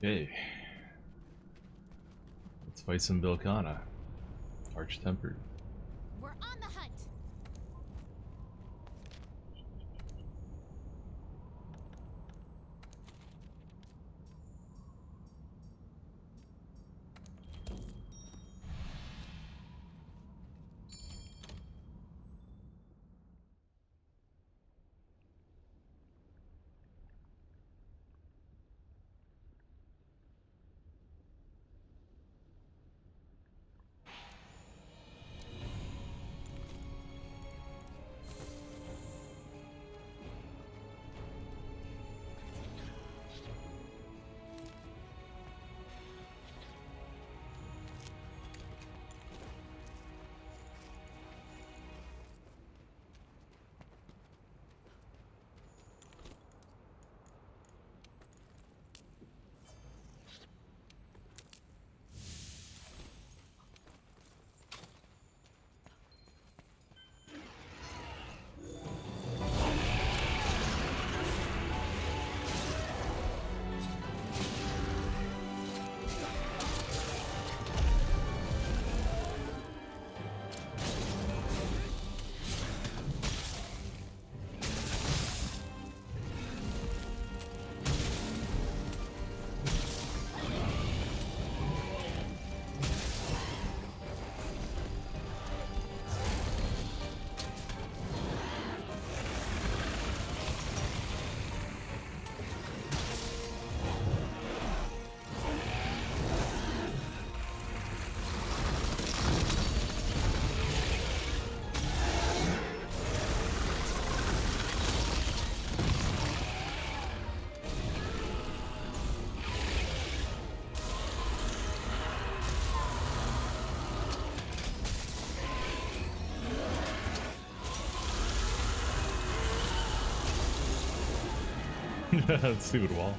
Okay. Let's fight some Bilkana. Arch-tempered. We're on the hunt. Stupid wall.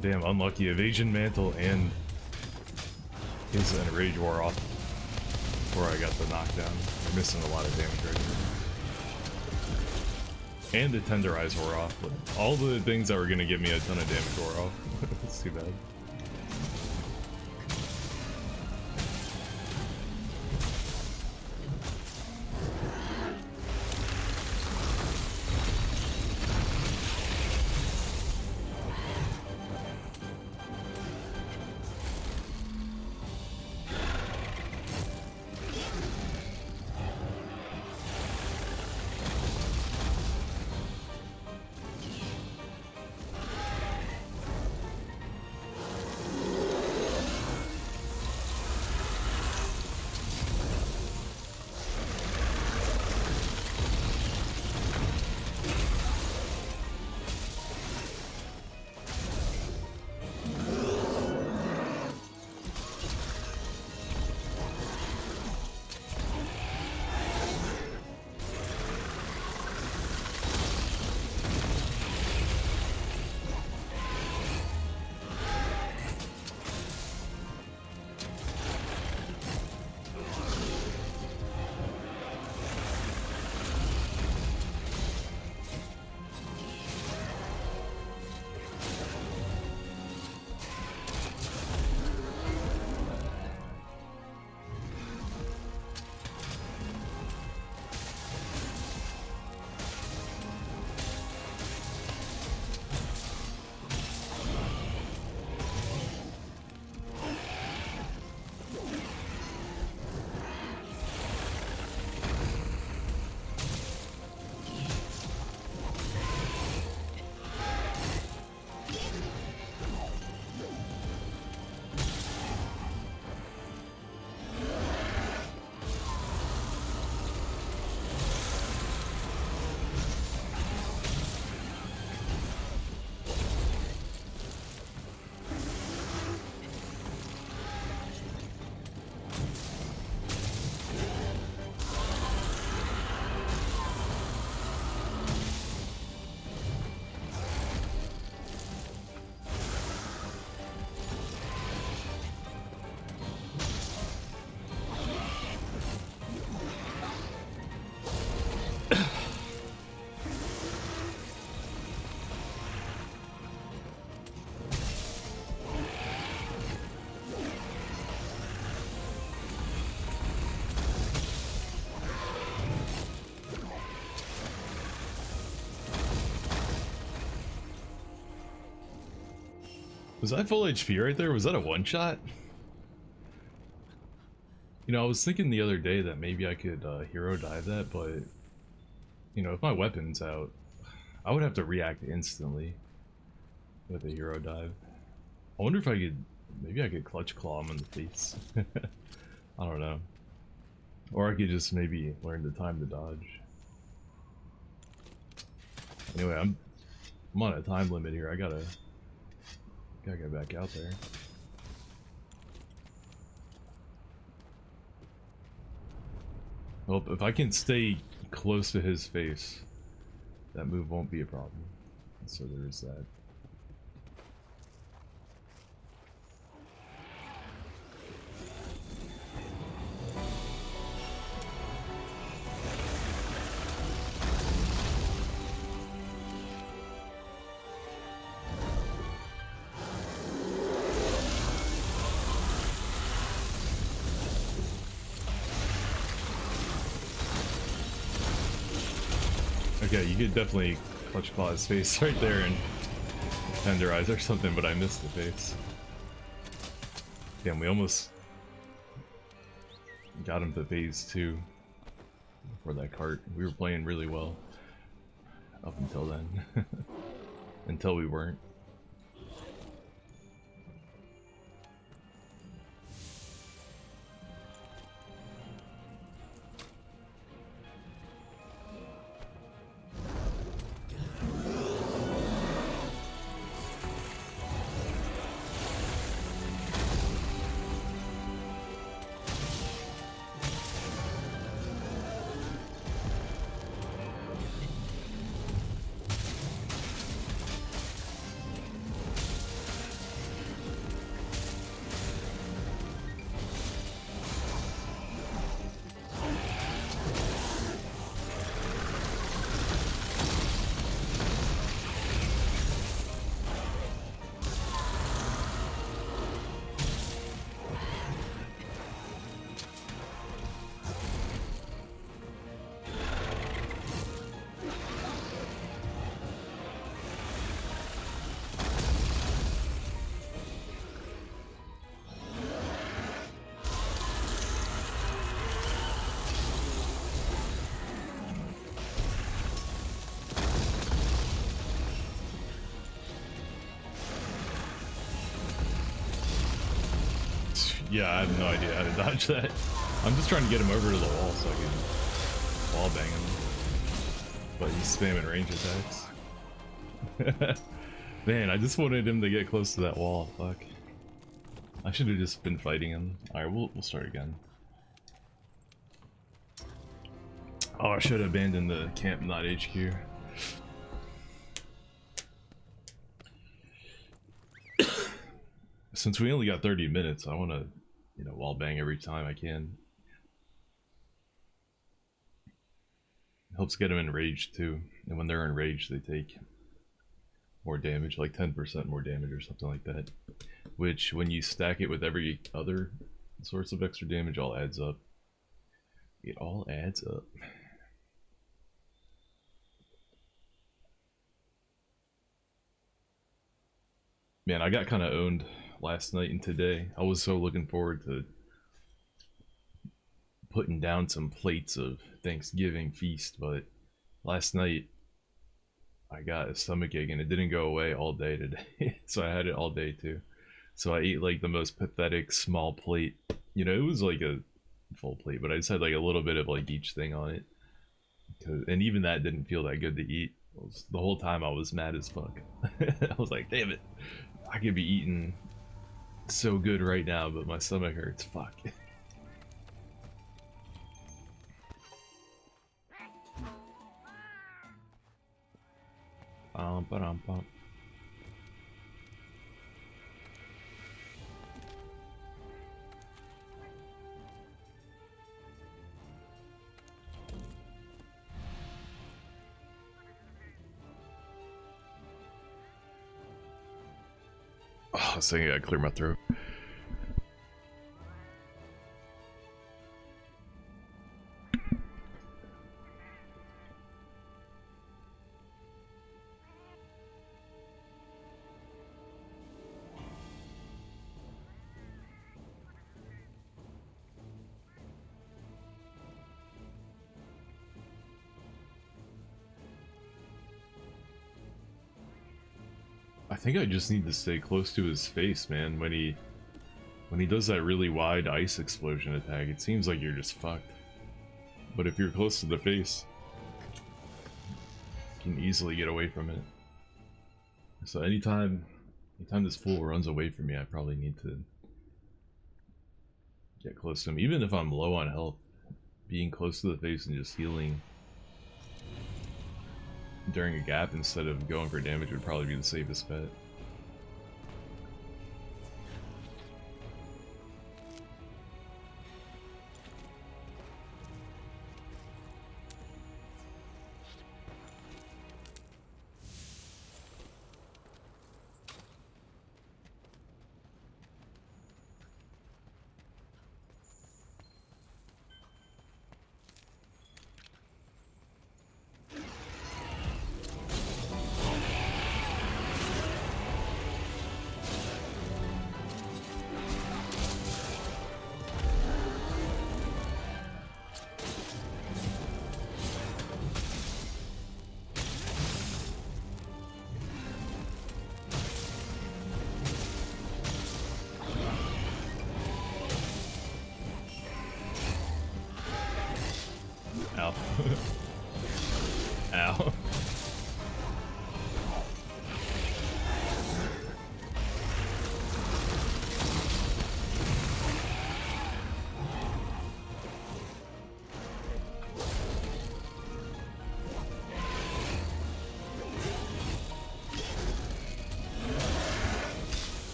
Damn, unlucky. Evasion Mantle and his Enrage wore off before I got the knockdown. I'm missing a lot of damage right here. And the Tenderize wore off, but all the things that were gonna give me a ton of damage wore off. It's too bad. Was that full HP right there? Was that a one-shot? You know, I was thinking the other day that maybe I could hero dive that, but you know, if my weapon's out, I would have to react instantly with a hero dive. I wonder if I could, maybe I could clutch claw him in the face. I don't know. Or I could just maybe learn the time to dodge. Anyway, I'm on a time limit here. I gotta get back out there. Well, if I can stay close to his face, that move won't be a problem. So there is that. Okay, you could definitely clutch claw his face right there and tenderize or something, but I missed the face. Damn, we almost got him to phase 2 for that cart. We were playing really well up until then. Until we weren't. Yeah, I have no idea how to dodge that. I'm just trying to get him over to the wall so I can wall bang him. But he's spamming range attacks. Man, I just wanted him to get close to that wall. Fuck. I should have just been fighting him. Alright, we'll start again. Oh, I should have abandoned the camp, not HQ. Since we only got 30 minutes, I want to, you know, wall bang every time I can. Helps get them enraged too, and when they're enraged, they take more damage, like 10% more damage or something like that. Which, when you stack it with every other source of extra damage, all adds up. It all adds up. Man, I got kind of owned last night and today. I was so looking forward to putting down some plates of Thanksgiving feast, but last night I got a stomach ache and it didn't go away all day today. So I had it all day too. So I ate like the most pathetic small plate. You know, it was like a full plate, but I just had like a little bit of like each thing on it. And even that didn't feel that good to eat. The whole time I was mad as fuck. I was like, damn it. I could be eating so good right now, but my stomach hurts. Fuck. Ba-dum. Oh, I was thinking I'd clear my throat. think I just need to stay close to his face, man. When he does that really wide ice explosion attack, it seems like you're just fucked. But if you're close to the face, you can easily get away from it. So anytime this fool runs away from me, I probably need to get close to him. Even if I'm low on health, being close to the face and just healing during a gap instead of going for damage would probably be the safest bet. Ow. Ow.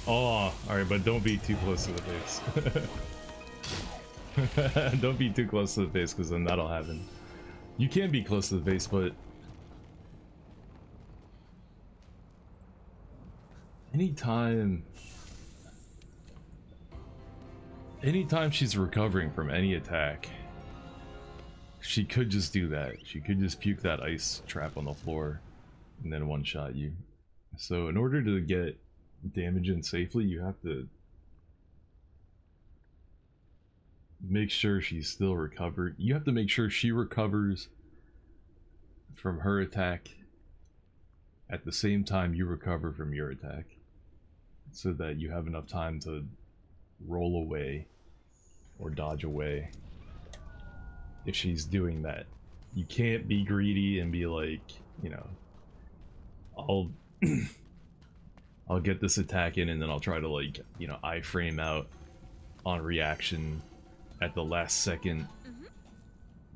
Oh, alright, but don't be too close to the face. Don't be too close to the face, because then that'll happen. You can be close to the face, but anytime she's recovering from any attack, she could just do that. She could just puke that ice trap on the floor and then one-shot you. So in order to get damage in safely, you have to make sure she's still recovered. You have to make sure she recovers from her attack at the same time you recover from your attack, so that you have enough time to roll away or dodge away if she's doing that. You can't be greedy and be like, you know, I'll get this attack in and then I'll try to, like, you know, iframe out on reaction at the last second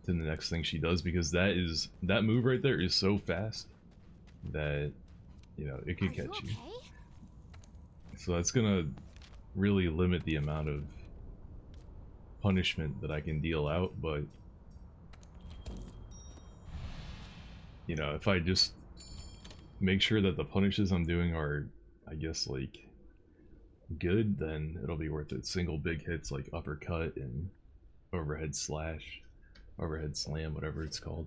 to the next thing she does, because that move right there is so fast that, you know, it could catch you. So that's gonna really limit the amount of punishment that I can deal out. But, you know, if I just make sure that the punishes I'm doing are, I guess, like, good, then it'll be worth it. Single big hits like uppercut and overhead slash, overhead slam, whatever it's called.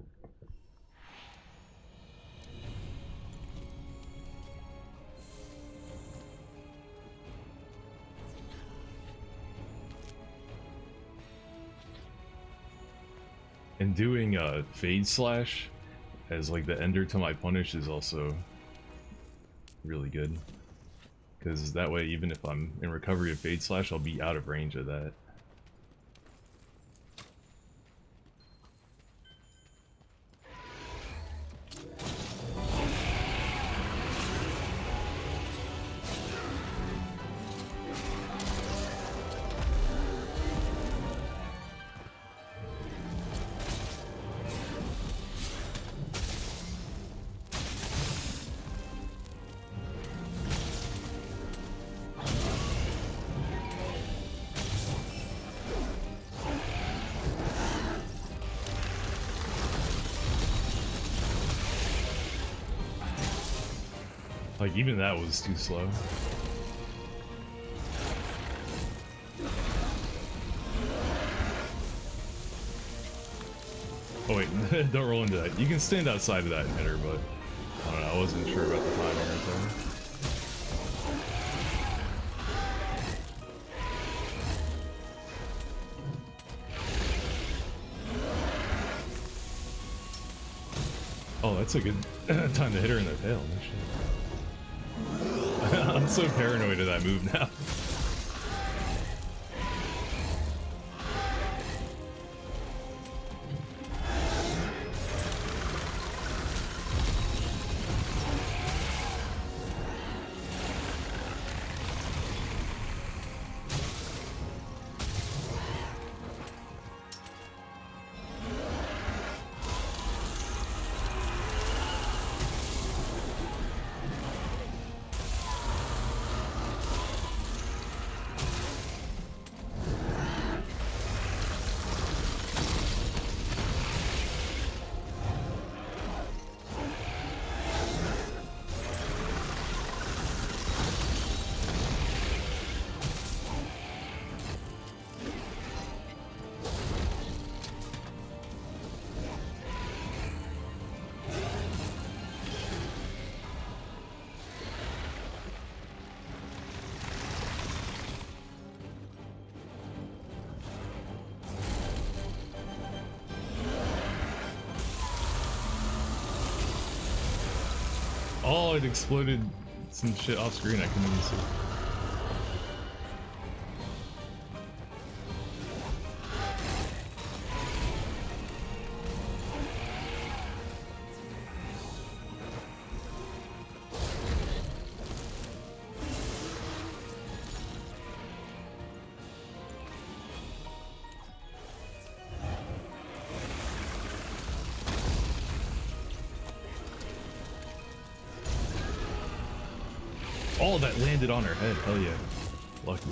And doing a fade slash as like the ender to my punish is also really good, because that way even if I'm in recovery of fade slash, I'll be out of range of that. Like, even that was too slow. Oh wait, don't roll into that. You can stand outside of that and hit her, but I don't know, I wasn't sure about the timing or anything. Oh, that's a good time to hit her in the tail. No shit. I'm so paranoid of that move now. Oh, it exploded some shit off screen I couldn't even see. Oh, that landed on her head. Hell yeah. Lucky.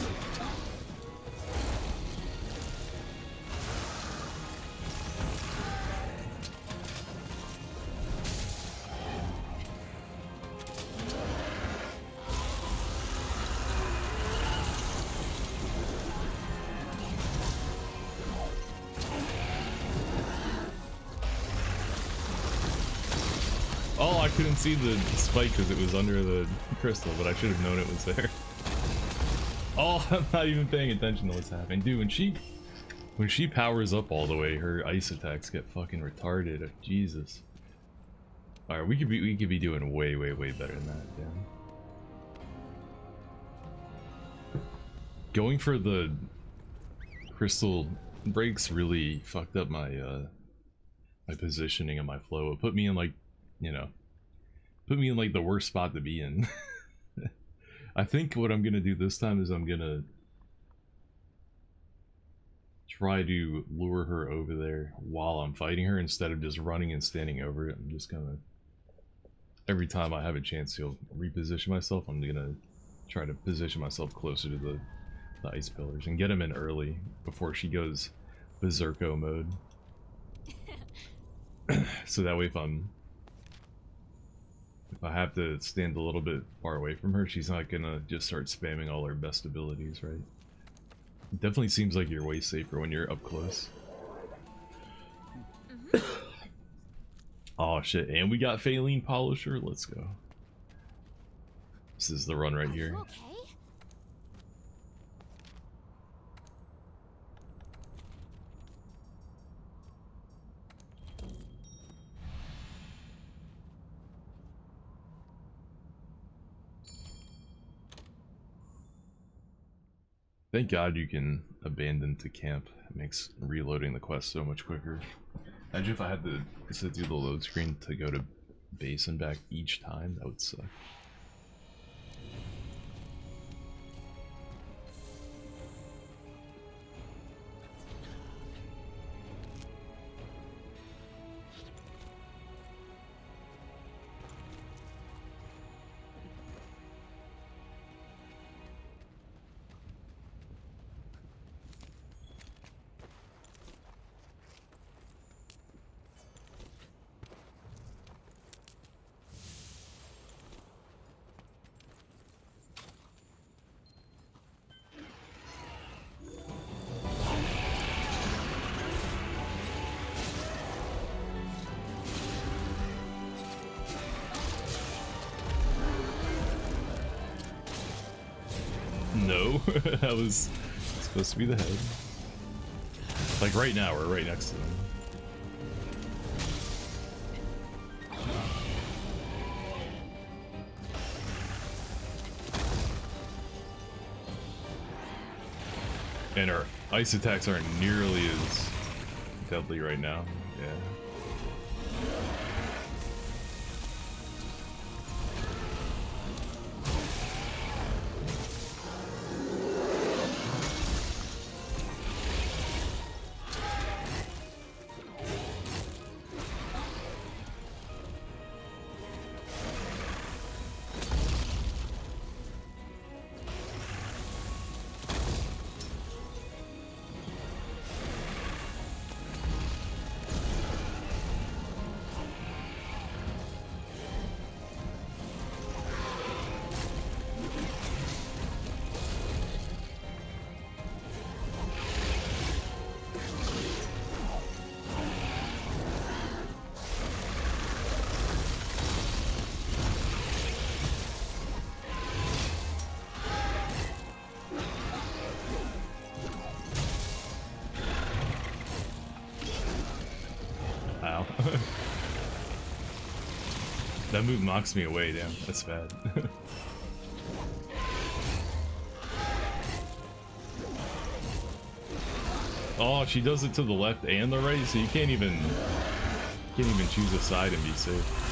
Oh, I couldn't see the spike because it was under the crystal, but I should have known it was there. Oh, I'm not even paying attention to what's happening. Dude, when she powers up all the way, her ice attacks get fucking retarded. Jesus. Alright, we could be doing way better than that, yeah. Going for the crystal breaks really fucked up my my positioning and my flow. It put me in like, you know, put me in like the worst spot to be in. I think what I'm gonna do this time is I'm gonna try to lure her over there while I'm fighting her instead of just running and standing over it. I'm just gonna, every time I have a chance to reposition myself, I'm gonna try to position myself closer to the ice pillars and get them in early before she goes berserko mode. So that way if I have to stand a little bit far away from her, she's not gonna just start spamming all her best abilities, right? It definitely seems like you're way safer when you're up close. Oh shit, and we got Phaline Polisher, let's go. This is the run right here. Okay. Thank God you can abandon to camp. It makes reloading the quest so much quicker. Imagine if I had to sit through the load screen to go to base and back each time, that would suck. No, that was supposed to be the head. Like right now, we're right next to them. And our ice attacks aren't nearly as deadly right now. Yeah. Wow. That move knocks me away, damn. That's bad. Oh, she does it to the left and the right, so you can't even choose a side and be safe.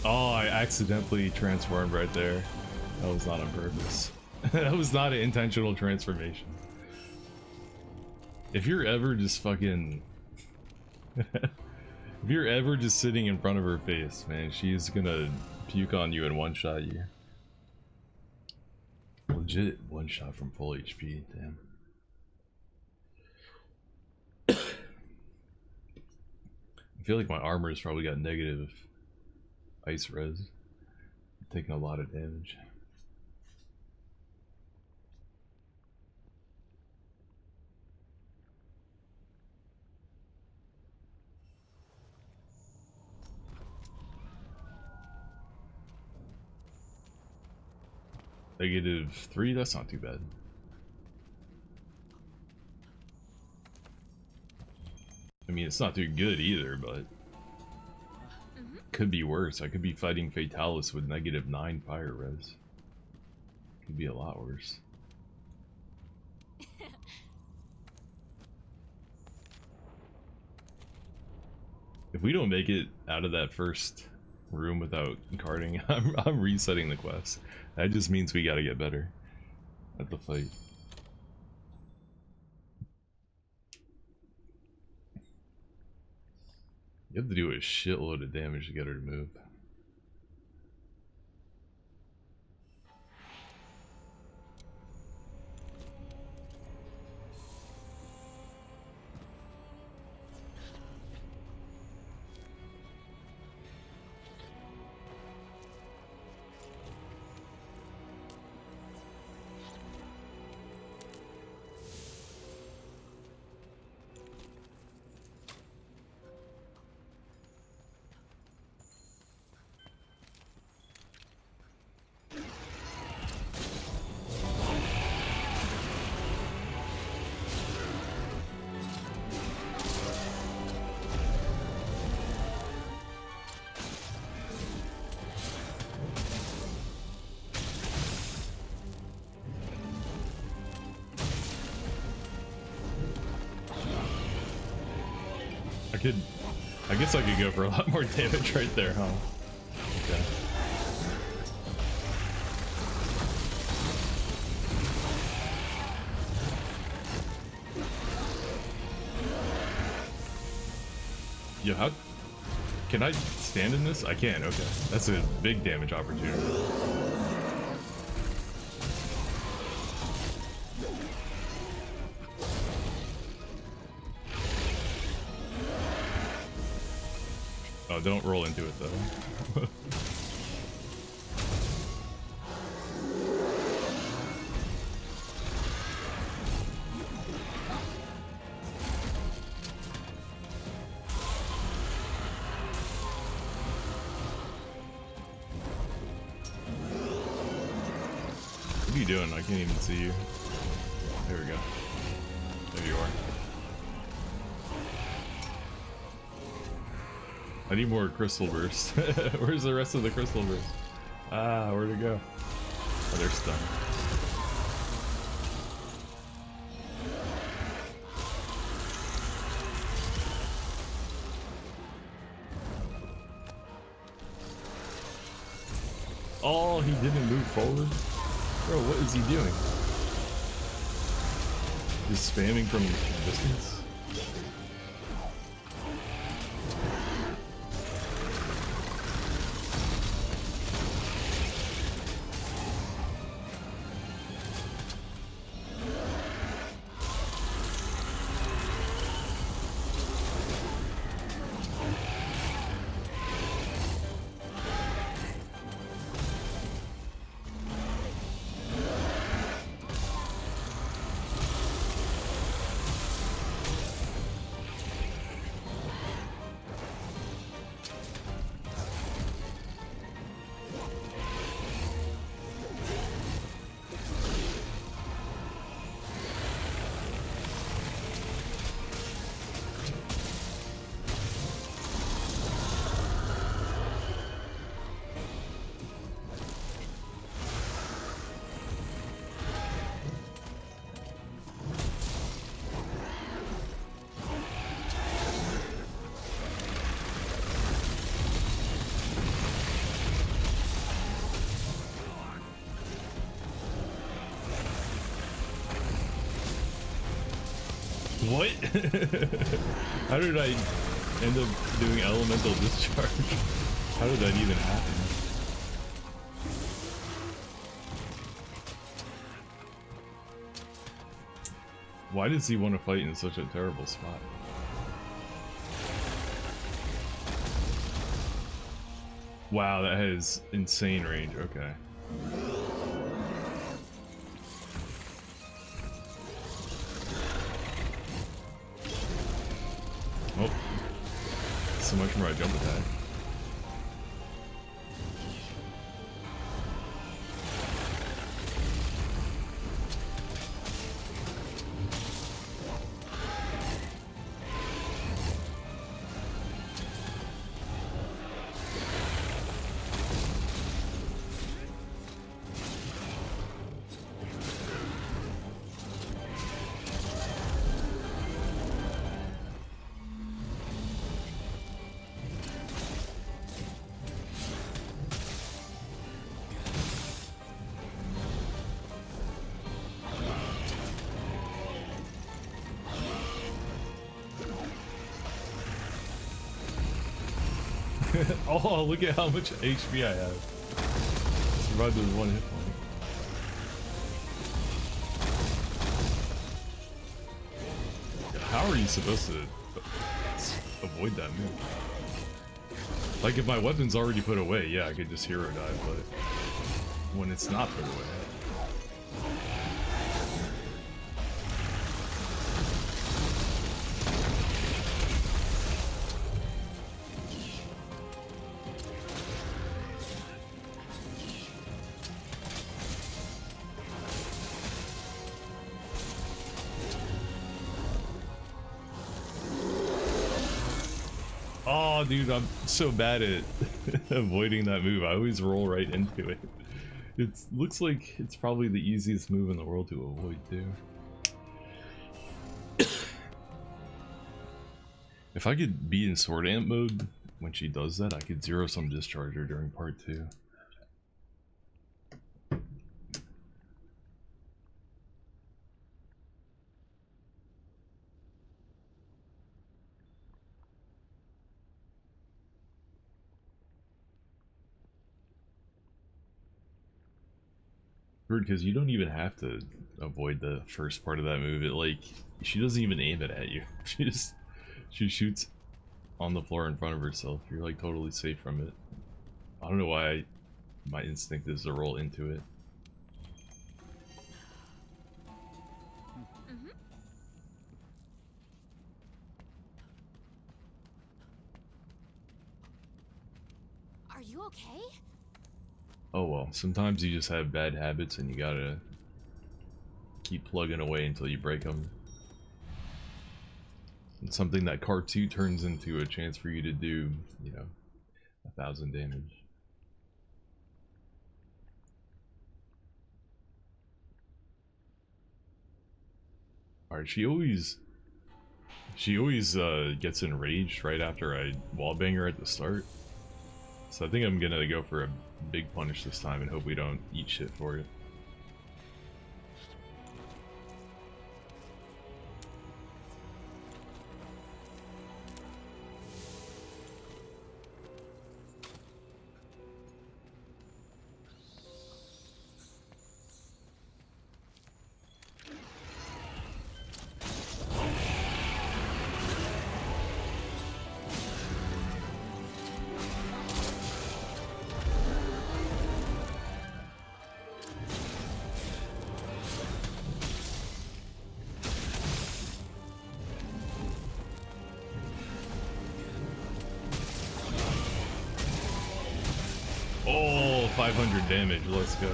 Oh, I accidentally transformed right there. That was not on purpose. That was not an intentional transformation. If you're ever just fucking... if you're ever just sitting in front of her face, man, she's gonna puke on you and one-shot you. Legit one-shot from full HP, damn. I feel like my armor's probably got negative ice res. I'm taking a lot of damage. -3, that's not too bad. I mean, it's not too good either, but could be worse. I could be fighting Fatalis with -9 fire res. Could be a lot worse. If we don't make it out of that first room without carting, I'm resetting the quest. That just means we gotta get better at the fight. You have to do a shitload of damage to get her to move. I guess I could go for a lot more damage right there, huh? Okay. Yo, how can I stand in this? I can, okay. That's a big damage opportunity. Oh, don't roll into it though. What are you doing? I can't even see you. There we go. There you are. I need more crystal bursts. Where's the rest of the crystal bursts? Ah, where'd it go? Oh, they're stunned. Oh, he didn't move forward? Bro, what is he doing? Just spamming from distance? What? How did I end up doing elemental discharge? How did that even happen? Why does he want to fight in such a terrible spot? Wow, that has insane range. Okay. Oh, so much more I jump attack. Oh, look at how much HP I have. Survived with one hit point. How are you supposed to avoid that move? Like, if my weapon's already put away, yeah, I could just hero dive, but when it's not put away. Oh, dude, I'm so bad at avoiding that move. I always roll right into it. It looks like it's probably the easiest move in the world to avoid, too. If I could be in Sword Amp mode when she does that, I could zero some discharge her during part 2. Weird, because you don't even have to avoid the first part of that move. It, like, she doesn't even aim it at you. She shoots on the floor in front of herself. You're like totally safe from it. I don't know why my instinct is to roll into it. Are you okay? Oh well, sometimes you just have bad habits and you gotta keep plugging away until you break them. It's something that Car 2 turns into a chance for you to do, you know, 1,000 damage. Alright, she always gets enraged right after I wallbang her at the start. So I think I'm gonna go for a big punish this time and hope we don't eat shit for it. Oh, 500 damage, let's go.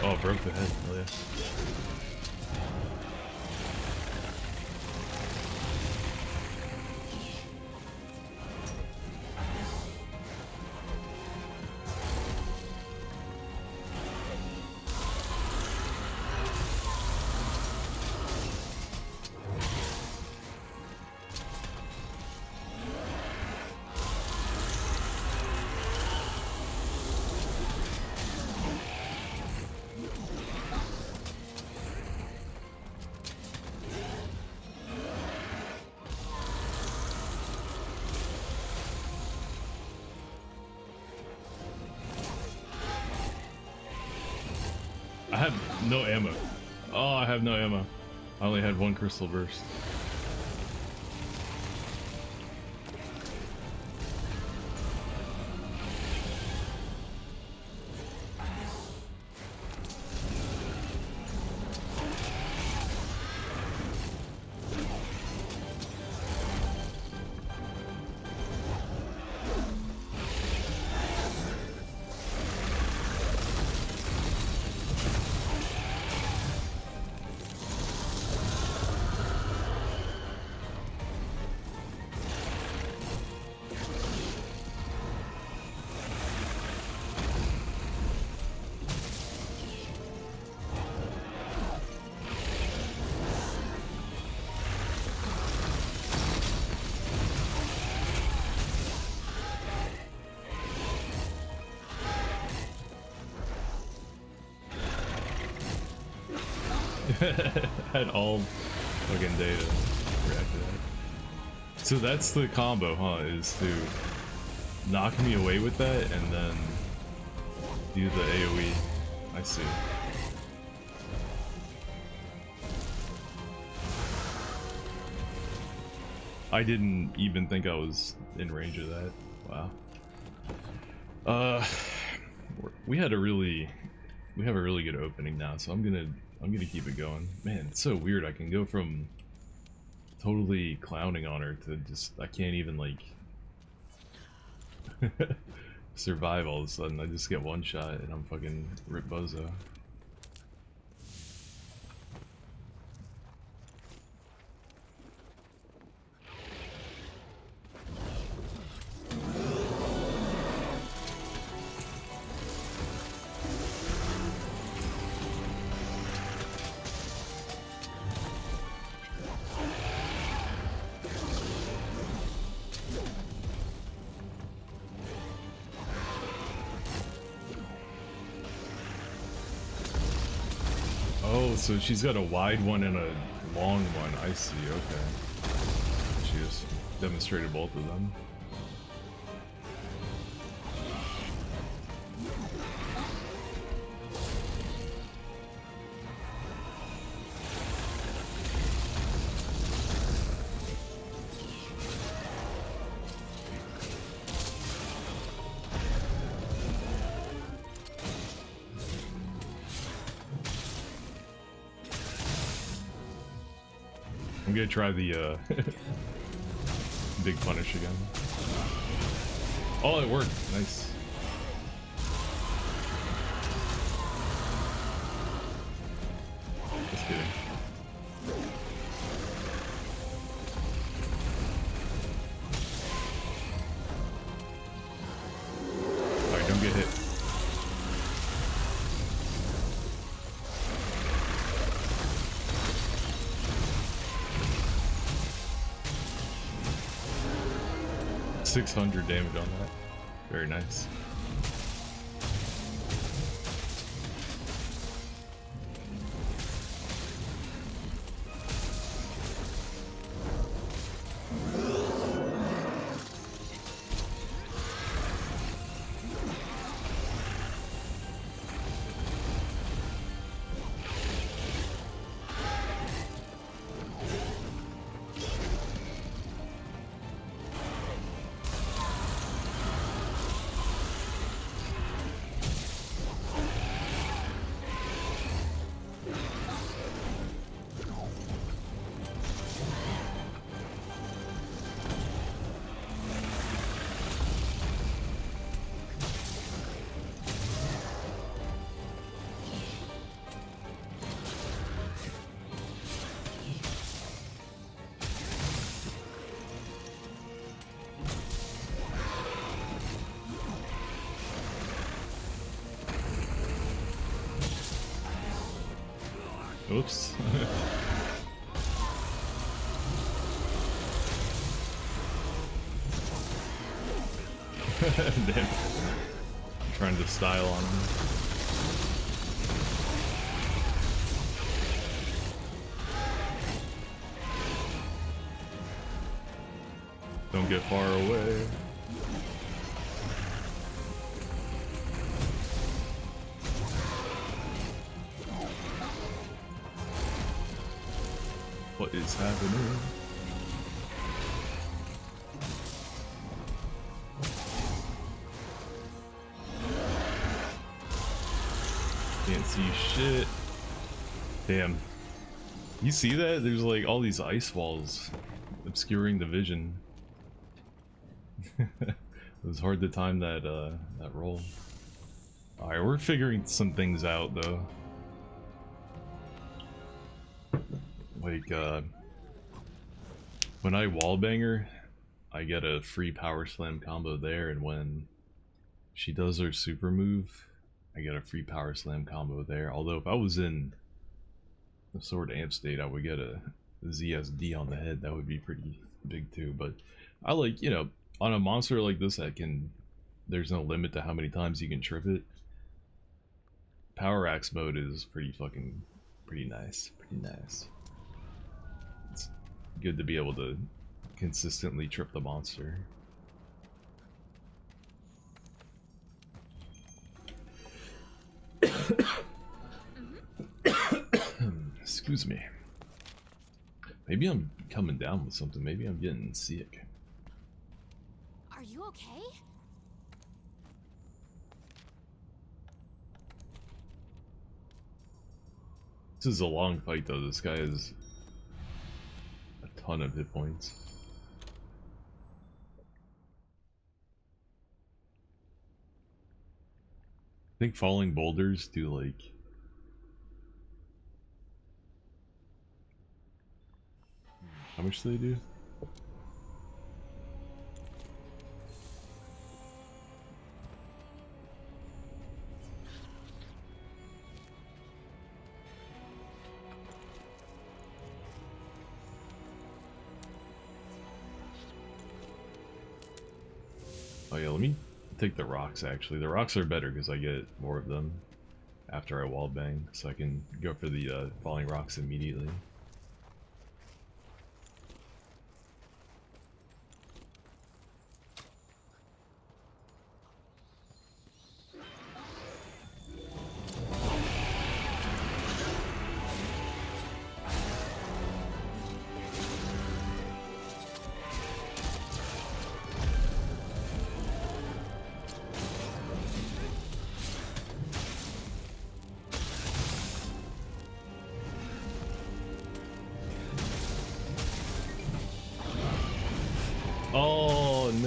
Oh, broke the head, hell yeah. I have no ammo. Oh, I have no ammo. I only had one crystal burst. Had all fucking day to react to that. So that's the combo, huh? Is to knock me away with that and then do the AoE. I see. I didn't even think I was in range of that. Wow. We have a really good opening now, so I'm gonna keep it going. Man, it's so weird. I can go from totally clowning on her to just I can't even like survive all of a sudden. I just get one shot and I'm fucking Rip Bozo. Oh, so she's got a wide one and a long one. I see, okay. She just demonstrated both of them. I'm gonna try the big punish again. Oh, it worked. Nice. Just kidding. Alright, don't get hit. $600 damage on that. Very nice. Oops. Damn. I'm trying to style on him. Don't get far away. What is happening? Can't see shit. Damn. You see that? There's like all these ice walls obscuring the vision. It was hard to time that that roll. Alright, we're figuring some things out though. Like when I wallbang her, I get a free power slam combo there, and when she does her super move, I get a free power slam combo there. Although if I was in the sword amp state, I would get a ZSD on the head. That would be pretty big too. But I like, you know, on a monster like this that can, there's no limit to how many times you can trip it. Power axe mode is pretty nice. Pretty nice. It's good to be able to consistently trip the monster. Excuse me. Maybe I'm coming down with something. Maybe I'm getting sick. Are you okay? This is a long fight though. This guy has a ton of hit points. I think falling boulders do like... How much do they do? Oh yeah, let me take the rocks actually. The rocks are better because I get more of them after I wallbang, so I can go for the falling rocks immediately.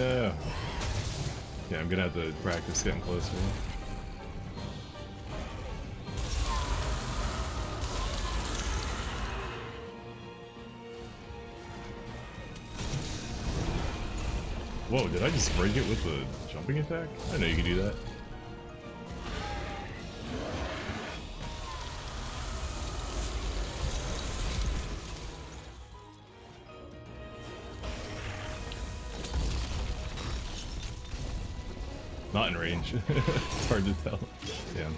No. Yeah, I'm gonna have to practice getting closer. Whoa, did I just break it with the jumping attack? I didn't know you could do that. Not in range. It's hard to tell. Damn.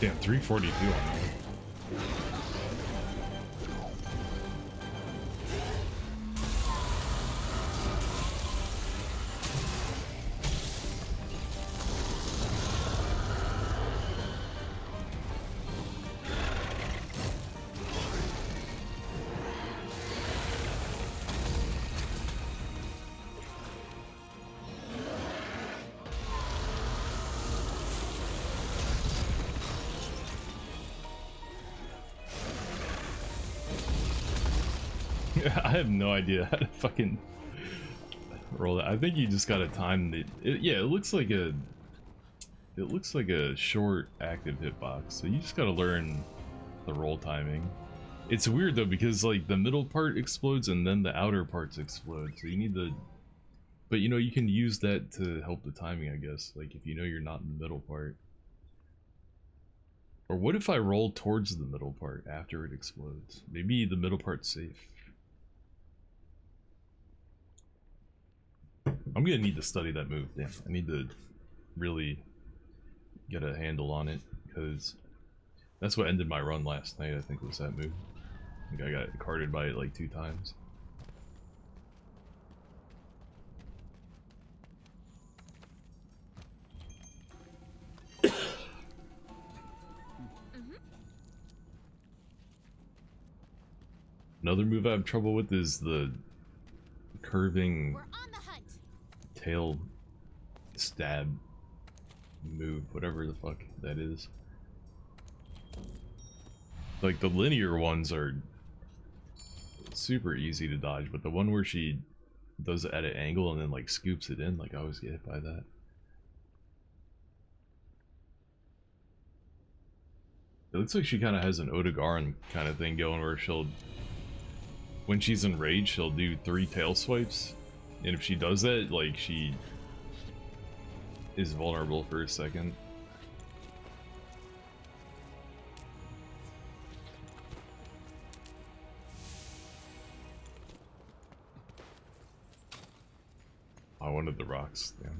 Damn, 342 on that. I have no idea how to fucking roll it. I think you just gotta time the. Yeah, it looks like a. It looks like a short active hitbox, so you just gotta learn the roll timing. It's weird though because like the middle part explodes and then the outer parts explode, so you need the. But you know you can use that to help the timing, I guess. Like if you know you're not in the middle part. Or what if I roll towards the middle part after it explodes? Maybe the middle part's safe. I'm gonna need to study that move. Damn, I need to really get a handle on it because that's what ended my run last night. I think was that move. I think I got carded by it like 2 times. Another move I have trouble with is the curving tail stab move, whatever the fuck that is. Like the linear ones are super easy to dodge, but the one where she does it at an angle and then like scoops it in, like I always get hit by that. It looks like she kind of has an Odegaron kind of thing going where she'll, when she's enraged, she'll do 3 tail swipes, and if she does that, like she is vulnerable for a second. I wanted the rocks, damn.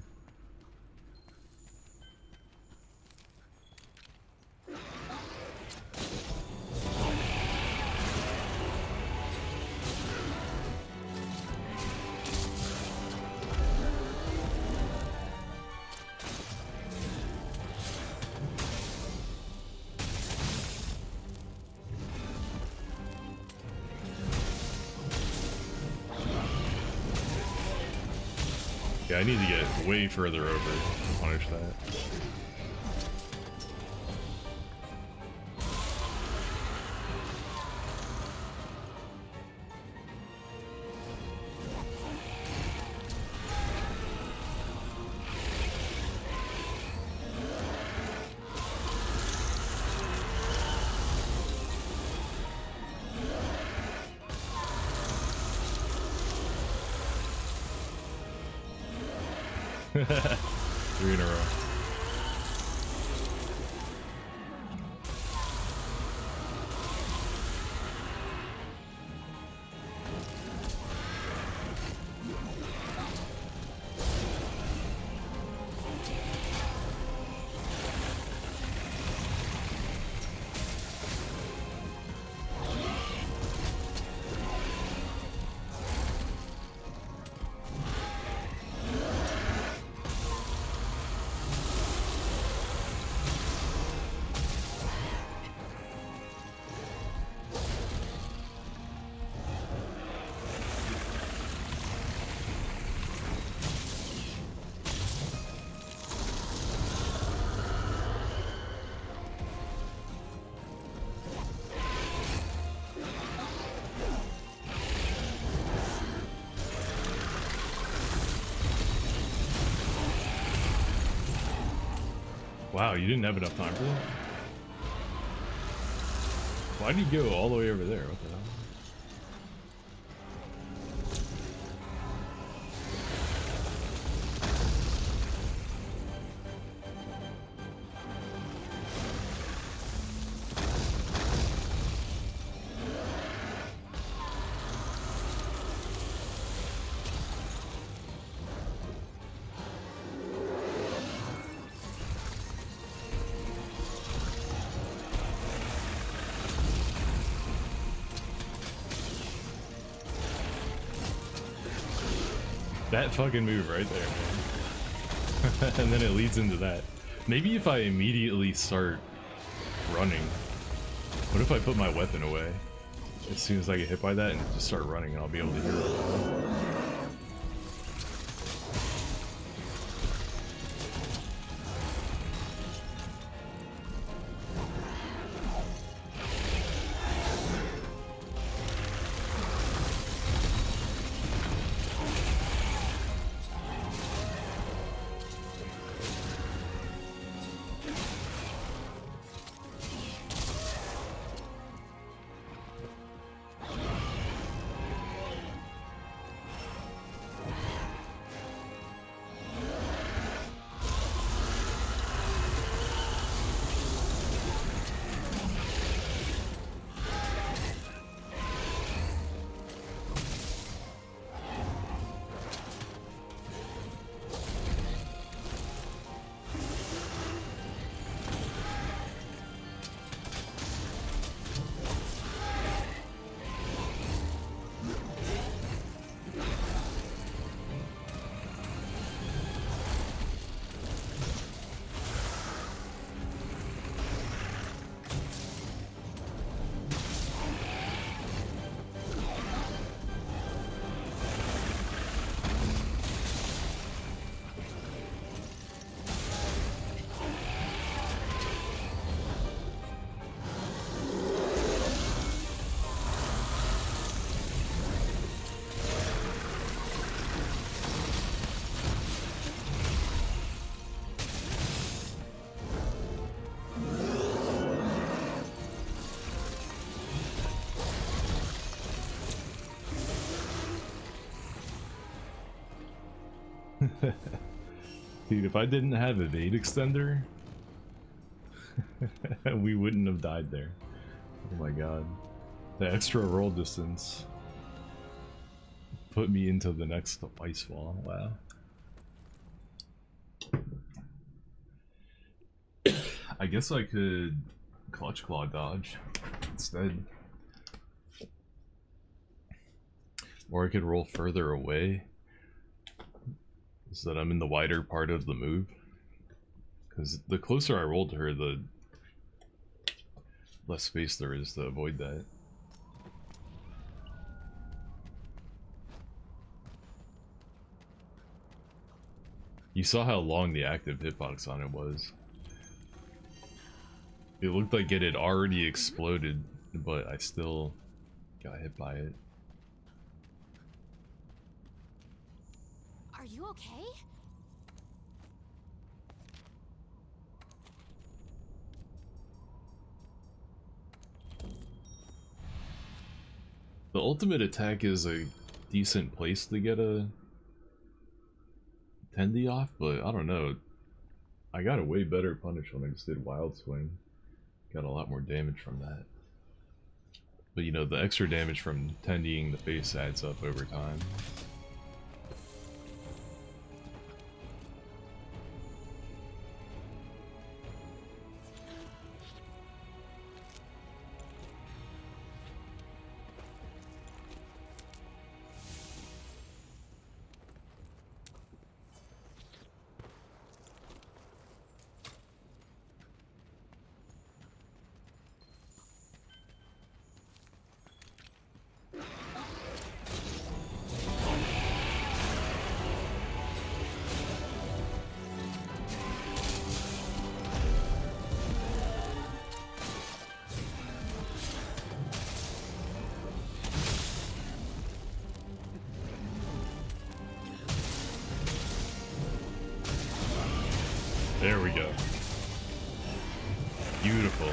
Yeah, I need to get way further over to punish that. Three in a row. Wow, you didn't have enough time for that? Why did you go all the way over there? What the hell? That fucking move right there, man. And then it leads into that. Maybe if I immediately start running. What if I put my weapon away as soon as I get hit by that and just start running and I'll be able to hear it? Dude, if I didn't have evade extender, we wouldn't have died there. Oh my god. The extra roll distance put me into the next Icefall. Wow. I guess I could Clutch Claw dodge instead. Or I could roll further away so that I'm in the wider part of the move. Because the closer I roll to her, the less space there is to avoid that. You saw how long the active hitbox on it was. It looked like it had already exploded, but I still got hit by it. Are you okay? The ultimate attack is a decent place to get a Tendy off, but I don't know. I got a way better punish when I just did Wild Swing. Got a lot more damage from that. But you know, the extra damage from tendying the face adds up over time. There we go. Beautiful.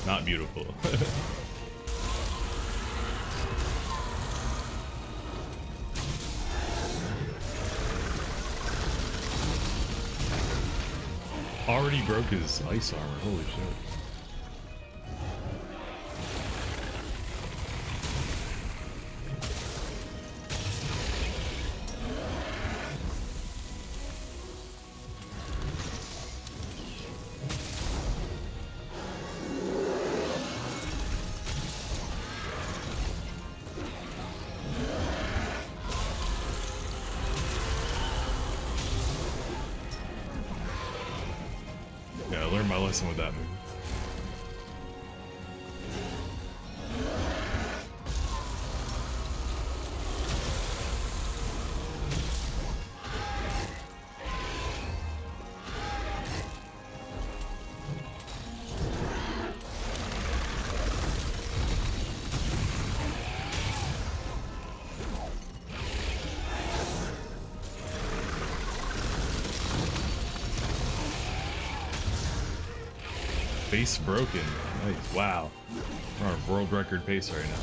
Not beautiful. Already broke his ice armor, holy shit. Yeah, I learned my lesson with that move. Base broken. Nice. Wow. We're on a world record pace right now.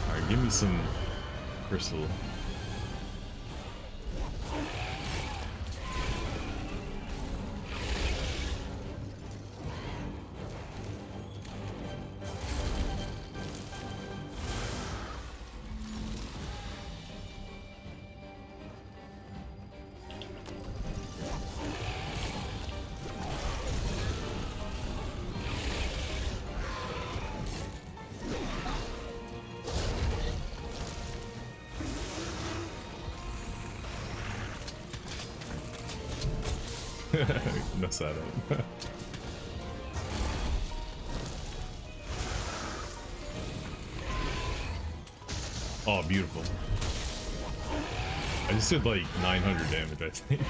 Alright, give me some crystal. Mess that up. Oh, beautiful. I just did like 900 damage, I think.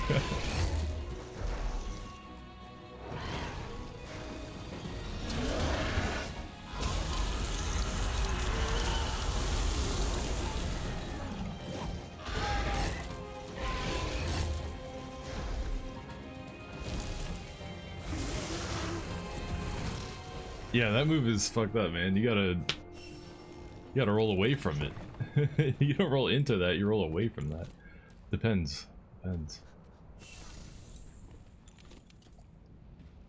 Yeah, that move is fucked up, man. You gotta roll away from it. You don't roll into that, you roll away from that. Depends. Depends.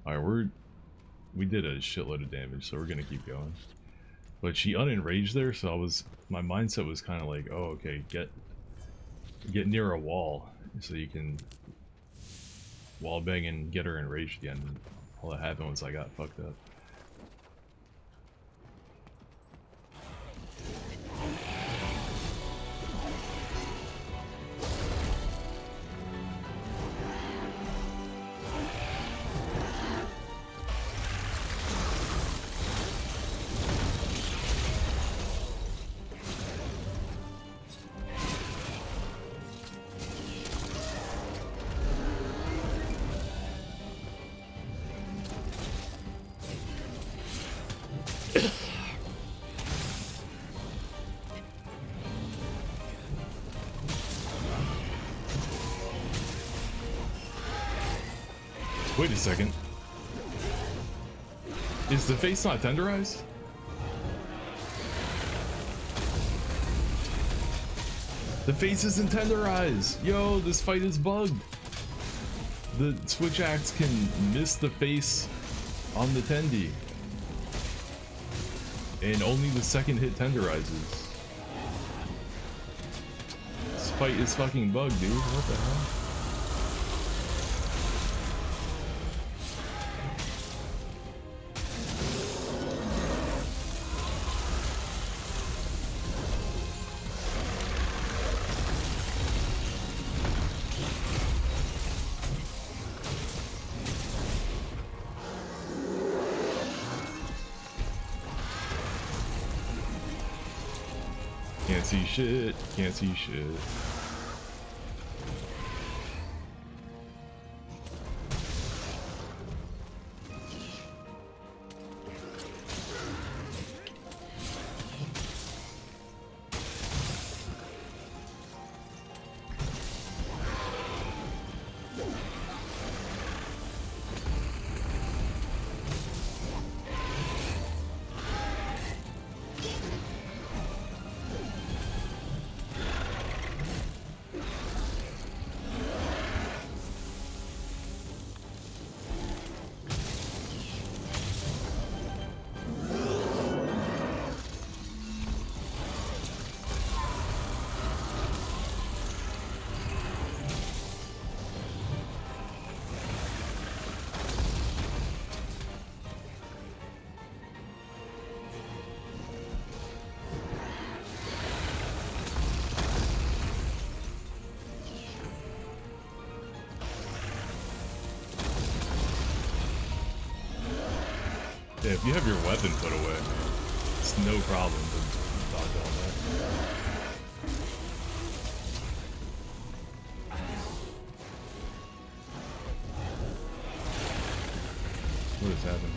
Alright, we did a shitload of damage, so we're gonna keep going. But she unenraged there, so my mindset was kinda like, oh okay, get near a wall so you can wall bang and get her enraged again. All that happened was I got fucked up. Wait a second. Is the face not tenderized? The face isn't tenderized! Yo, this fight is bugged! The switch axe can miss the face on the tendy. And only the second hit tenderizes. This fight is fucking bugged, dude. What the hell? Can't see shit. Can't see shit. Yeah, if you have your weapon put away, it's no problem to dodge all that. What is happening?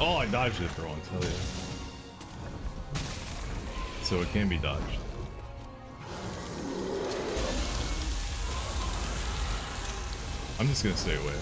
Oh, I dodged it for once, hell yeah. So it can be dodged. I'm just gonna stay away.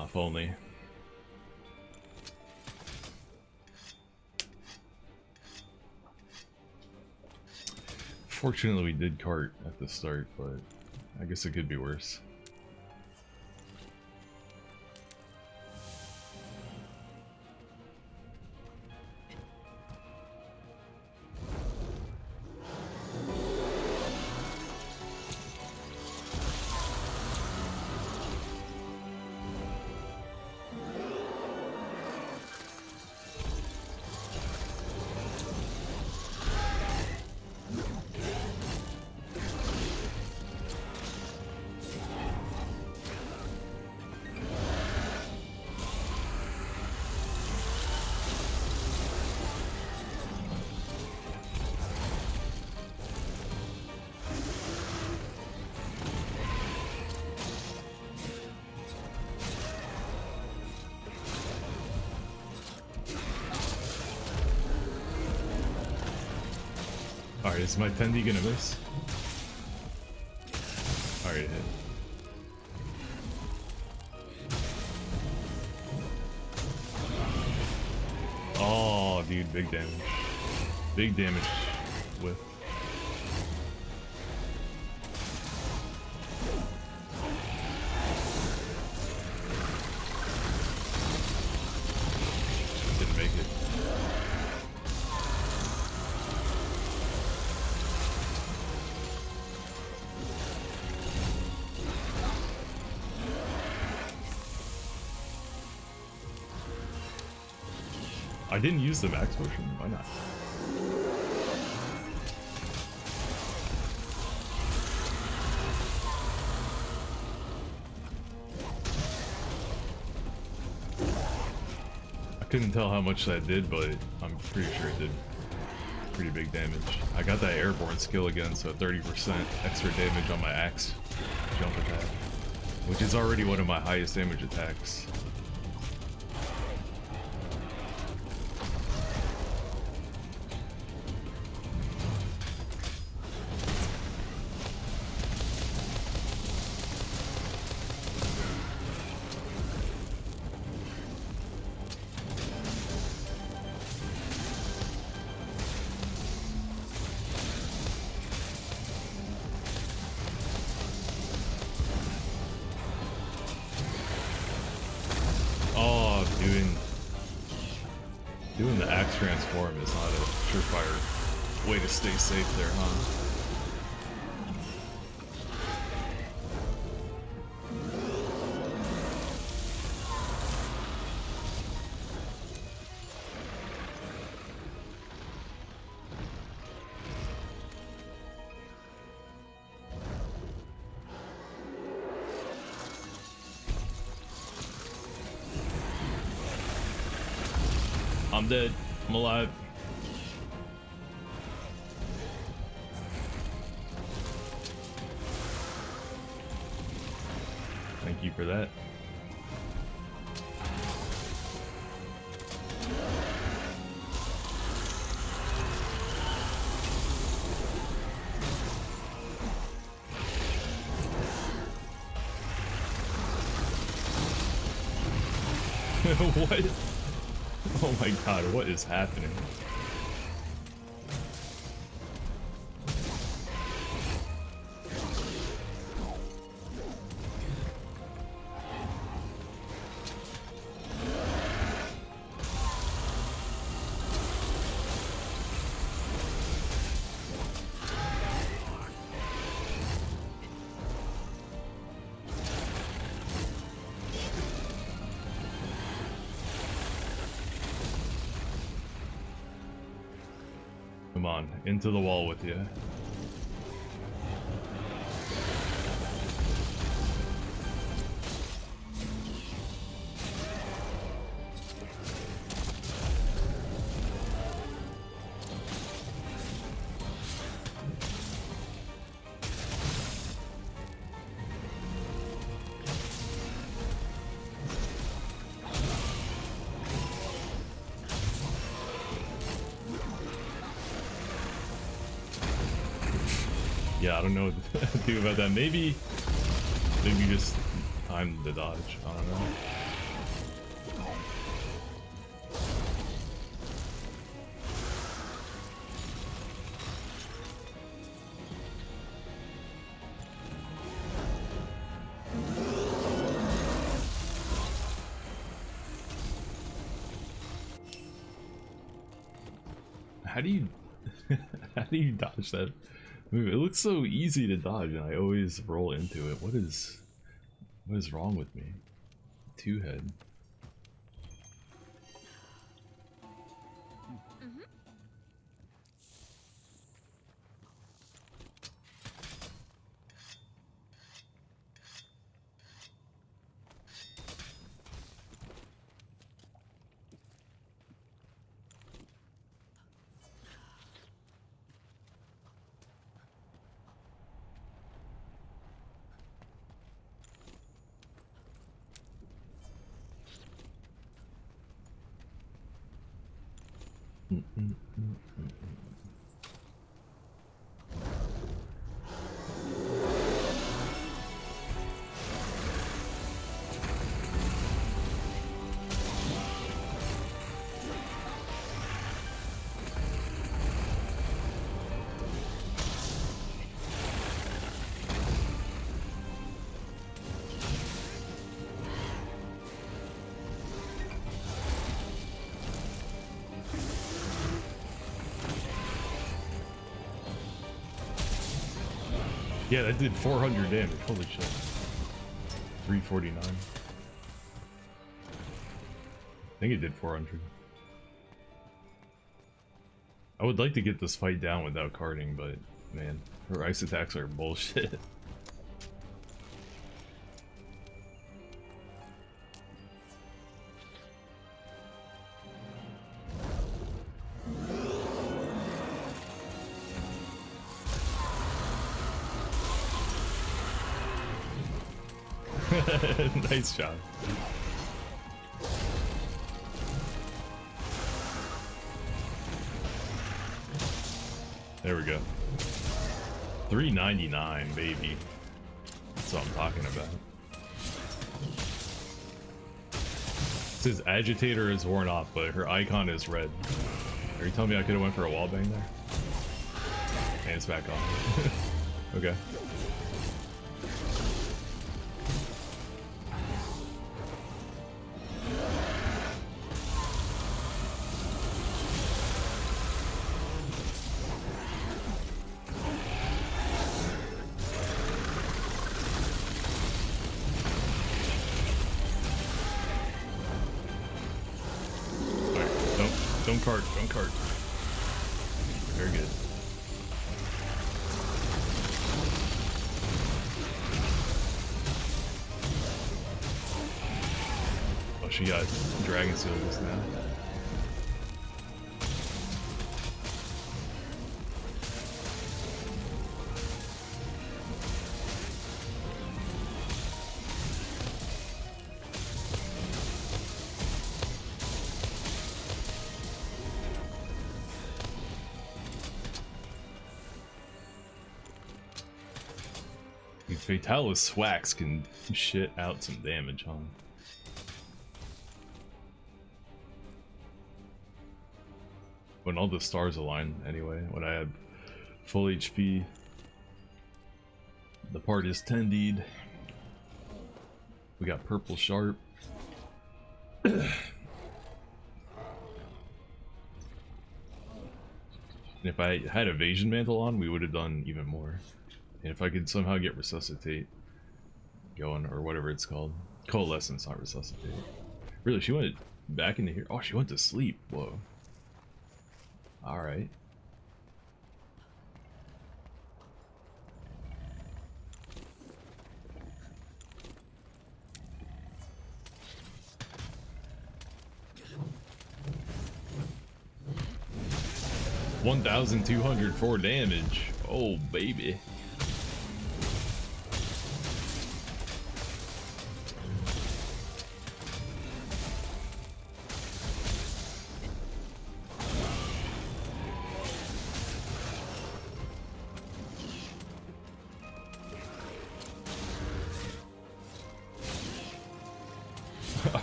If only. Fortunately, we did cart at the start, but I guess it could be worse. Alright, is my Tendi gonna miss? Alright, it hit. Oh, dude, big damage. Big damage with. Didn't make it. I didn't use the max potion. Why not? couldn't tell how much that did, but I'm pretty sure it did pretty big damage. I got that airborne skill again, so 30% extra damage on my axe jump attack, which is already one of my highest damage attacks. Doing the axe transform is not a surefire way to stay safe there, huh? I'm dead. I'm alive. Thank you for that. What? Oh my god, what is happening? Come on, into the wall with you. Yeah, I don't know what to do about that. Maybe just time the dodge. I don't know. How do you how do you dodge that move? It looks so easy to dodge and I always roll into it. What is wrong with me? Two head. Yeah, that did 400 damage. Holy shit. 349. I think it did 400. I would like to get this fight down without carding, but man, her ice attacks are bullshit. Nice job. There we go. 399, baby. That's what I'm talking about. It says agitator is worn off, but her icon is red. Are you telling me I could have went for a wallbang there? And it's back on. Okay. Don't cart, don't cart. Very good. Oh, she got Dragon Seal just now. Fatalis Swax can shit out some damage, huh? When all the stars align, anyway, when I have full HP, the part is 10'd. We got purple sharp. And if I had evasion mantle on, we would have done even more. And if I could somehow get resuscitate going, or whatever it's called. Coalescence, not resuscitate. Really, she went back into here. Oh, she went to sleep. Whoa. Alright. $1,204 damage. Oh, baby.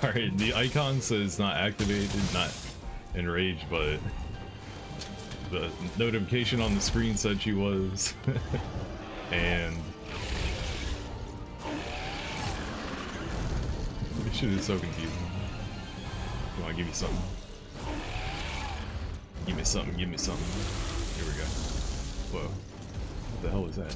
Alright, the icon says not activated, not enraged, but the notification on the screen said she was. And this shit is so confusing. Come on, give me something. Give me something, give me something. Here we go. Whoa. What the hell was that?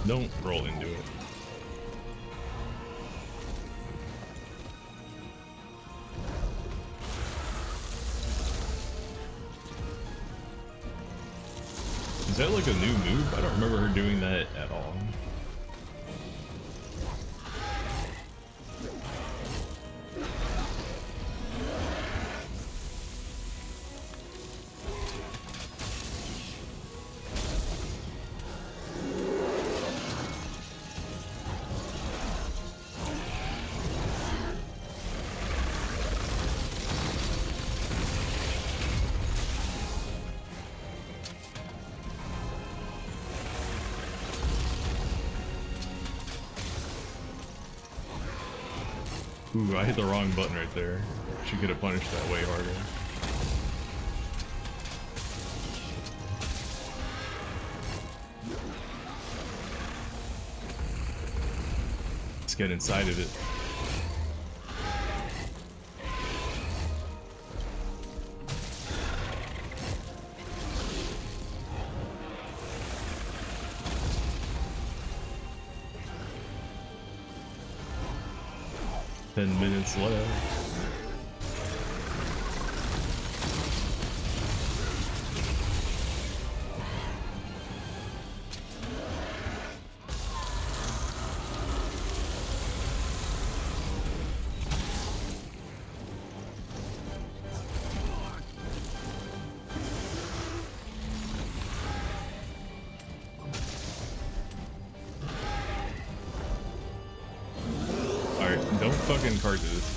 Don't roll into it. Is that like a new move? I don't remember her doing that at all. Ooh, I hit the wrong button right there. She could have punished that way harder. Let's get inside of it. Minutes left. fucking card to this.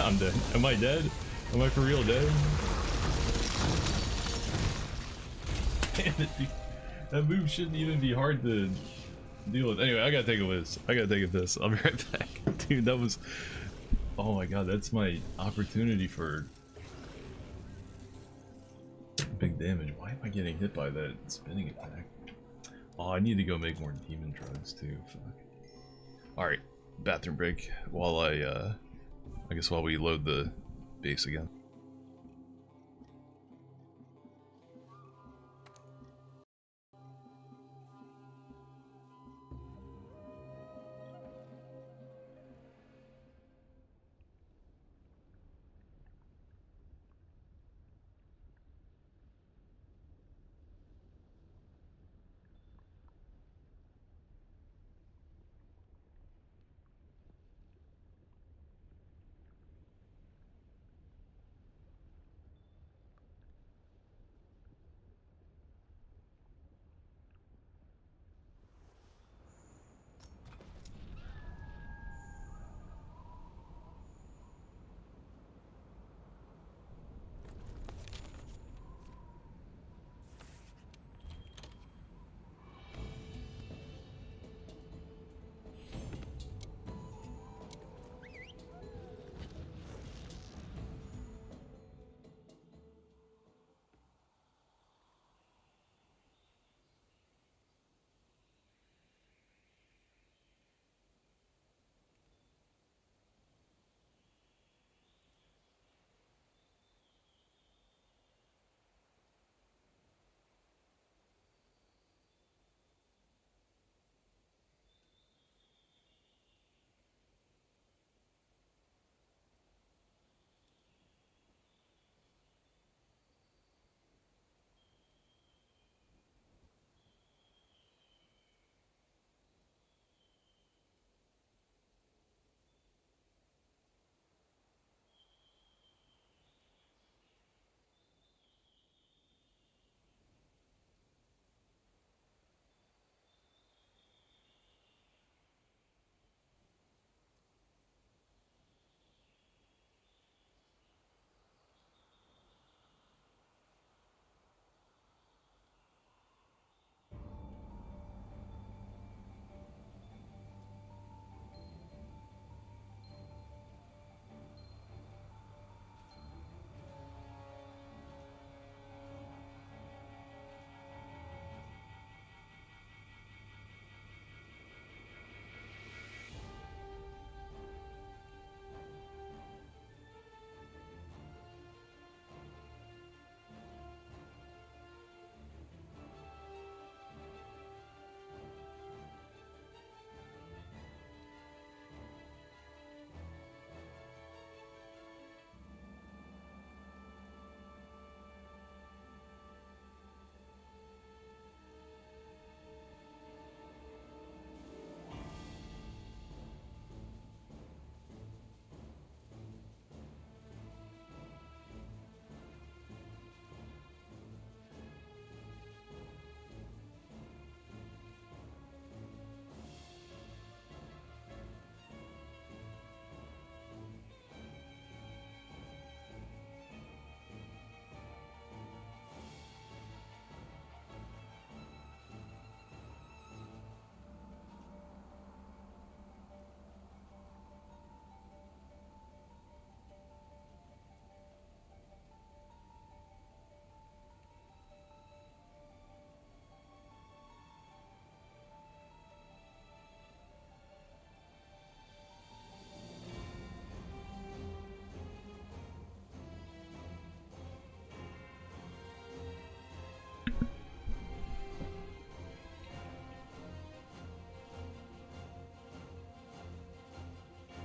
I'm dead. Am I dead? Am I for real dead? Damn it, dude. That move shouldn't even be hard to deal with. Anyway, I gotta take a whiz. I gotta take a piss. I'll be right back. Dude, that was... Oh my god, that's my opportunity for big damage. Why am I getting hit by that spinning attack? Oh, I need to go make more demon drugs too. Fuck. Alright, bathroom break while I guess while we load the base again.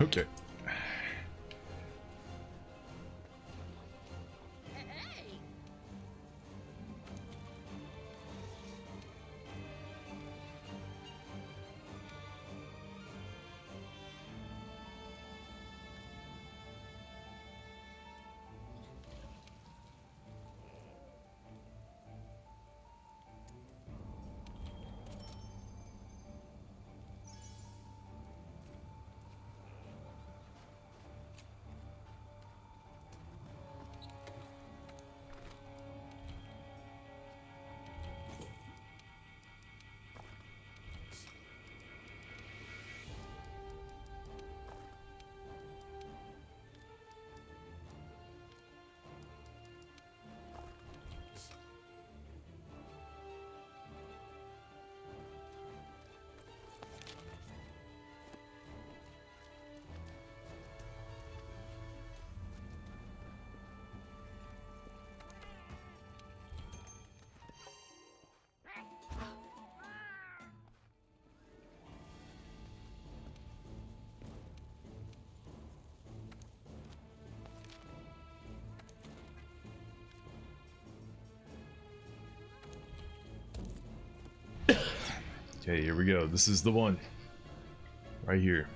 Okay. Okay, here we go. This is the one. Right here.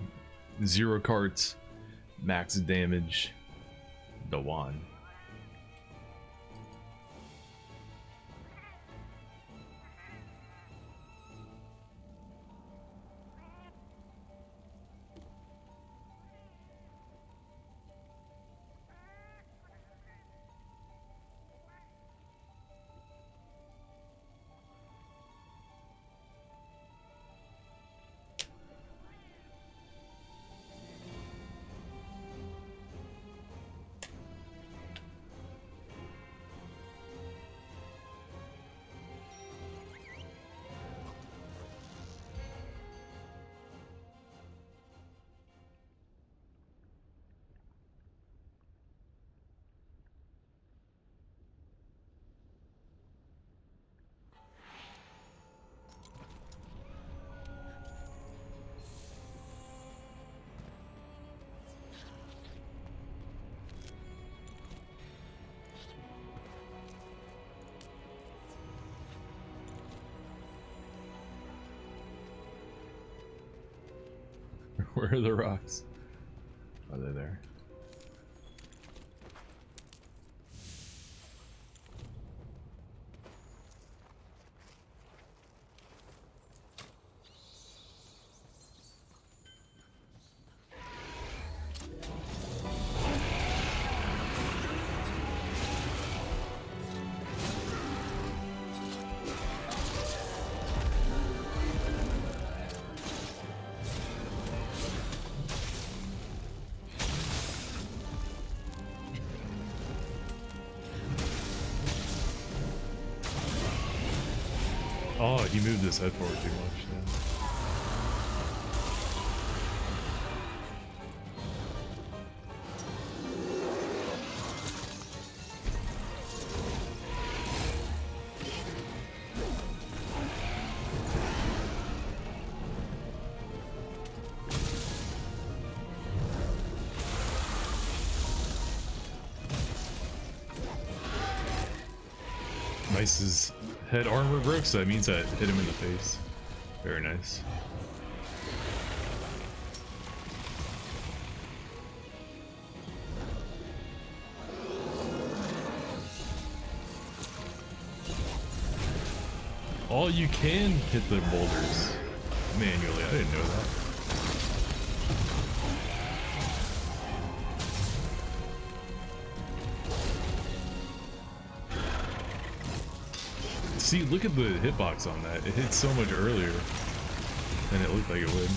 0 carts. Max damage. The one. Where are the rocks? Oh, they're there. Oh, he moved his head forward too much. Yeah. Nice, his head armor broke, so that means that hit him in the face. Very nice. Oh, you can hit the boulders manually. I didn't know that. See, look at the hitbox on that. It hit so much earlier than it looked like it would.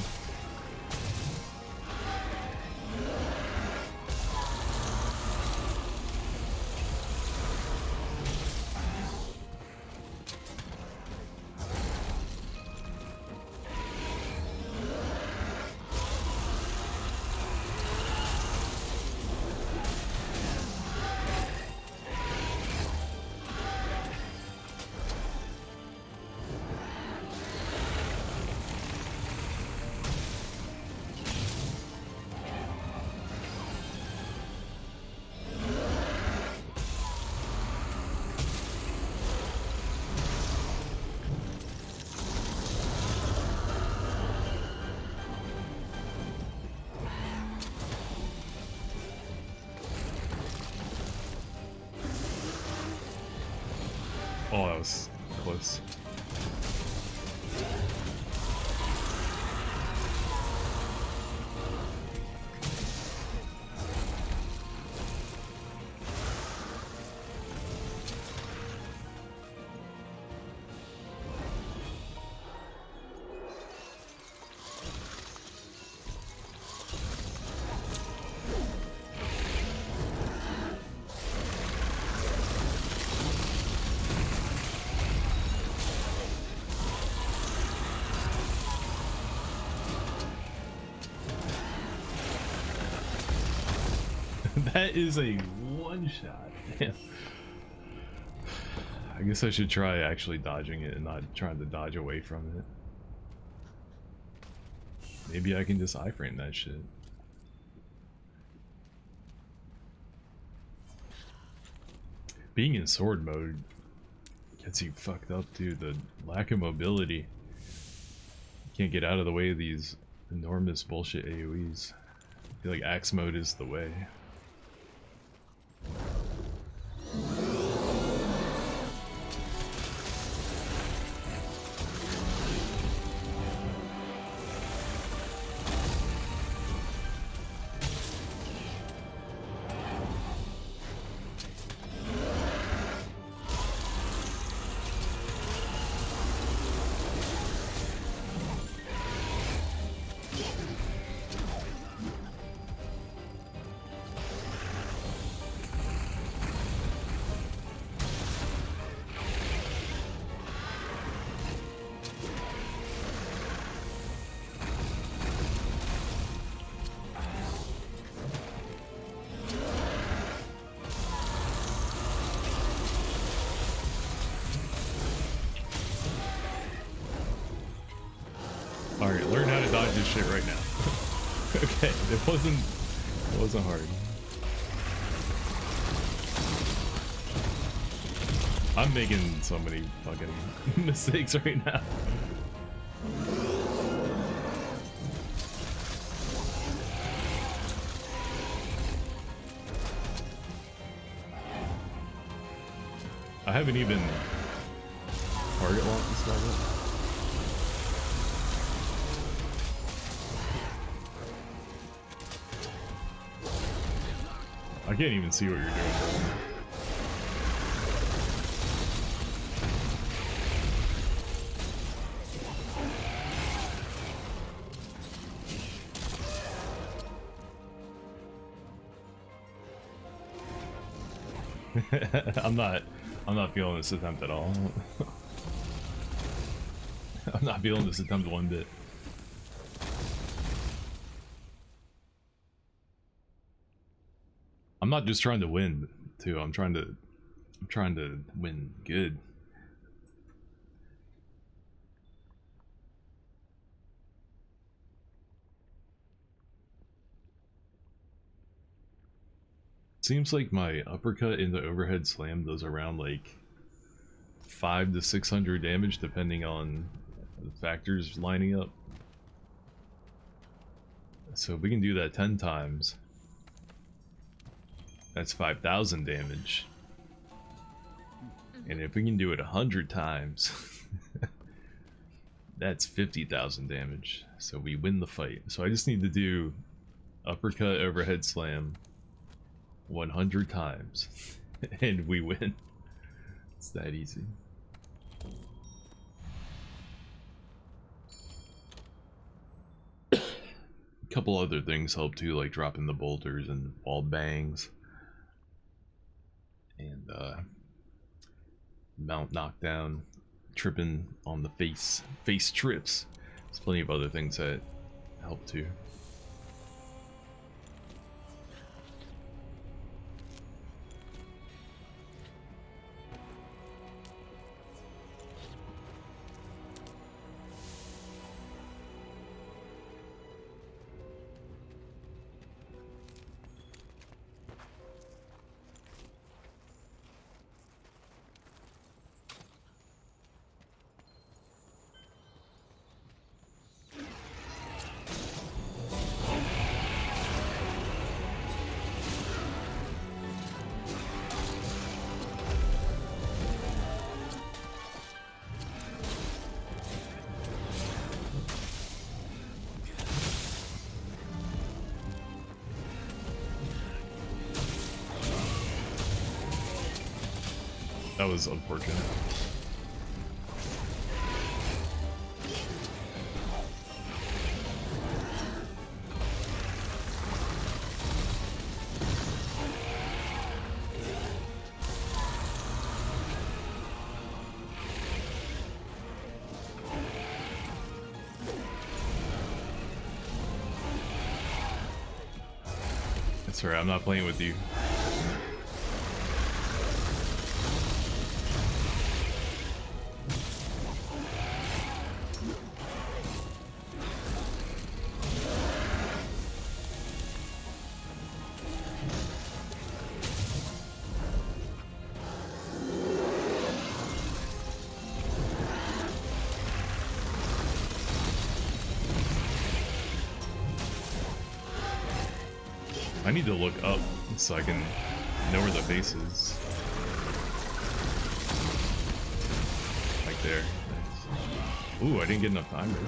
Oh, that was close. That is a one shot. Damn. I guess I should try actually dodging it and not trying to dodge away from it. Maybe I can just iframe that shit. Being in sword mode gets you fucked up, dude. The lack of mobility. Can't get out of the way of these enormous bullshit AoEs. I feel like axe mode is the way. Alright, learn how to dodge this shit right now. Okay, it wasn't hard. I'm making so many fucking mistakes right now. I haven't even target locked this guy yet. I can't even see what you're doing. I'm not feeling this attempt at all. I'm not feeling this attempt one bit. I'm not just trying to win, too. I'm trying to win good. Seems like my uppercut in the overhead slam does around like 500 to 600 damage depending on the factors lining up. So if we can do that 10 times, that's 5,000 damage. And if we can do it 100 times, that's 50,000 damage. So we win the fight. So I just need to do uppercut, overhead slam 100 times and we win. It's that easy. A couple other things help too, like dropping the boulders and wall bangs and mount knockdown, tripping on the face trips. There's plenty of other things that help too. That was unfortunate. That's right, I'm not playing with you. I need to look up so I can know where the base is. Like there. Nice. Ooh, I didn't get enough time there.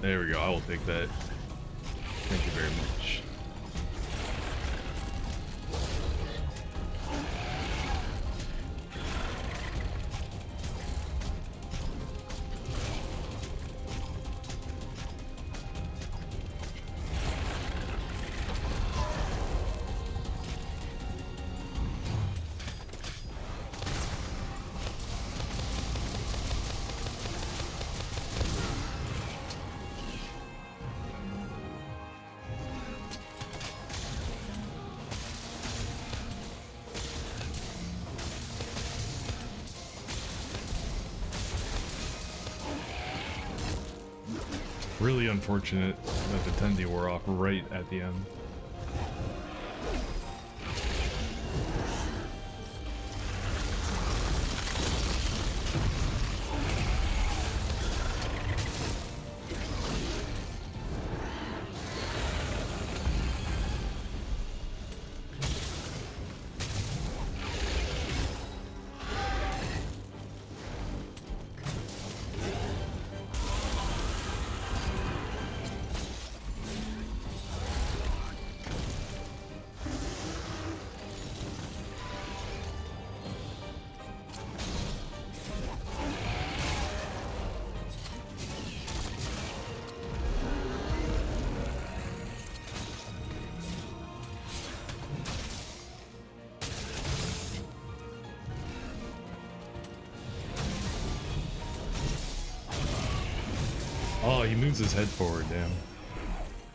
There we go, I will take that. Thank you very much. Really unfortunate that the Tendi wore off right at the end. Oh, he moves his head forward, damn.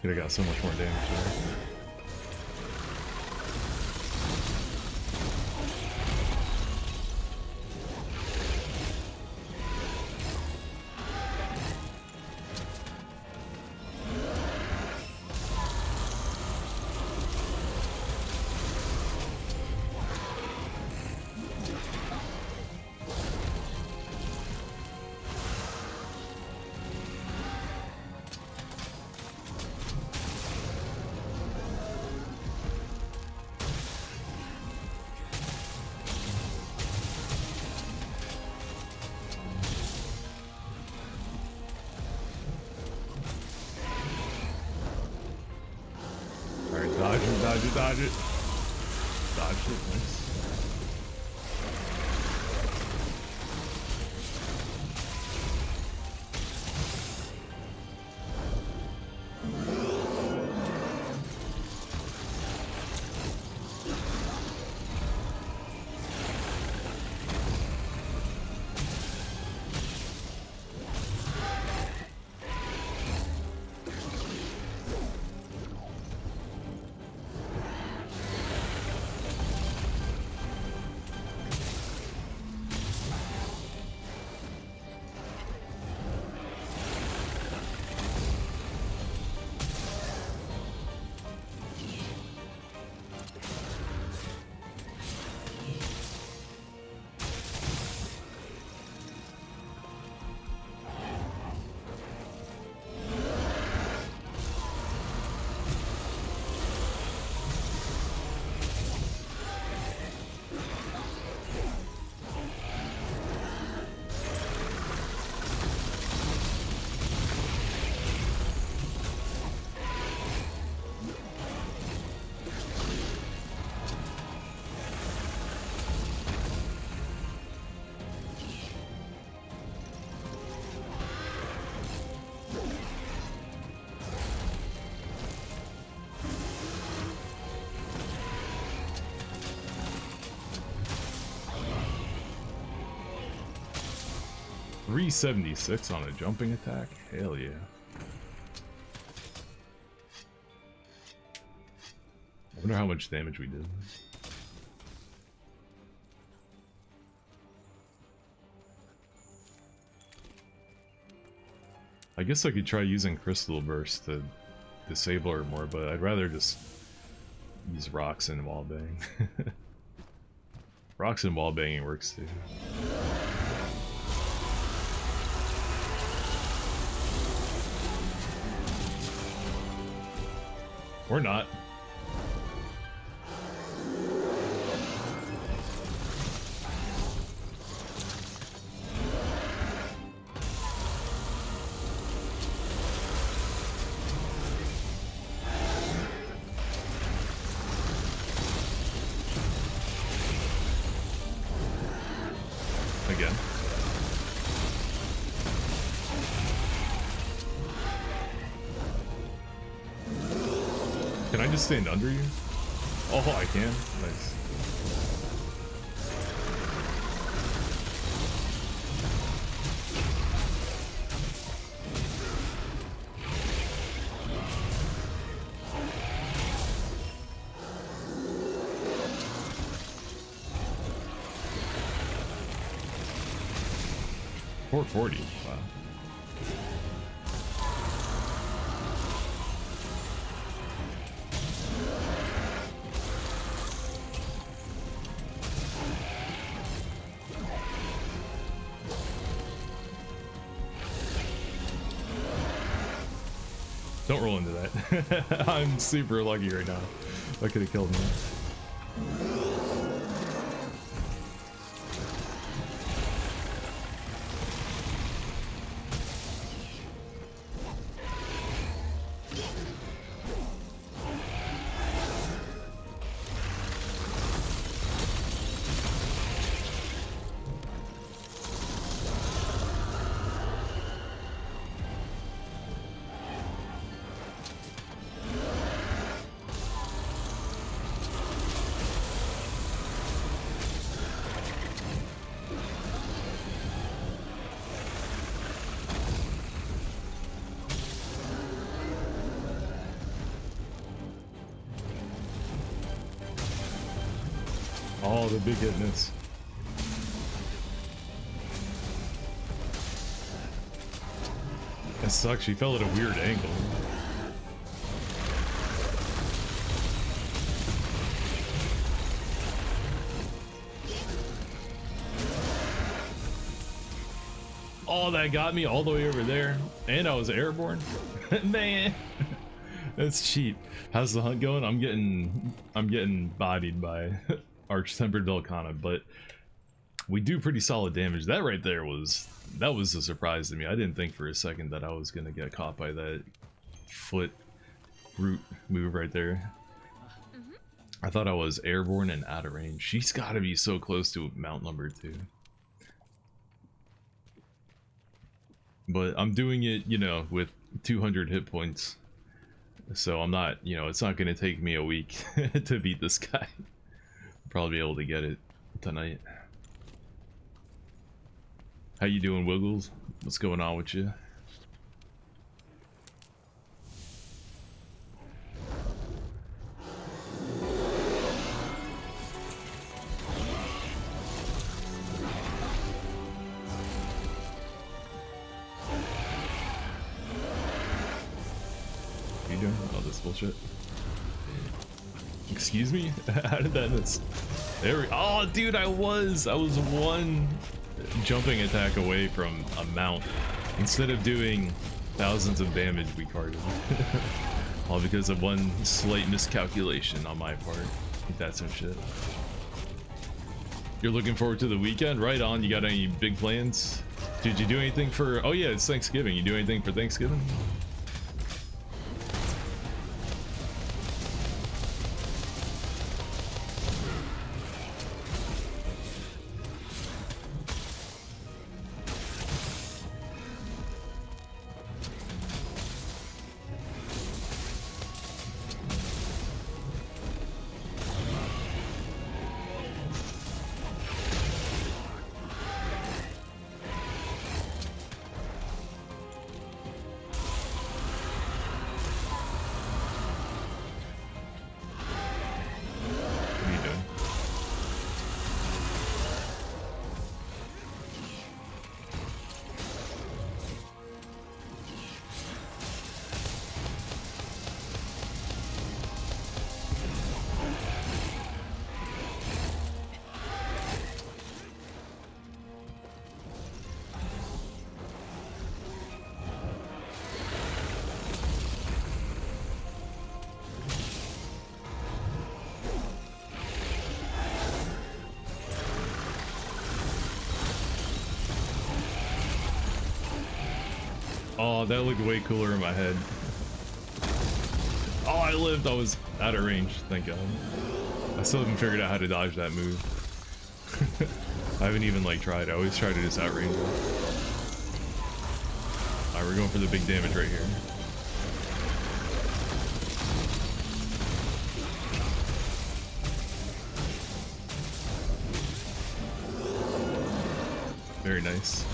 Could have got so much more damage there. Dodge it, dodge it, dodge it. Dodge it, nice. 376 on a jumping attack? Hell yeah. I wonder how much damage we did. I guess I could try using Crystal Burst to disable her more, but I'd rather just use rocks and wallbang. Rocks and wallbanging works too. Or not. Again. Can I just stand under you? Oh, I can? Nice. $440. Wow. Don't roll into that. I'm super lucky right now. That could have killed me. Oh, the big hit miss. That sucks, she fell at a weird angle. Oh, that got me all the way over there. And I was airborne. Man. That's cheap. How's the hunt going? I'm getting bodied by Arch-Tempered Velkhana, but we do pretty solid damage. That right there was a surprise to me. I didn't think for a second that I was gonna get caught by that foot root move right there. I thought I was airborne and out of range. She's gotta be so close to mount number 2. But I'm doing it, you know, with 200 hit points. So I'm not, you know, it's not gonna take me a week to beat this guy. Probably be able to get it tonight. How you doing, Wiggles? What's going on with you? What are you doing? Oh, this bullshit. Excuse me? How did that miss? There we— oh, dude, I was one jumping attack away from a mount. Instead of doing thousands of damage, we carded. All because of one slight miscalculation on my part. Ain't that some shit? You're looking forward to the weekend? Right on. You got any big plans? Did you do anything for— oh yeah, it's Thanksgiving. You do anything for Thanksgiving? Oh, that looked way cooler in my head. Oh, I lived. I was out of range. Thank God. I still haven't figured out how to dodge that move. I haven't even like tried. I always try to just outrange it. Alright, we're going for the big damage right here. Very nice.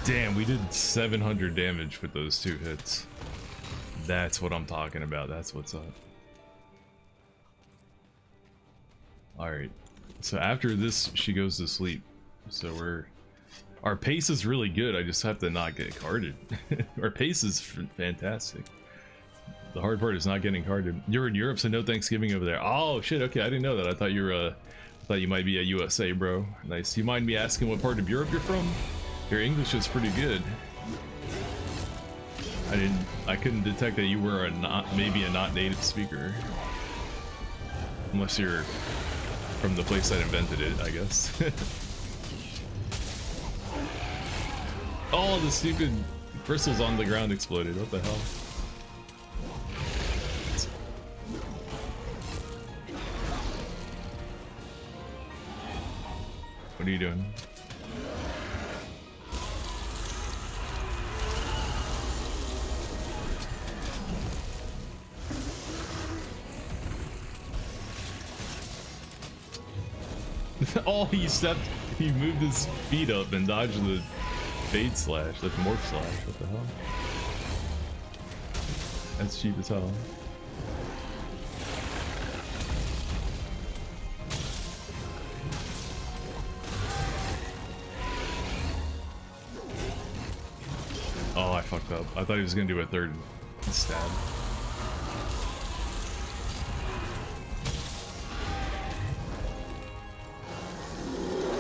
Damn, we did 700 damage with those 2 hits. That's what I'm talking about. That's what's up. Alright. So after this, she goes to sleep. So our pace is really good. I just have to not get carded. Our pace is fantastic. The hard part is not getting carded. You're in Europe, so no Thanksgiving over there. Oh shit, okay, I didn't know that. I thought you were I thought you might be a USA, bro. Nice. You mind me asking what part of Europe you're from? Your English is pretty good. I couldn't detect that you were maybe a not native speaker. Unless you're from the place that invented it, I guess. Oh, the stupid crystals on the ground exploded. What the hell? What are you doing? Oh, he moved his feet up and dodged the fade slash, the morph slash. What the hell? That's cheap as hell. Oh, I fucked up. I thought he was gonna do a third stab.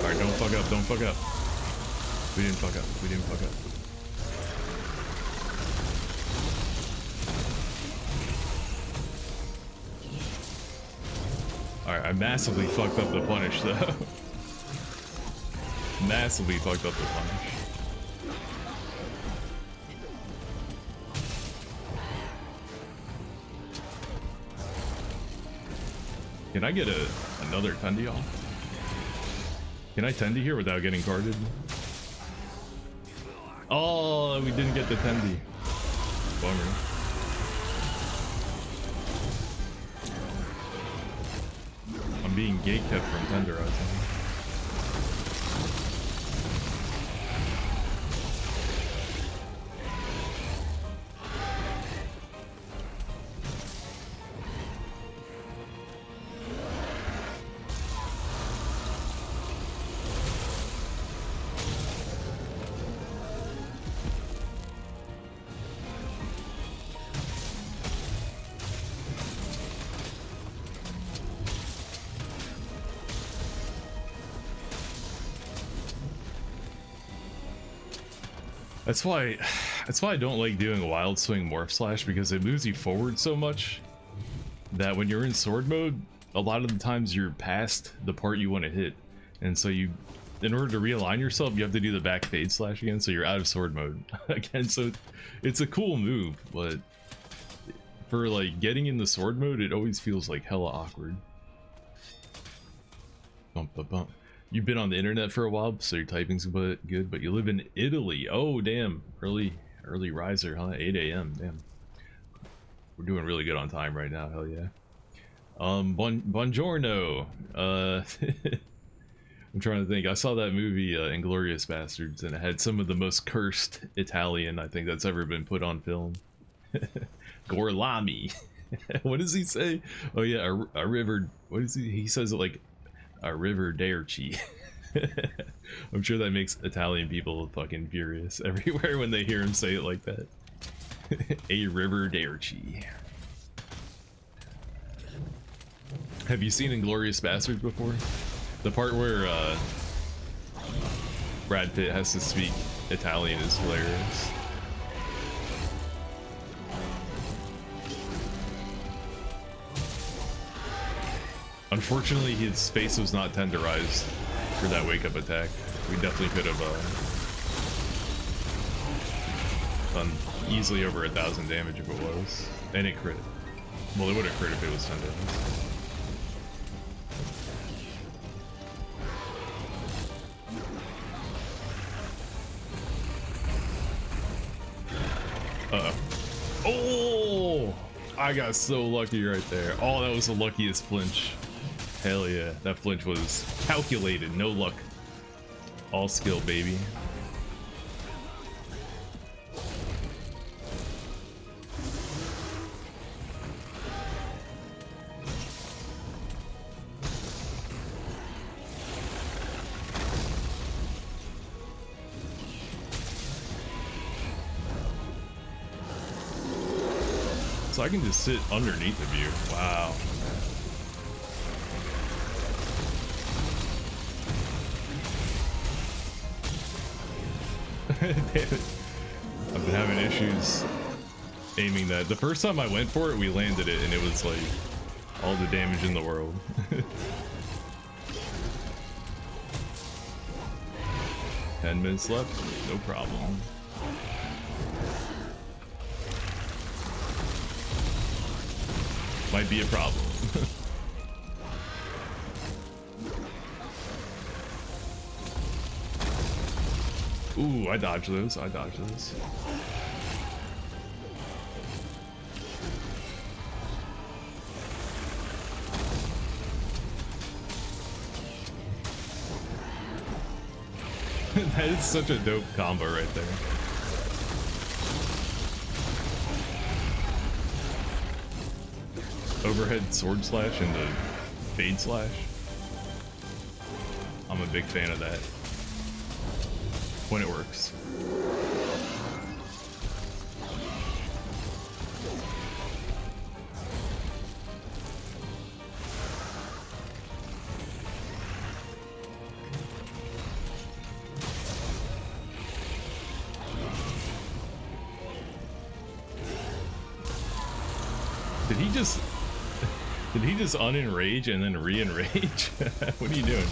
Alright, don't fuck up, don't fuck up. We didn't fuck up, we didn't fuck up. Alright, I massively fucked up the punish though. Massively fucked up the punish. Can I get another Tendi off? Can I Tendi here without getting carded? Oh, we didn't get the Tendi. Bummer. I'm being gatekept from tenderizing. That's why I don't like doing a wild swing morph slash, because it moves you forward so much that when you're in sword mode, a lot of the times you're past the part you want to hit, and so in order to realign yourself, you have to do the back fade slash again, so you're out of sword mode again. So it's a cool move, but for like getting in the sword mode, it always feels like hella awkward. Bump, bump, bump. You've been on the internet for a while, so your typing's good, but you live in Italy. Oh, damn. Early riser, huh? 8 a.m. Damn. We're doing really good on time right now. Hell yeah. Buongiorno. I'm trying to think. I saw that movie, Inglourious Bastards, and it had some of the most cursed Italian I think that's ever been put on film. Gorlami. What does he say? Oh yeah, a river. What is he says it like a river derci. I'm sure that makes Italian people fucking furious everywhere when they hear him say it like that. A River Derchi. Have you seen Inglourious Basterds before? The part where Brad Pitt has to speak Italian is hilarious. Unfortunately, his face was not tenderized for that wake-up attack. We definitely could have done easily over 1,000 damage if it was. And it crit. Well, it would have crit if it was tenderized. Uh-oh. Oh! I got so lucky right there. Oh, that was the luckiest flinch. Hell yeah. That flinch was calculated. No luck. All skill, baby. So I can just sit underneath of you. Wow. Damn it. I've been having issues aiming that. The first time I went for it, we landed it, and it was like all the damage in the world. 10 minutes left, no problem. Might be a problem. Ooh, I dodged those. I dodged those. That is such a dope combo right there. Overhead sword slash and the fade slash. I'm a big fan of that. When it works. Did he just unenrage and then re-enrage? What are you doing?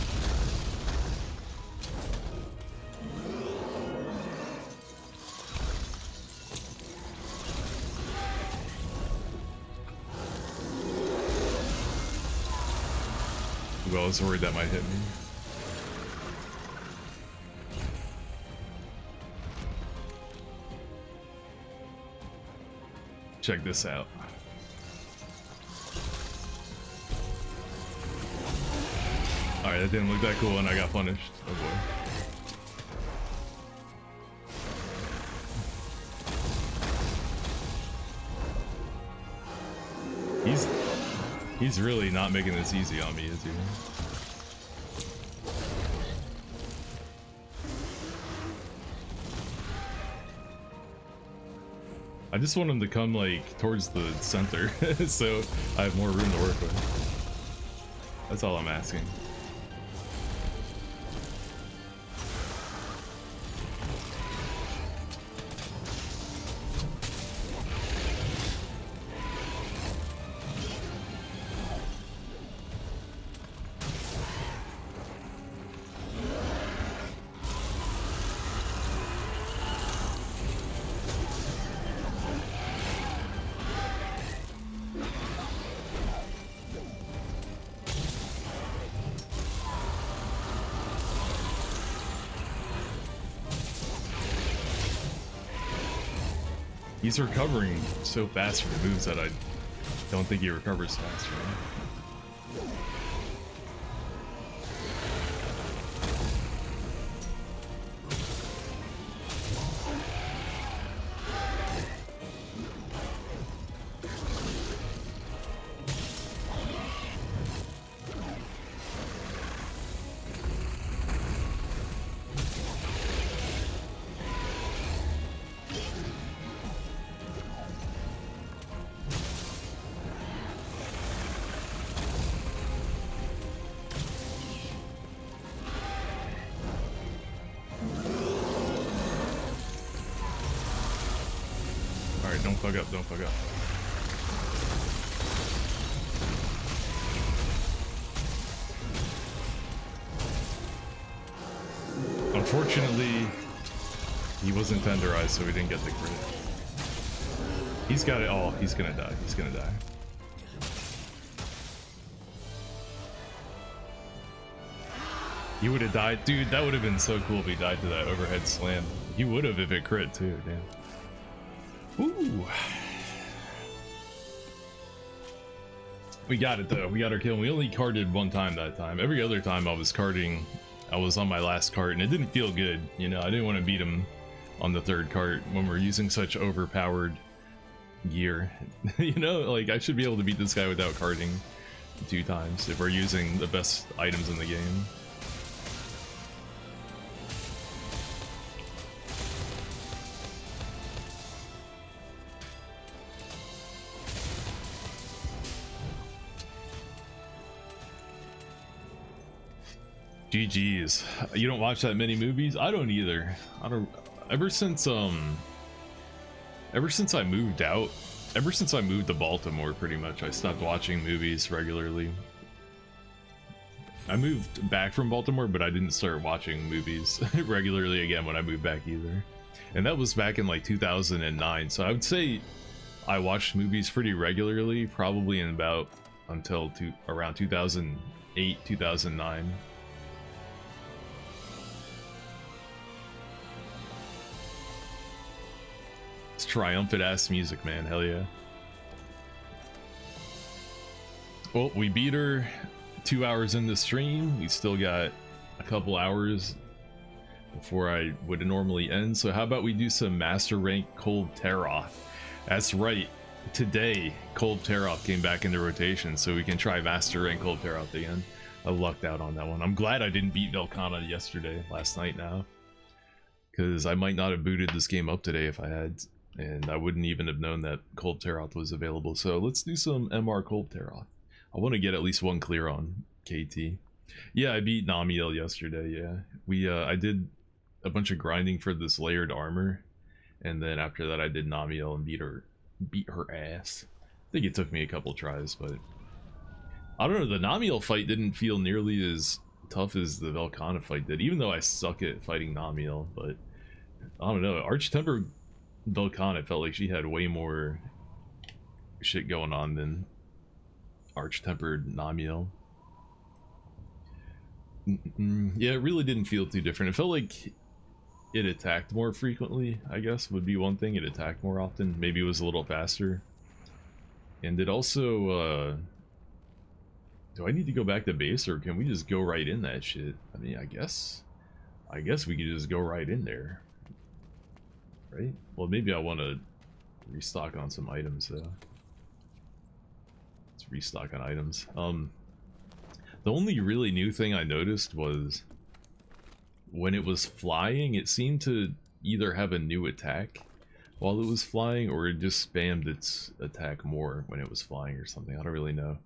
Well, I was worried that might hit me. Check this out. Alright, that didn't look that cool and I got punished. Oh boy. He's really not making this easy on me, is he? I just want him to come like towards the center so I have more room to work with. That's all I'm asking. He's recovering so fast from moves that I don't think he recovers fast from. Alright, don't fuck up, don't fuck up. Unfortunately, he wasn't tenderized, so we didn't get the crit. He's got it. Oh, he's gonna die. He's gonna die. He would have died. Dude, that would have been so cool if he died to that overhead slam. He would have if it crit too, damn. Ooh. We got it though. We got our kill. We only carded one time that time. Every other time I was carding, I was on my last cart, and it didn't feel good. You know, I didn't want to beat him on the third cart when we're using such overpowered gear. You know, like I should be able to beat this guy without carding 2 times if we're using the best items in the game. GG's. You don't watch that many movies? I don't either. I don't. Ever since I moved out, ever since I moved to Baltimore, pretty much, I stopped watching movies regularly. I moved back from Baltimore, but I didn't start watching movies regularly again when I moved back either. And that was back in like 2009. So I would say I watched movies pretty regularly, probably in about until around 2008, 2009. It's triumphant ass music, man. Hell yeah. Well, we beat her 2 hours in the stream. We still got a couple hours before I would normally end. So how about we do some master rank Cold Teroth? That's right. Today, Cold Teroth came back into rotation, so we can try master rank Cold Teroth again. I lucked out on that one. I'm glad I didn't beat Velkhana last night now. Because I might not have booted this game up today if I had. And I wouldn't even have known that Cold Teroth was available. So let's do some MR Cold Teroth. I want to get at least one clear on KT. Yeah, I beat Namiel yesterday, yeah. I did a bunch of grinding for this layered armor. And then after that I did Namiel and beat her ass. I think it took me a couple tries, but... I don't know, the Namiel fight didn't feel nearly as tough as the Velkhana fight did. Even though I suck at fighting Namiel, but... I don't know, Arch-Tempered Velkhana felt like she had way more shit going on than Arch-Tempered Namiel. Yeah, it really didn't feel too different. It felt like it attacked more frequently, I guess, would be one thing. It attacked more often. Maybe it was a little faster. And it also, do I need to go back to base, or can we just go right in that shit? I mean, I guess we could just go right in there. Right? Well, maybe I want to restock on some items, though. Let's restock on items. The only really new thing I noticed was when it was flying, it seemed to either have a new attack while it was flying, or it just spammed its attack more when it was flying or something. I don't really know.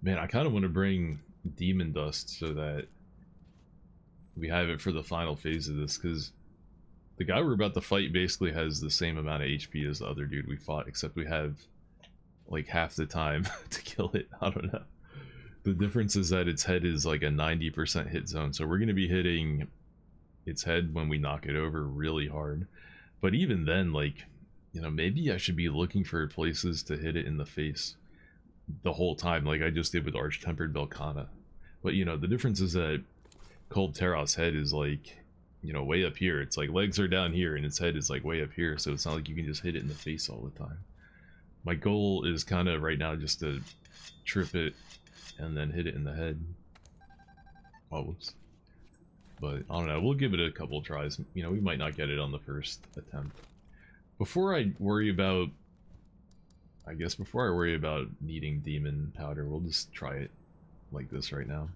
Man, I kind of want to bring Demon Dust so that we have it for the final phase of this, because the guy we're about to fight basically has the same amount of HP as the other dude we fought, except we have like half the time to kill it. I don't know. The difference is that its head is like a 90% hit zone, so we're going to be hitting its head when we knock it over really hard. But even then, like, you know, maybe I should be looking for places to hit it in the face the whole time, like I just did with Arch-Tempered Velkhana. But, you know, the difference is that Cold Teroth's head is like, you know, way up here. It's like legs are down here and its head is like way up here, so it's not like you can just hit it in the face all the time. My goal is kind of right now just to trip it and then hit it in the head. Oh, whoops. But I don't know, we'll give it a couple tries. You know, we might not get it on the first attempt. Before I worry about needing demon powder, we'll just try it like this right now.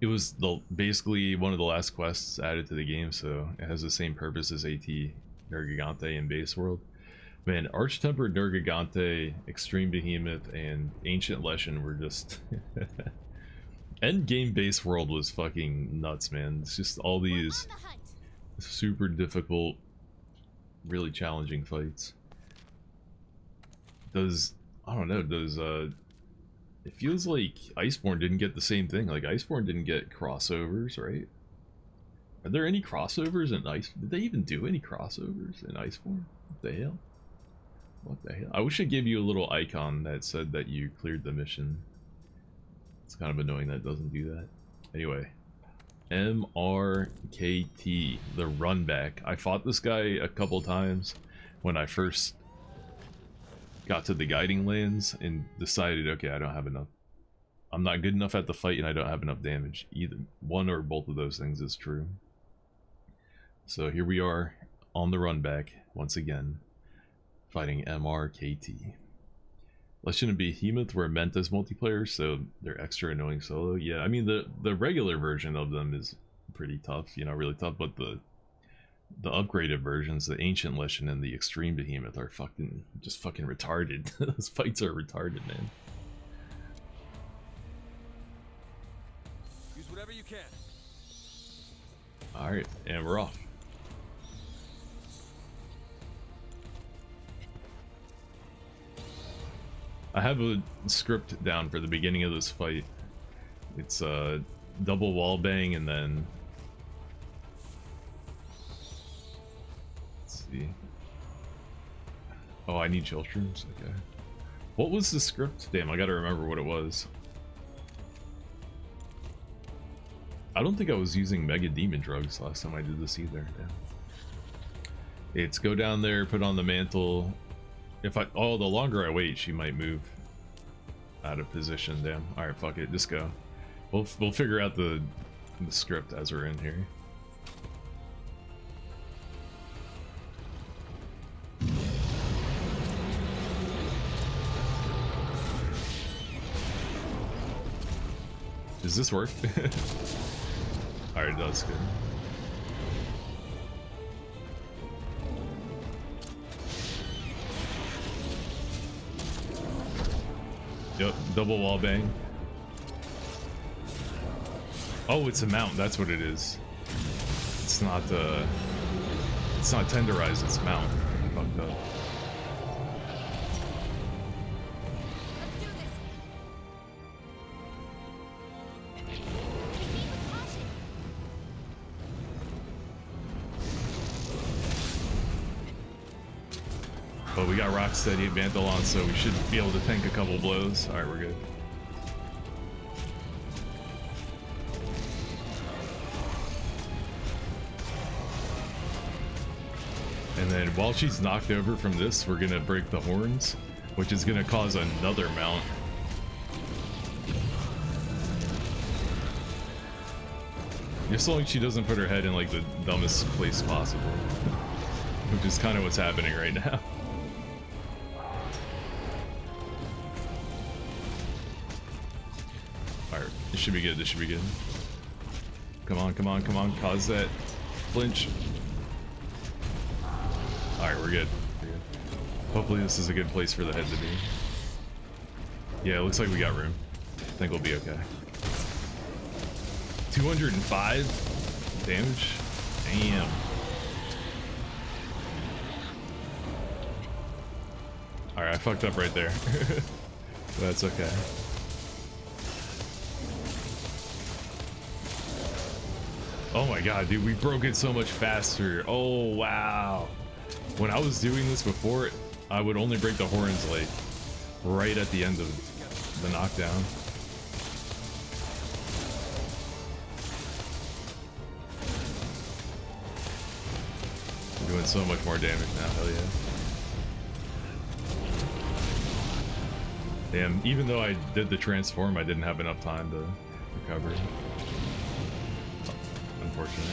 It was basically one of the last quests added to the game, so it has the same purpose as AT Nergigante in base world. Man, Arch-Tempered Nergigante, Extreme Behemoth, and Ancient Leshen were just... End game base world was fucking nuts, man. It's just all these super difficult really challenging fights. Does I don't know, does it feels like Iceborne didn't get the same thing. Like Iceborne didn't get crossovers, right? Are there any crossovers in Ice? Did they even do any crossovers in Iceborne? What the hell? What the hell? I wish it gave you a little icon that said that you cleared the mission. It's kind of annoying that it doesn't do that. Anyway, MRKT, the run back. I fought this guy a couple times when I first got to the guiding lands and decided, okay, I don't have enough. I'm not good enough at the fight and I don't have enough damage. Either one or both of those things is true. So here we are on the run back once again, fighting MRKT. Legend of Behemoth were meant as multiplayer, so they're extra annoying solo. Yeah, I mean the regular version of them is pretty tough, you know, really tough, but the upgraded versions, the Ancient Legend and the Extreme Behemoth, are just fucking retarded. Those fights are retarded, man. Use whatever you can. Alright, and we're off. I have a script down for the beginning of this fight. It's double wall bang and then let's see. Oh, I need chill shrooms. Okay. What was the script? Damn, I gotta remember what it was. I don't think I was using Mega Demon drugs last time I did this either. Yeah. It's go down there, put on the mantle. If I the longer I wait, she might move out of position. Damn. All right, fuck it, just go. We'll figure out the script as we're in here. Does this work? All right, it does. Good. Yep, double wall bang. Oh, it's a mount. That's what it is. It's not tenderized. It's mount. Fucked up. Let's do this. Proceed with caution. But we got Rocksteady at Mantle on, so we should be able to tank a couple blows. Alright, we're good. And then while she's knocked over from this, we're gonna break the horns, which is gonna cause another mount. Just so long as she doesn't put her head in like the dumbest place possible. Which is kind of what's happening right now. Alright, this should be good, this should be good. Come on, come on, come on, cause that flinch. Alright, we're good. Hopefully this is a good place for the head to be. Yeah, it looks like we got room. I think we'll be okay. 205 damage? Damn. Alright, I fucked up right there. That's okay. Oh my god, dude, we broke it so much faster. Oh, wow. When I was doing this before, I would only break the horns, like, right at the end of the knockdown. We're doing so much more damage now, hell yeah. Damn, even though I did the transform, I didn't have enough time to recover. Unfortunate.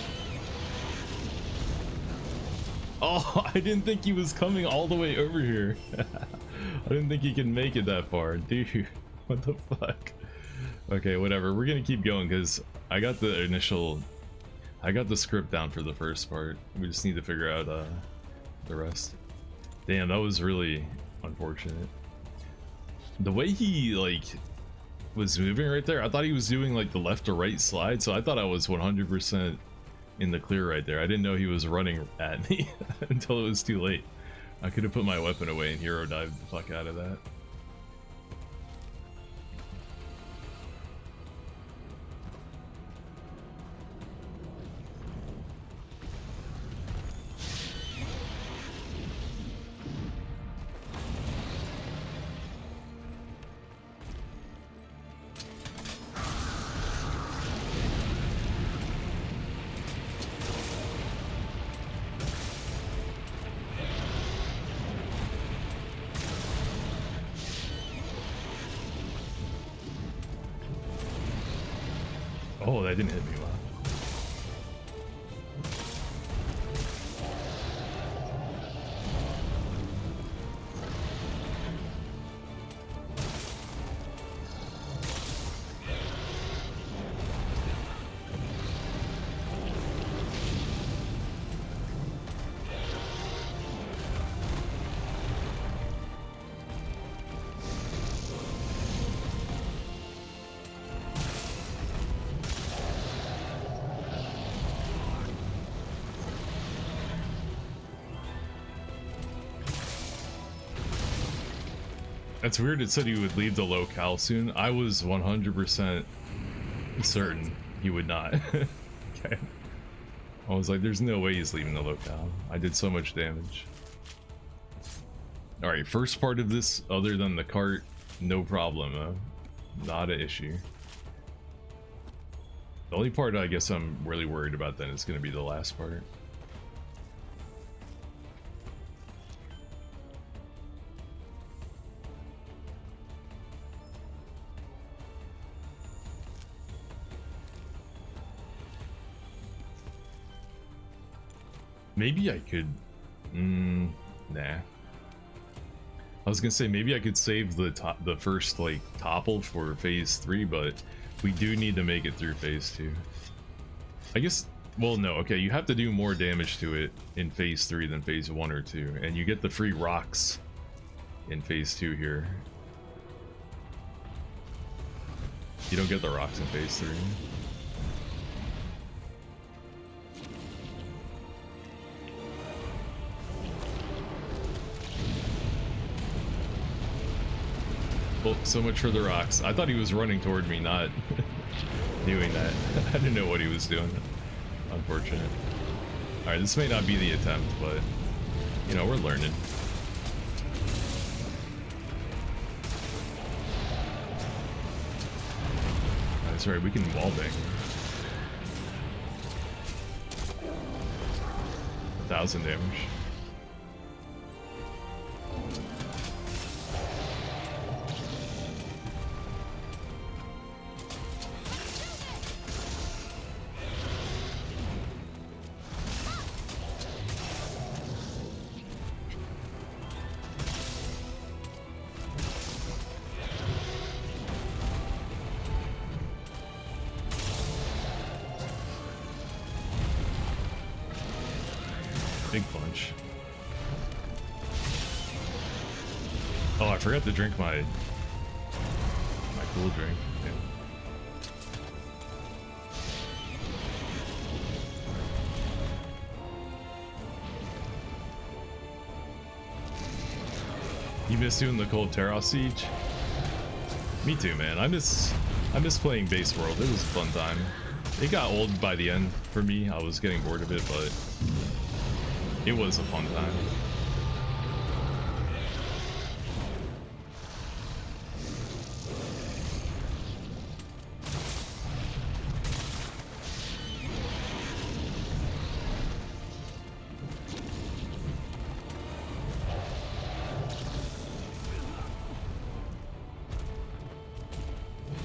Oh, I didn't think he was coming all the way over here. I didn't think he could make it that far. Dude, what the fuck? Okay, whatever. We're gonna keep going because I got the script down for the first part. We just need to figure out the rest. Damn, that was really unfortunate. The way he, like, was moving right there, I thought he was doing, like, the left to right slide, so I thought I was 100% in the clear right there. I didn't know he was running at me until it was too late. I could have put my weapon away and hero dived the fuck out of that. Oh, that didn't hit me well. That's weird, it said he would leave the locale soon. I was 100% certain he would not. Okay. I was like, there's no way he's leaving the locale. I did so much damage. Alright, first part of this, other than the cart, no problem. Not an issue. The only part I guess I'm really worried about then is going to be the last part. Maybe I could... nah. I was gonna say maybe I could save the first like topple for phase 3, but we do need to make it through phase 2. I guess, well no, okay, you have to do more damage to it in phase 3 than phase 1 or 2, and you get the free rocks in phase 2 here. You don't get the rocks in phase 3. Well, so much for the rocks. I thought he was running toward me, not doing that. I didn't know what he was doing. Unfortunate. Alright, this may not be the attempt, but, you know, we're learning. That's right, we can wallbang. 1,000 damage. Big punch. Oh, I forgot to drink my cool drink. Yeah. You miss doing the cold Terra Siege? Me too, man. I miss playing Base World. It was a fun time. It got old by the end for me. I was getting bored of it, but it was a fun time.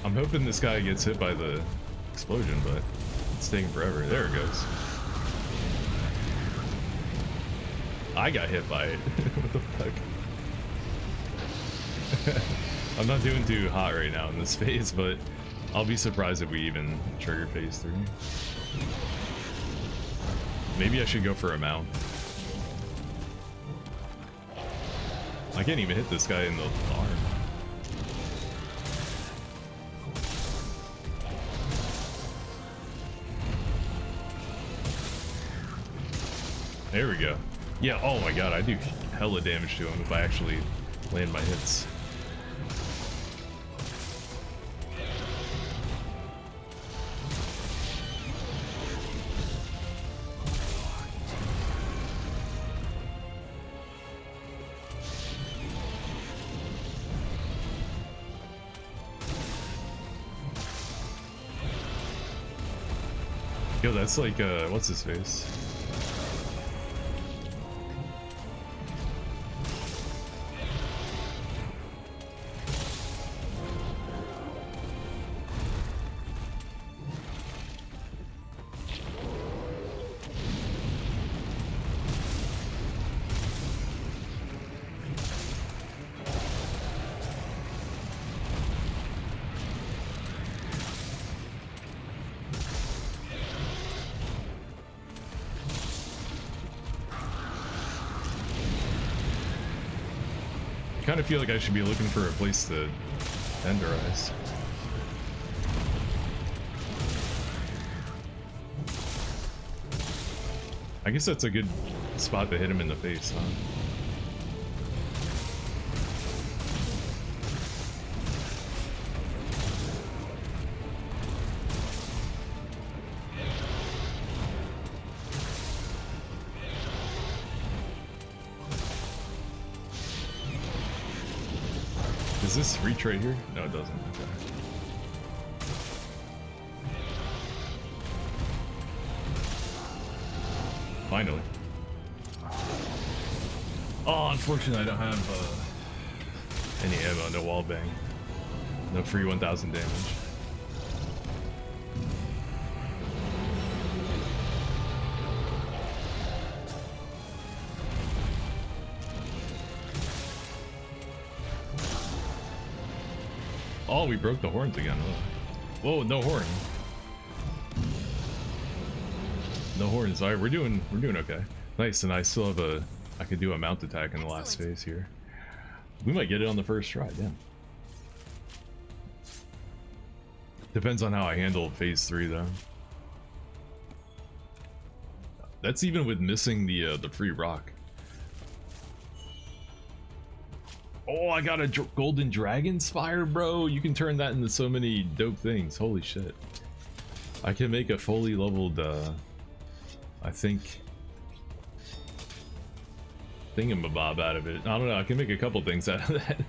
I'm hoping this guy gets hit by the explosion, but it's taking forever. There it goes. I got hit by it. What the fuck? I'm not doing too hot right now in this phase, but I'll be surprised if we even trigger phase 3. Maybe I should go for a mount. I can't even hit this guy in the arm. There we go. Yeah, oh my god, I do hella damage to him if I actually land my hits. Yo, that's like, what's his face? I kind of feel like I should be looking for a place to tenderize. I guess that's a good spot to hit him in the face, huh? Does this reach right here? No, it doesn't. Okay. Finally. Oh, unfortunately, I don't have any ammo, no wall bang. No free 1000 damage. Oh, we broke the horns again. Whoa, no horn. No horns. Alright, we're doing okay. Nice, and I still have I could do a mount attack in the last phase here. We might get it on the first try, damn. Depends on how I handle phase 3 though. That's even with missing the free rock. Oh, I got a golden dragon spire, bro. You can turn that into so many dope things. Holy shit. I can make a fully leveled, I think, thingamabob out of it. I don't know. I can make a couple things out of that.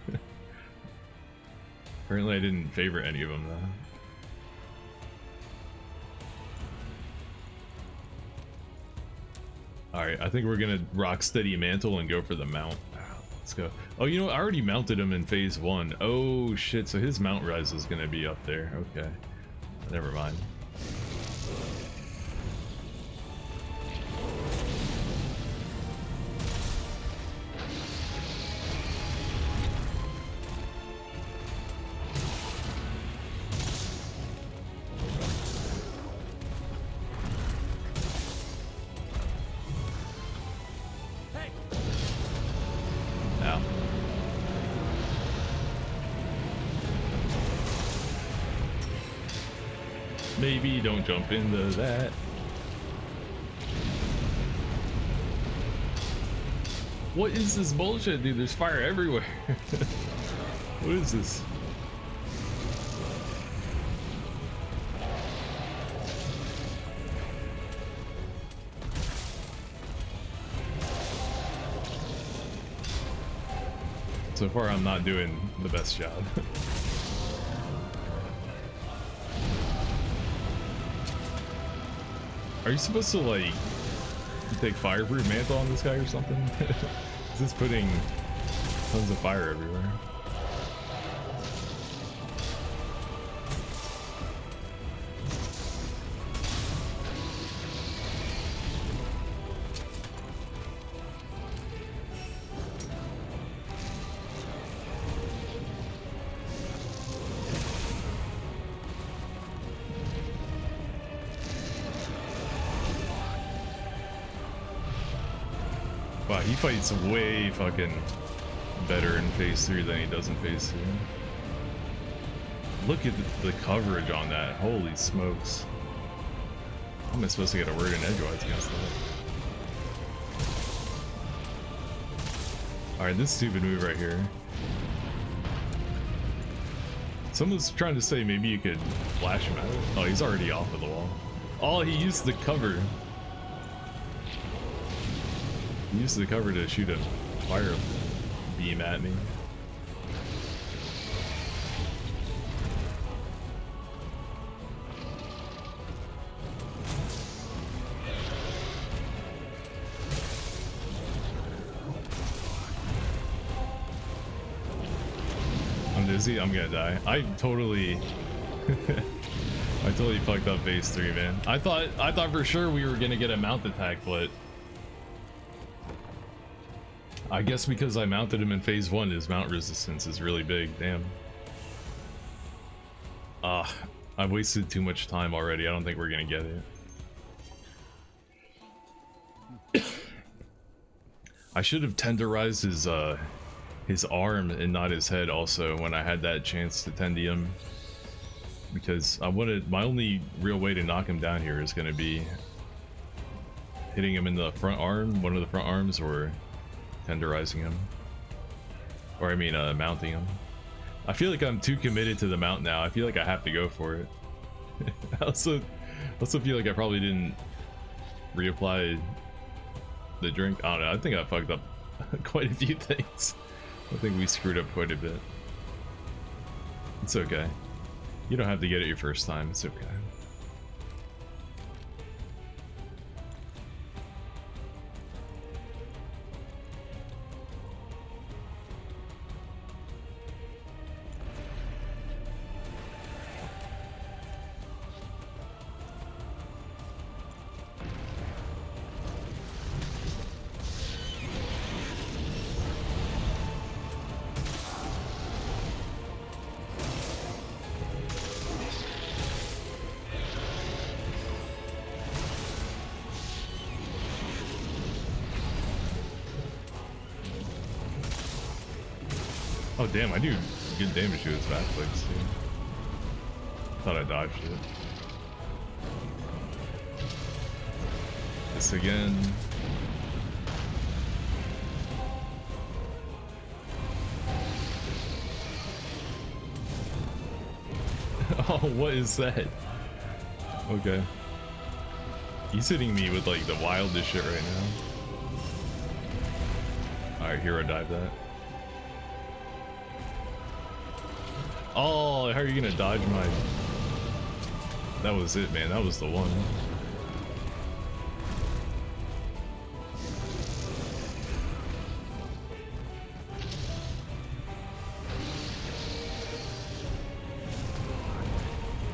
Apparently I didn't favorite any of them, though. Alright, I think we're gonna rock steady mantle and go for the mount. Let's go. Oh, you know, I already mounted him in phase 1. Oh shit, so his mount res is gonna be up there. Okay. Never mind. Maybe don't jump into that. What is this bullshit, dude? There's fire everywhere. What is this? So far, I'm not doing the best job. Are you supposed to, like, take fireproof mantle on this guy or something? Is this putting tons of fire everywhere? Wow, he fights way fucking better in phase 3 than he does in phase 2. Look at the coverage on that. Holy smokes. How am I supposed to get a word in edgewise against that? Alright, this stupid move right here. Someone's trying to say maybe you could flash him out. Oh, he's already off of the wall. Oh, he used the cover. He used the cover to shoot a fire beam at me. I'm dizzy. I'm gonna die. I totally fucked up phase 3, man. I thought for sure we were gonna get a mount attack, but I guess because I mounted him in phase 1, his mount resistance is really big. Damn. I've wasted too much time already. I don't think we're gonna get it. I should have tenderized his arm and not his head also when I had that chance to tendy him, because I wanted, my only real way to knock him down here is going to be hitting him in the front arm, one of the front arms, or tenderizing him, or I mean mounting him. I feel like I'm too committed to the mount now. I feel like I have to go for it. I also feel like I probably didn't reapply the drink. I don't know, I think I fucked up quite a few things. I think we screwed up quite a bit. It's okay. You don't have to get it your first time. It's okay. Oh damn, I do good damage to his back legs too. Thought I dodged it. This again. Oh, what is that? Okay. He's hitting me with like the wildest shit right now. Alright, hero dive that. Oh, how are you gonna dodge my... That was it, man. That was the one.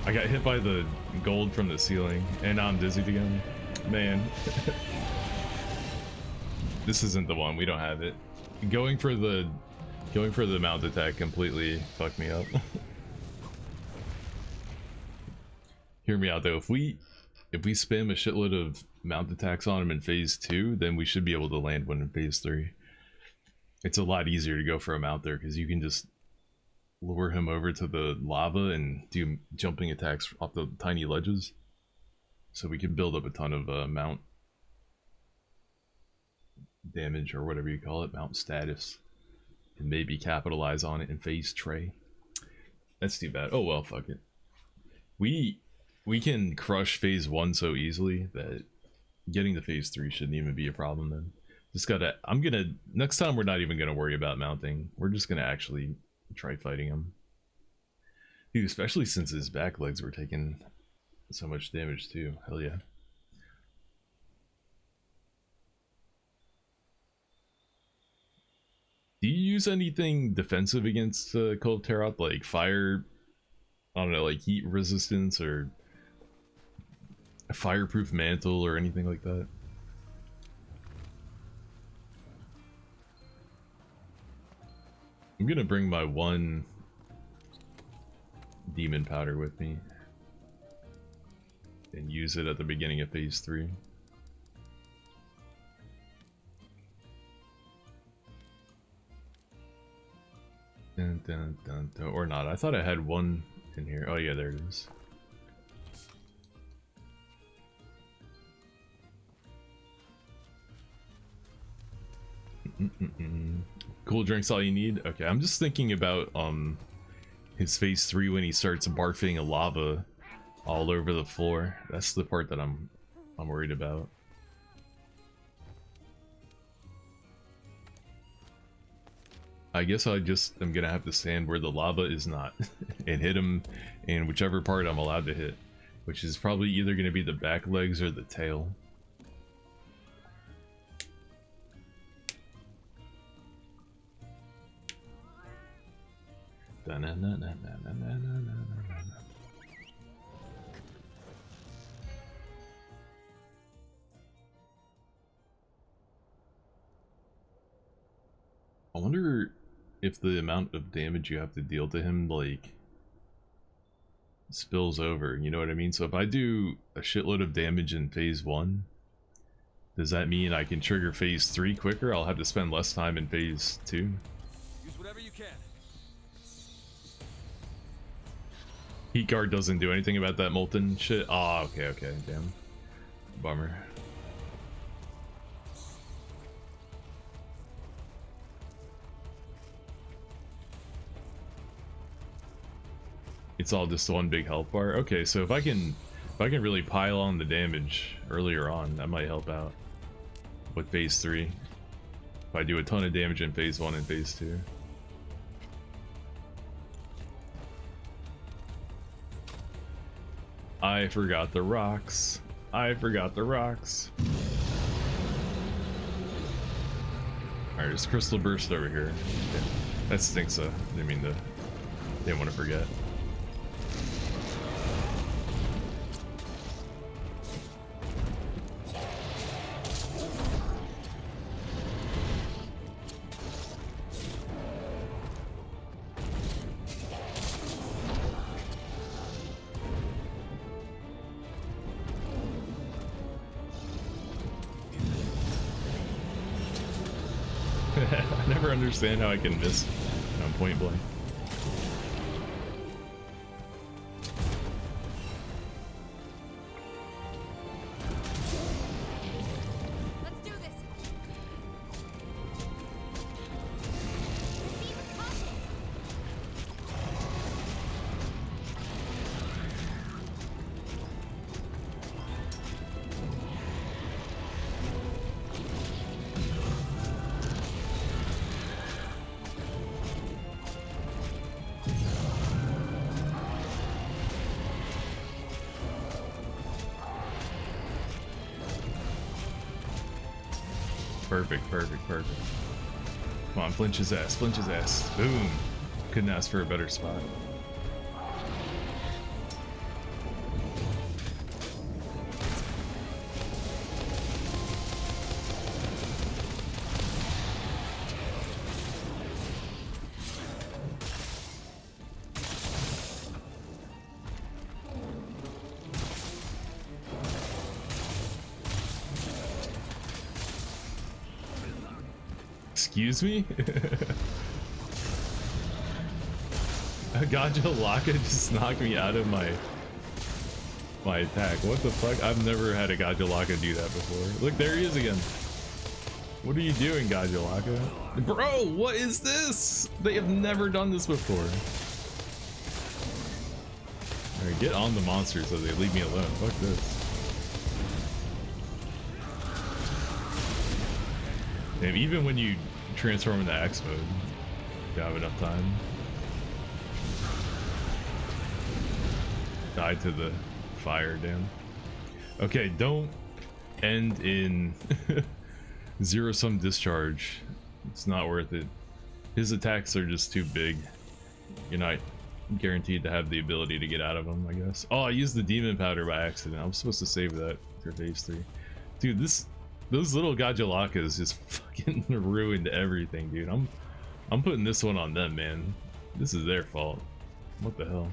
I got hit by the gold from the ceiling, and now I'm dizzy again. Man. This isn't the one. We don't have it. Going for the mount attack completely fucked me up. Hear me out though. If we spam a shitload of mount attacks on him in phase 2, then we should be able to land one in phase 3. It's a lot easier to go for a mount there because you can just lure him over to the lava and do jumping attacks off the tiny ledges. So we can build up a ton of mount damage, or whatever you call it, mount status, and maybe capitalize on it in phase 3. That's too bad. Oh well, fuck it. We can crush phase 1 so easily that getting to phase 3 shouldn't even be a problem then. Just gotta, next time we're not even gonna worry about mounting. We're just gonna actually try fighting him. Dude, especially since his back legs were taking so much damage too. Hell yeah. Do you use anything defensive against Cult of Terroth, like fire, I don't know, like heat resistance or a fireproof mantle or anything like that? I'm gonna bring my one demon powder with me and use it at the beginning of phase 3. Dun, dun, dun, dun. Or not. I thought I had one in here. Oh yeah, there it is. Cool drink's all you need? Okay, I'm just thinking about his phase 3 when he starts barfing lava all over the floor. That's the part that I'm worried about. I guess I just am gonna have to stand where the lava is not and hit him in whichever part I'm allowed to hit, which is probably either gonna be the back legs or the tail. I wonder if the amount of damage you have to deal to him, like, spills over, you know what I mean? So if I do a shitload of damage in phase 1, does that mean I can trigger phase 3 quicker? I'll have to spend less time in phase 2? Use whatever you can. Heat guard doesn't do anything about that molten shit? Ah, oh, okay, damn. Bummer. It's all just one big health bar? Okay, so if I can really pile on the damage earlier on, that might help out with phase 3. If I do a ton of damage in phase 1 and phase 2. I forgot the rocks. I forgot the rocks. Alright, there's crystal burst over here. Yeah, that stinks. Didn't want to forget. I never understand how I can miss on point blank. Let's do this. Proceed with caution. Perfect. Come on, flinch his ass, Boom. Couldn't ask for a better spot. Excuse me? A Gajalaka just knocked me out of my attack. What the fuck? I've never had a Gajalaka do that before. Look, there he is again. What are you doing, Gajalaka? Bro, what is this? They have never done this before. Alright, get on the monsters so they leave me alone. Fuck this. Damn, even when you transform into X mode, you have enough time. Die to the fire, damn. Okay, don't end in zero-sum discharge. It's not worth it. His attacks are just too big. You're not guaranteed to have the ability to get out of them, I guess. Oh, I used the demon powder by accident. I'm supposed to save that for phase 3. Dude, those little Gajalakas just fucking ruined everything, dude. I'm putting this one on them, man. This is their fault. What the hell?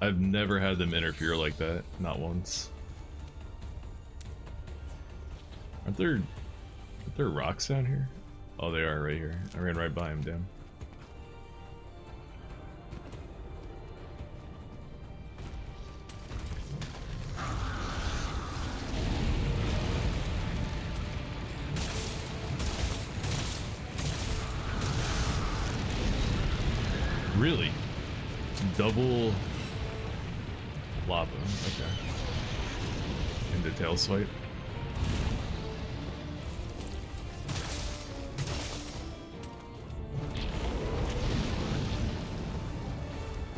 I've never had them interfere like that. Not once. Aren't there rocks down here? Oh, they are right here. I ran right by him, damn. Really? Double lava. Okay. Into tail swipe.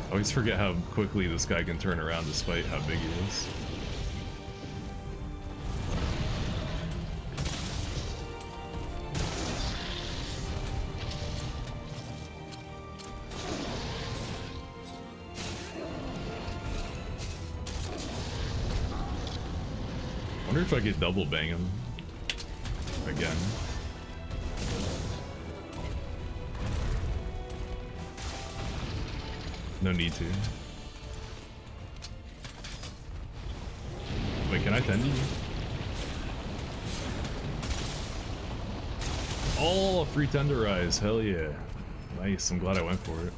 I always forget how quickly this guy can turn around despite how big he is. I wonder if I could double bang him again. No need to. Wait, can I tend you? Oh, free tenderize. Hell yeah. Nice. I'm glad I went for it.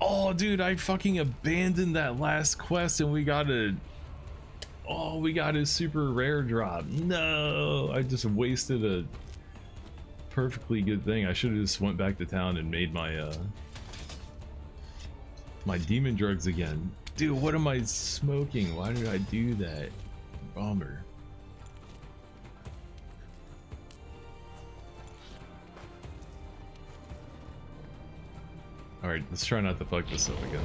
Oh, dude, I fucking abandoned that last quest and we got a... Oh, we got a super rare drop. No, I just wasted a perfectly good thing. I should have just went back to town and made my, my demon drugs again. Dude, what am I smoking? Why did I do that? Bummer. Alright, let's try not to fuck this up again.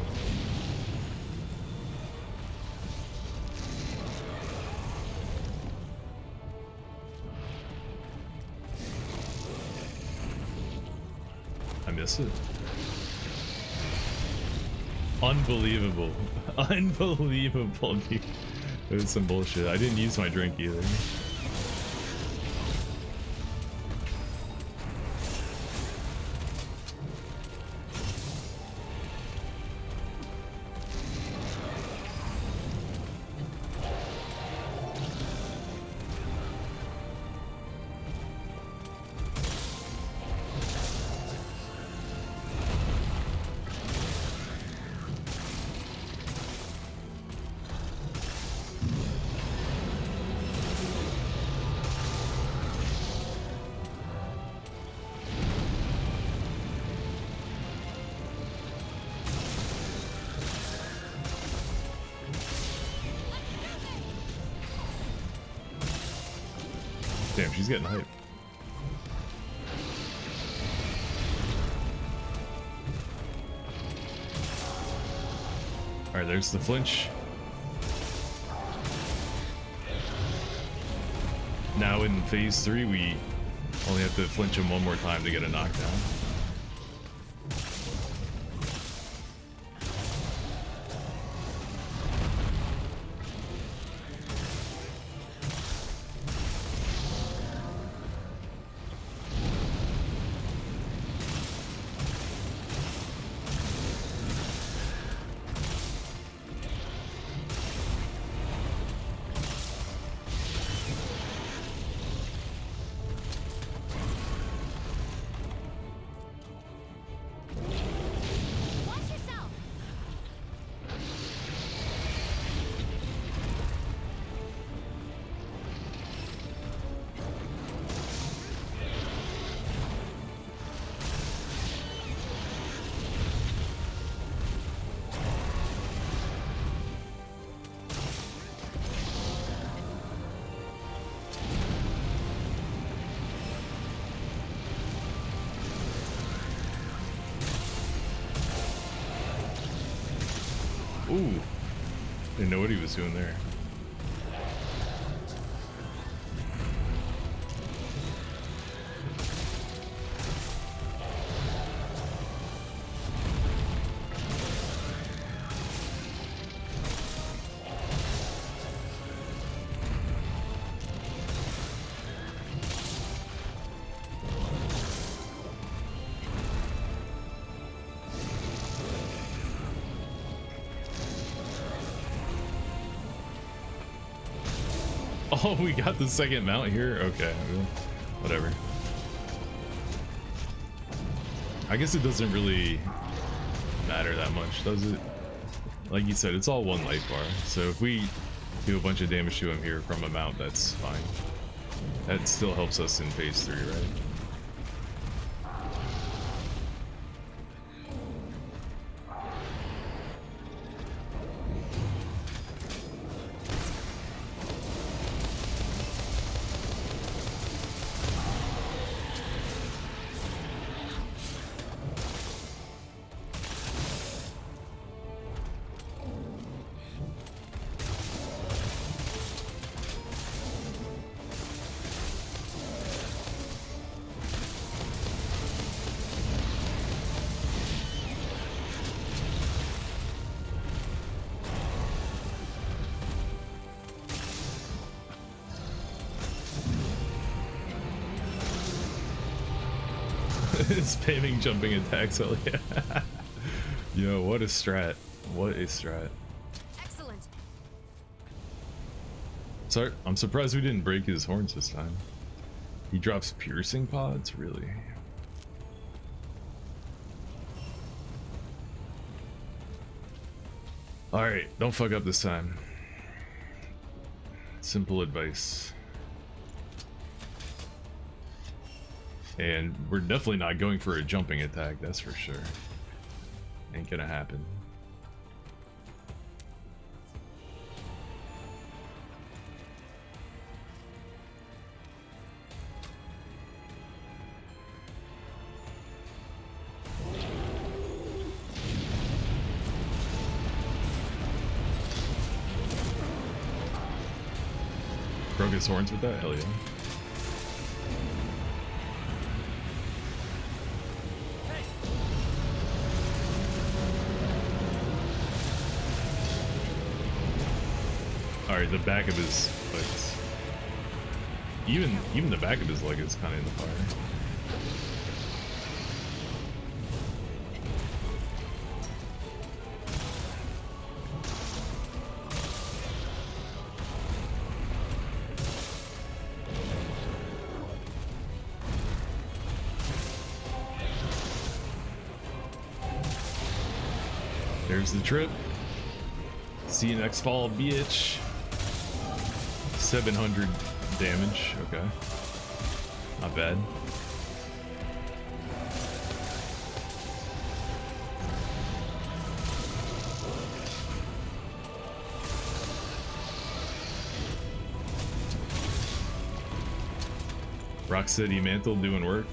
I miss it. Unbelievable. Unbelievable, dude. It was some bullshit. I didn't use my drink either. Damn, she's getting hype. Alright, there's the flinch. Now in phase 3, we only have to flinch him one more time to get a knockdown. Watch yourself. Ooh. Didn't know what he was doing there. Oh, we got the second mount here? Okay, whatever. I guess it doesn't really matter that much, does it? Like you said, it's all one life bar. So if we do a bunch of damage to him here from a mount, that's fine. That still helps us in phase 3, right? Spamming jumping attacks, hell yeah. Yo, what a strat. What a strat. Excellent. Sorry, I'm surprised we didn't break his horns this time. He drops piercing pods? Really? Alright, don't fuck up this time. Simple advice. And we're definitely not going for a jumping attack, that's for sure. Ain't gonna happen. Broke his horns with that? Hell yeah. Alright, the back of his legs. Even the back of his leg is kinda in the fire. There's the trip. See you next fall, bitch. 700 damage. Okay. Not bad. Rock City Mantle doing work.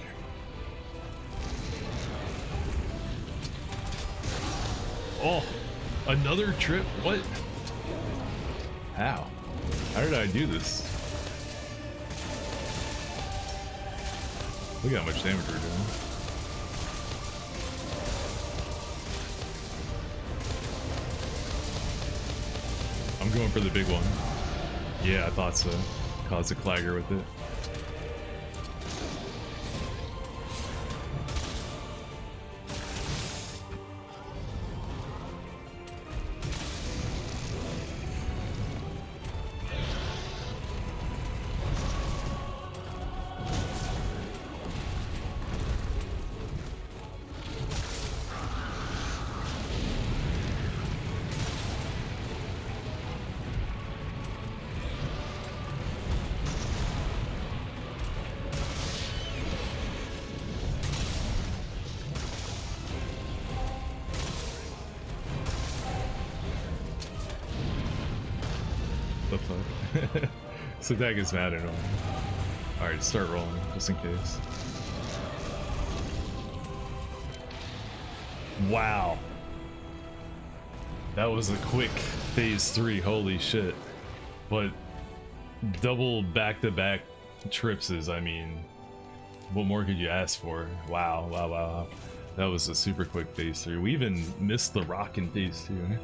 Oh, another trip? What? How? How did I do this? Look at how much damage we're doing. I'm going for the big one. Yeah, I thought so. Cause a clagger with it. The fuck? So that gets mad at him. Alright, start rolling, just in case. Wow. That was a quick phase 3, holy shit. But double back-to-back tripses, I mean, what more could you ask for? Wow, wow, wow. That was a super quick phase 3. We even missed the rock in phase 2.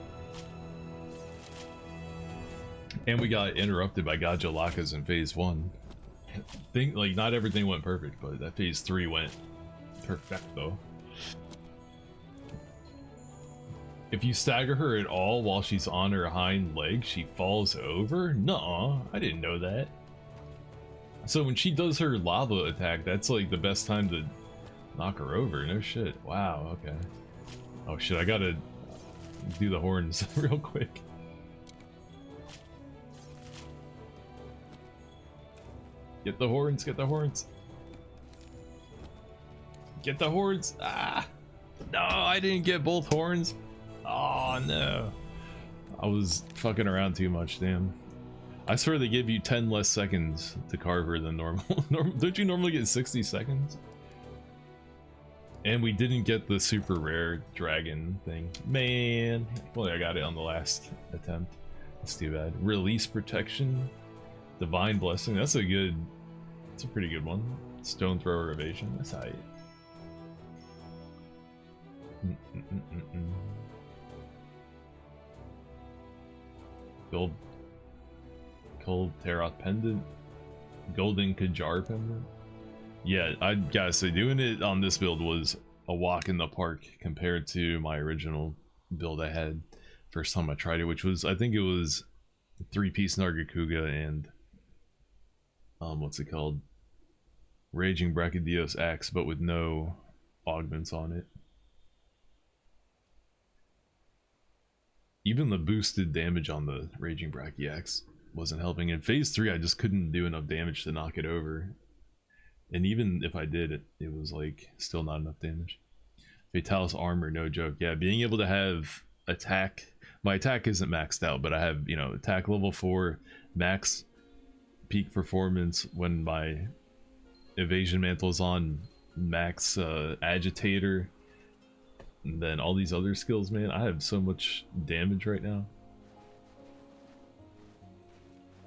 And we got interrupted by Gajalakas in phase 1. Think like not everything went perfect, but that phase 3 went perfecto. If you stagger her at all while she's on her hind leg, she falls over? Nuh-uh, I didn't know that. So when she does her lava attack, that's like the best time to knock her over. No shit. Wow, okay. Oh shit, I gotta do the horns real quick. Get the horns, get the horns. Get the horns. Ah! No, I didn't get both horns. Oh no. I was fucking around too much, damn. I swear they give you 10 less seconds to carve her than normal. Don't you normally get 60 seconds? And we didn't get the super rare dragon thing. Man. Well, I got it on the last attempt. That's too bad. Release protection. Divine blessing. That's a pretty good one. Stone thrower evasion. That's height. Gold Tarot pendant. Golden Kajar pendant. Yeah, I gotta say, doing it on this build was a walk in the park compared to my original build I had first time I tried it, which was, I think it was 3-piece Nargacuga and what's it called? Raging Brachydios Axe, but with no augments on it. Even the boosted damage on the Raging Brachyaxe wasn't helping. In phase 3, I just couldn't do enough damage to knock it over. And even if I did, it was like still not enough damage. Fatalis armor, no joke. Yeah, being able to have attack. My attack isn't maxed out, but I have, you know, attack level 4, max peak performance when my evasion mantle is on, max agitator, and then all these other skills, man. I have so much damage right now.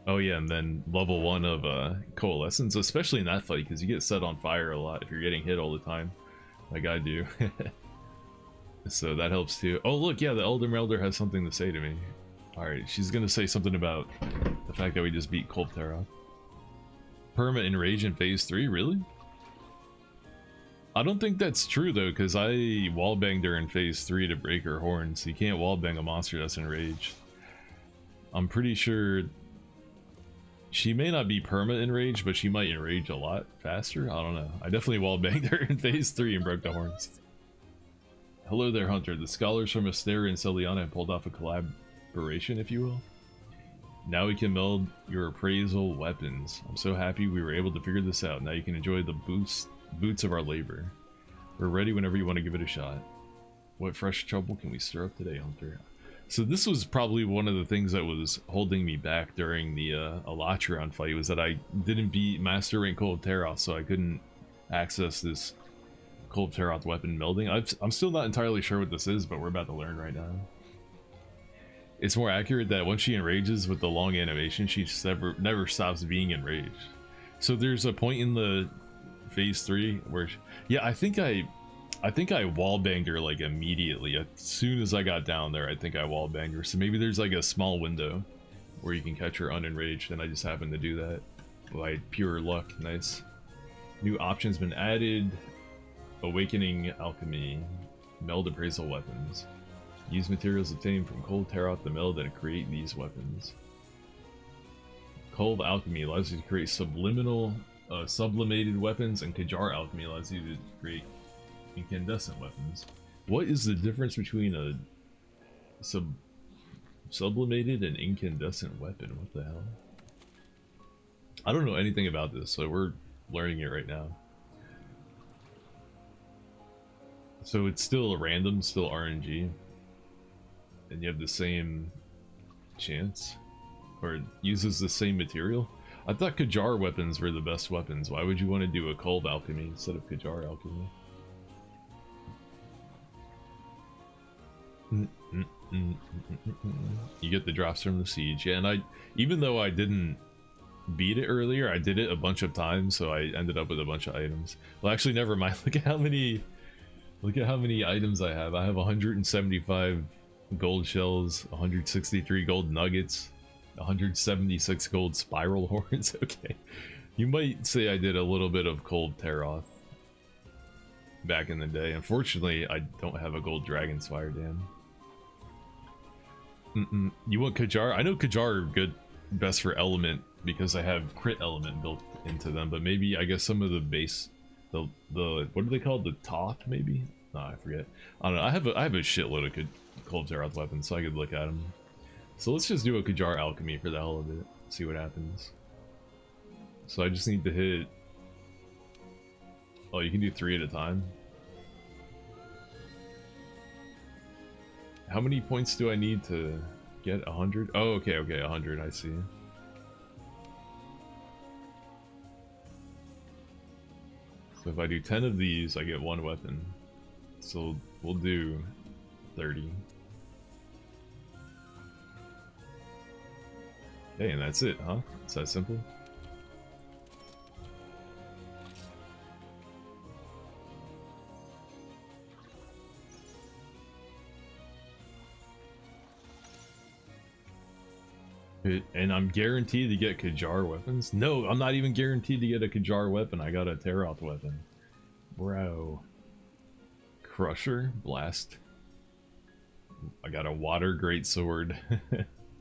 Oh yeah, and then level 1 of coalescence, especially in that fight, because you get set on fire a lot if you're getting hit all the time, like I do. So that helps too. Oh look, yeah, the Elder Melder has something to say to me. Alright, she's gonna say something about the fact that we just beat Kolptera. Perma Enrage in phase 3, really? I don't think that's true though, because I wallbanged her in phase 3 to break her horns. You can't wallbang a monster that's enraged. I'm pretty sure she may not be perma enraged, but she might enrage a lot faster. I don't know. I definitely wallbanged her in phase 3 and broke the horns. Hello there, Hunter. The scholars from Asteria and Celiana have pulled off a collaboration, if you will. Now we can meld your appraisal weapons. I'm so happy we were able to figure this out. Now you can enjoy the boots of our labor. We're ready whenever you want to give it a shot. What fresh trouble can we stir up today, Hunter? So this was probably one of the things that was holding me back during the Alatreon fight, was that I didn't beat Master Rank Kolpteroth, so I couldn't access this Kolpteroth weapon melding. I'm still not entirely sure what this is, but we're about to learn right now. It's more accurate that once she enrages with the long animation, she never stops being enraged. So there's a point in the phase 3 where yeah, I think I wallbanged her like immediately. As soon as I got down there, I think I wallbanged her. So maybe there's like a small window where you can catch her unenraged, and I just happened to do that by pure luck. Nice. New options been added. Awakening Alchemy. Meld appraisal weapons. Use materials obtained from Kolpteroth to meld and create these weapons. Kolv Alchemy allows you to create sublimated weapons, and Kajar Alchemy allows you to create incandescent weapons. What is the difference between a sublimated and incandescent weapon? What the hell? I don't know anything about this, so we're learning it right now. So it's still a random, still RNG, and you have the same chance, or it uses the same material. I thought Kajar weapons were the best weapons. Why would you want to do a Kolv Alchemy instead of Kajar Alchemy? You get the drops from the siege. Yeah, and even though I didn't beat it earlier, I did it a bunch of times, so I ended up with a bunch of items. Well, actually, never mind. Look at how many items I have. I have 175 gold shells, 163 gold nuggets, 176 gold spiral horns. Okay, you might say I did a little bit of Kolpteroth back in the day. Unfortunately, I don't have a gold dragon's fire dam. You want Kajar? I know Kajar are good, best for element because I have crit element built into them. But maybe, I guess, some of the base, the what are they called? The top, maybe? No, I forget. I don't know. I have a shitload of Kolpteroth weapons, so I could look at them. So let's just do a Kajar Alchemy for the hell of it. See what happens. So I just need to hit. Oh, you can do 3 at a time. How many points do I need to get 100? Oh, okay, 100, I see. So if I do 10 of these, I get 1 weapon. So we'll do 30. Hey, and that's it, huh? It's that simple? And I'm guaranteed to get Kajar weapons? No, I'm not even guaranteed to get a Kajar weapon. I got a Teroth weapon. Bro. Crusher? Blast. I got a water greatsword,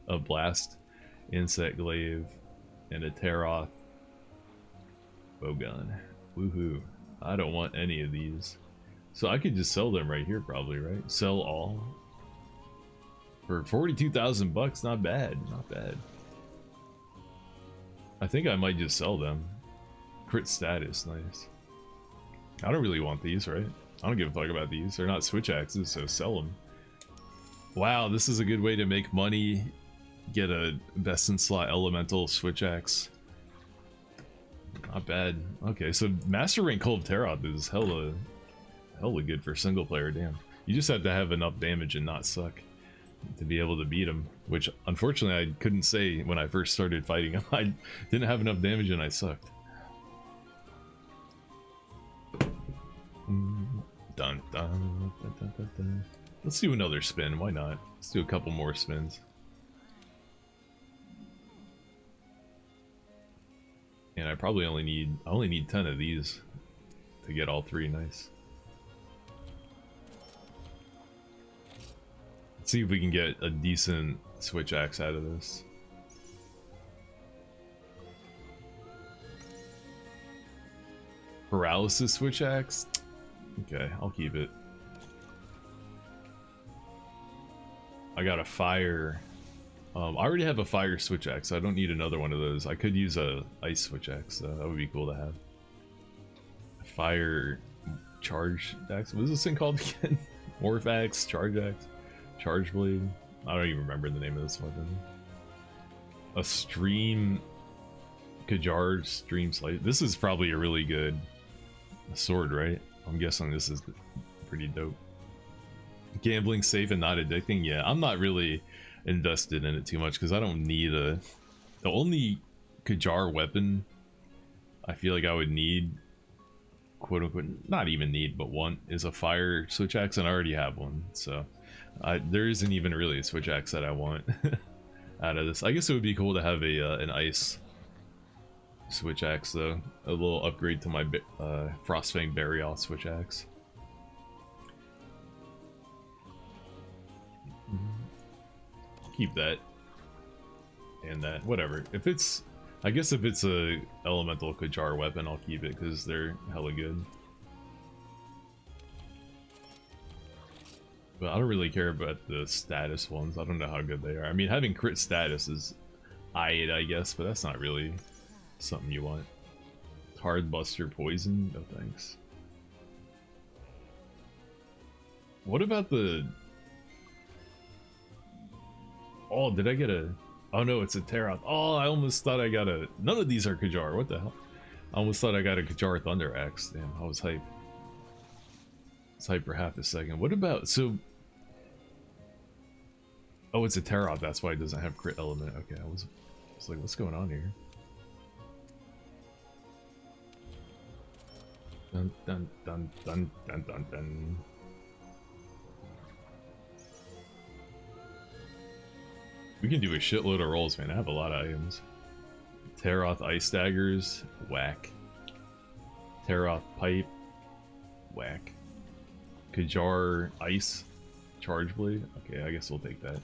a blast, insect glaive, and a Teroth bowgun. Woohoo. I don't want any of these. So I could just sell them right here probably, right? Sell all. For 42,000 bucks, not bad, not bad. I think I might just sell them. Crit status, nice. I don't really want these, right? I don't give a fuck about these. They're not switch axes, so sell them. Wow, this is a good way to make money. Get a best in slot elemental switch axe. Not bad. Okay, so Master Rank Cult of Teroth is hella good for single player, damn. You just have to have enough damage and not suck to be able to beat him, which unfortunately I couldn't say when I first started fighting him. I didn't have enough damage and I sucked. Dun, dun, dun, dun, dun, dun. Let's do another spin, why not? Let's do a couple more spins. And I probably only need 10 of these to get all three, nice. Let's see if we can get a decent switch axe out of this. Paralysis switch axe? Okay, I'll keep it. I got a fire. I already have a fire switch axe, so I don't need another one of those. I could use a ice switch axe, though. That would be cool to have. Fire charge axe? What is this thing called again? Morph axe, charge axe, charge blade. I don't even remember the name of this weapon. A stream Kajar stream slice. This is probably a really good sword, right? I'm guessing this is pretty dope. Gambling safe and not addicting. Yeah, I'm not really invested in it too much because I don't need a. The only Kajar weapon I feel like I would need, quote unquote, not even need, but want, is a fire switch axe, and I already have one. So there isn't even really a switch axe that I want out of this. I guess it would be cool to have a an ice switch axe though, a little upgrade to my Frostfang Burial switch axe. Keep that and that, whatever. If it's, I guess if it's a elemental Kajar weapon, I'll keep it because they're hella good. But I don't really care about the status ones. I don't know how good they are. I mean, having crit status is aight, I guess, but that's not really something you want. Hard Buster Poison? No thanks. What about the... Oh, did I get a... Oh no, it's a Teroth. Oh, I almost thought I got a... None of these are Kajar. What the hell? I almost thought I got a Kajar Thunder Axe. Damn, I was hyped. I was hyped for half a second. What about... So... Oh, it's a Teroth. That's why it doesn't have crit element. Okay, I was like, what's going on here? Dun dun dun dun dun dun dun. We can do a shitload of rolls, man. I have a lot of items. Teroth Ice Daggers, whack. Teroth Pipe, whack. Kajar Ice, Charge Blade. Okay, I guess we'll take that.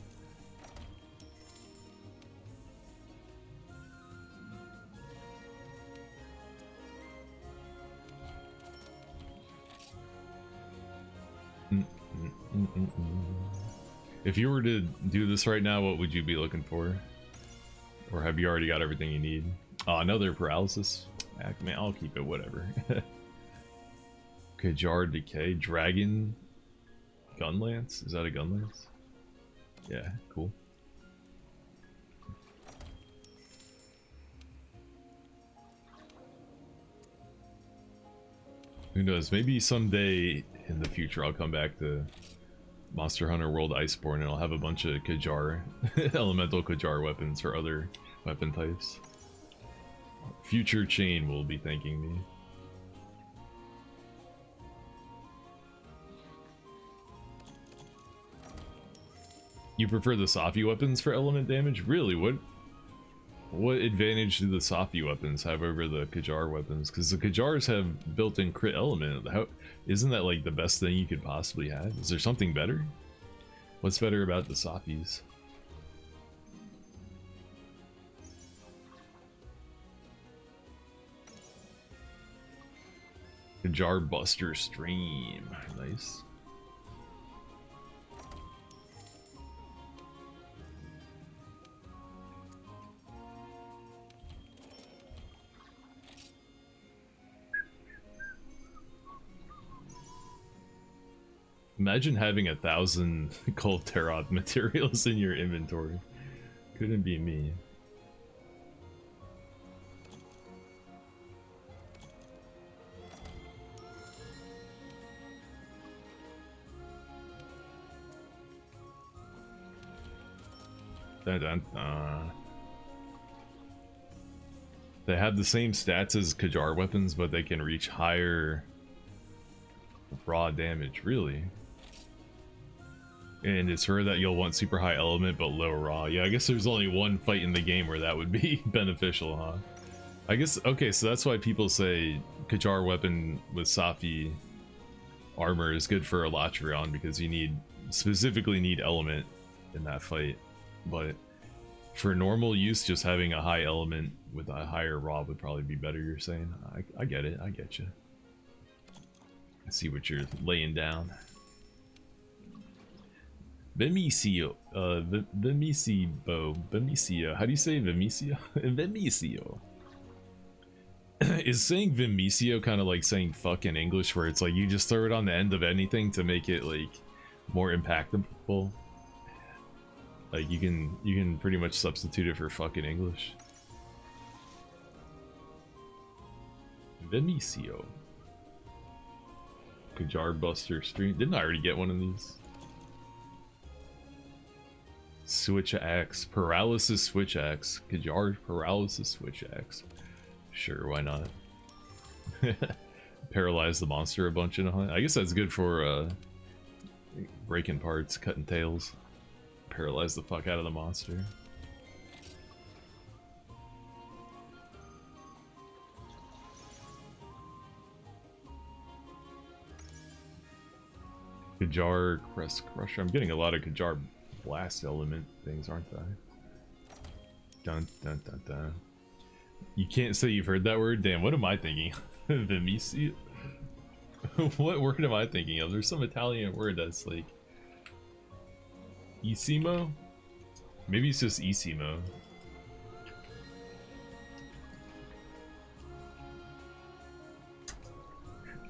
If you were to do this right now, what would you be looking for? Or have you already got everything you need? Oh, another paralysis? Man, I'll keep it, whatever. Kajar Decay, Dragon Gunlance? Is that a Gunlance? Yeah, cool. Who knows, maybe someday in the future I'll come back to Monster Hunter World Iceborne and I'll have a bunch of Kajar, elemental Kajar weapons for other weapon types. Future Chain will be thanking me. You prefer the Safi weapons for element damage? Really? What What advantage do the Safi weapons have over the Kajar weapons? Because the Kajars have built-in crit element. How isn't that like the best thing you could possibly have? Is there something better? What's better about the Safis? Kajar Buster Stream. Nice. Imagine having 1,000 Cold Tarot materials in your inventory. Couldn't be me. Dun, dun, dun. They have the same stats as Kajar weapons, but they can reach higher raw damage, really. And it's rare that you'll want super high element but low raw. Yeah, I guess there's only one fight in the game where that would be beneficial, huh? I guess, okay, so that's why people say Kajar weapon with Safi armor is good for Elatrion, because you specifically need element in that fight. But for normal use, just having a high element with a higher raw would probably be better, you're saying? I get it, I get you. I see what you're laying down. Vimicio, Vimicio, how do you say Vimicio? Vimicio. Is saying Vimicio kind of like saying fuck in English, where it's like you just throw it on the end of anything to make it like more impactful? Like you can pretty much substitute it for fuck in English. Vimicio. Kajar Buster Stream. Didn't I already get one of these? Switch axe, paralysis switch axe, Kajar paralysis switch axe. Sure, why not? Paralyze the monster a bunch in a hunt. I guess that's good for breaking parts, cutting tails. Paralyze the fuck out of the monster. Kajar Crest Crusher. I'm getting a lot of Kajar blast element things, aren't I? Dun dun dun dun. You can't say you've heard that word? Damn, what am I thinking? Vimicio? What word am I thinking of? There's some Italian word that's like Isimo? Maybe it's just Isimo.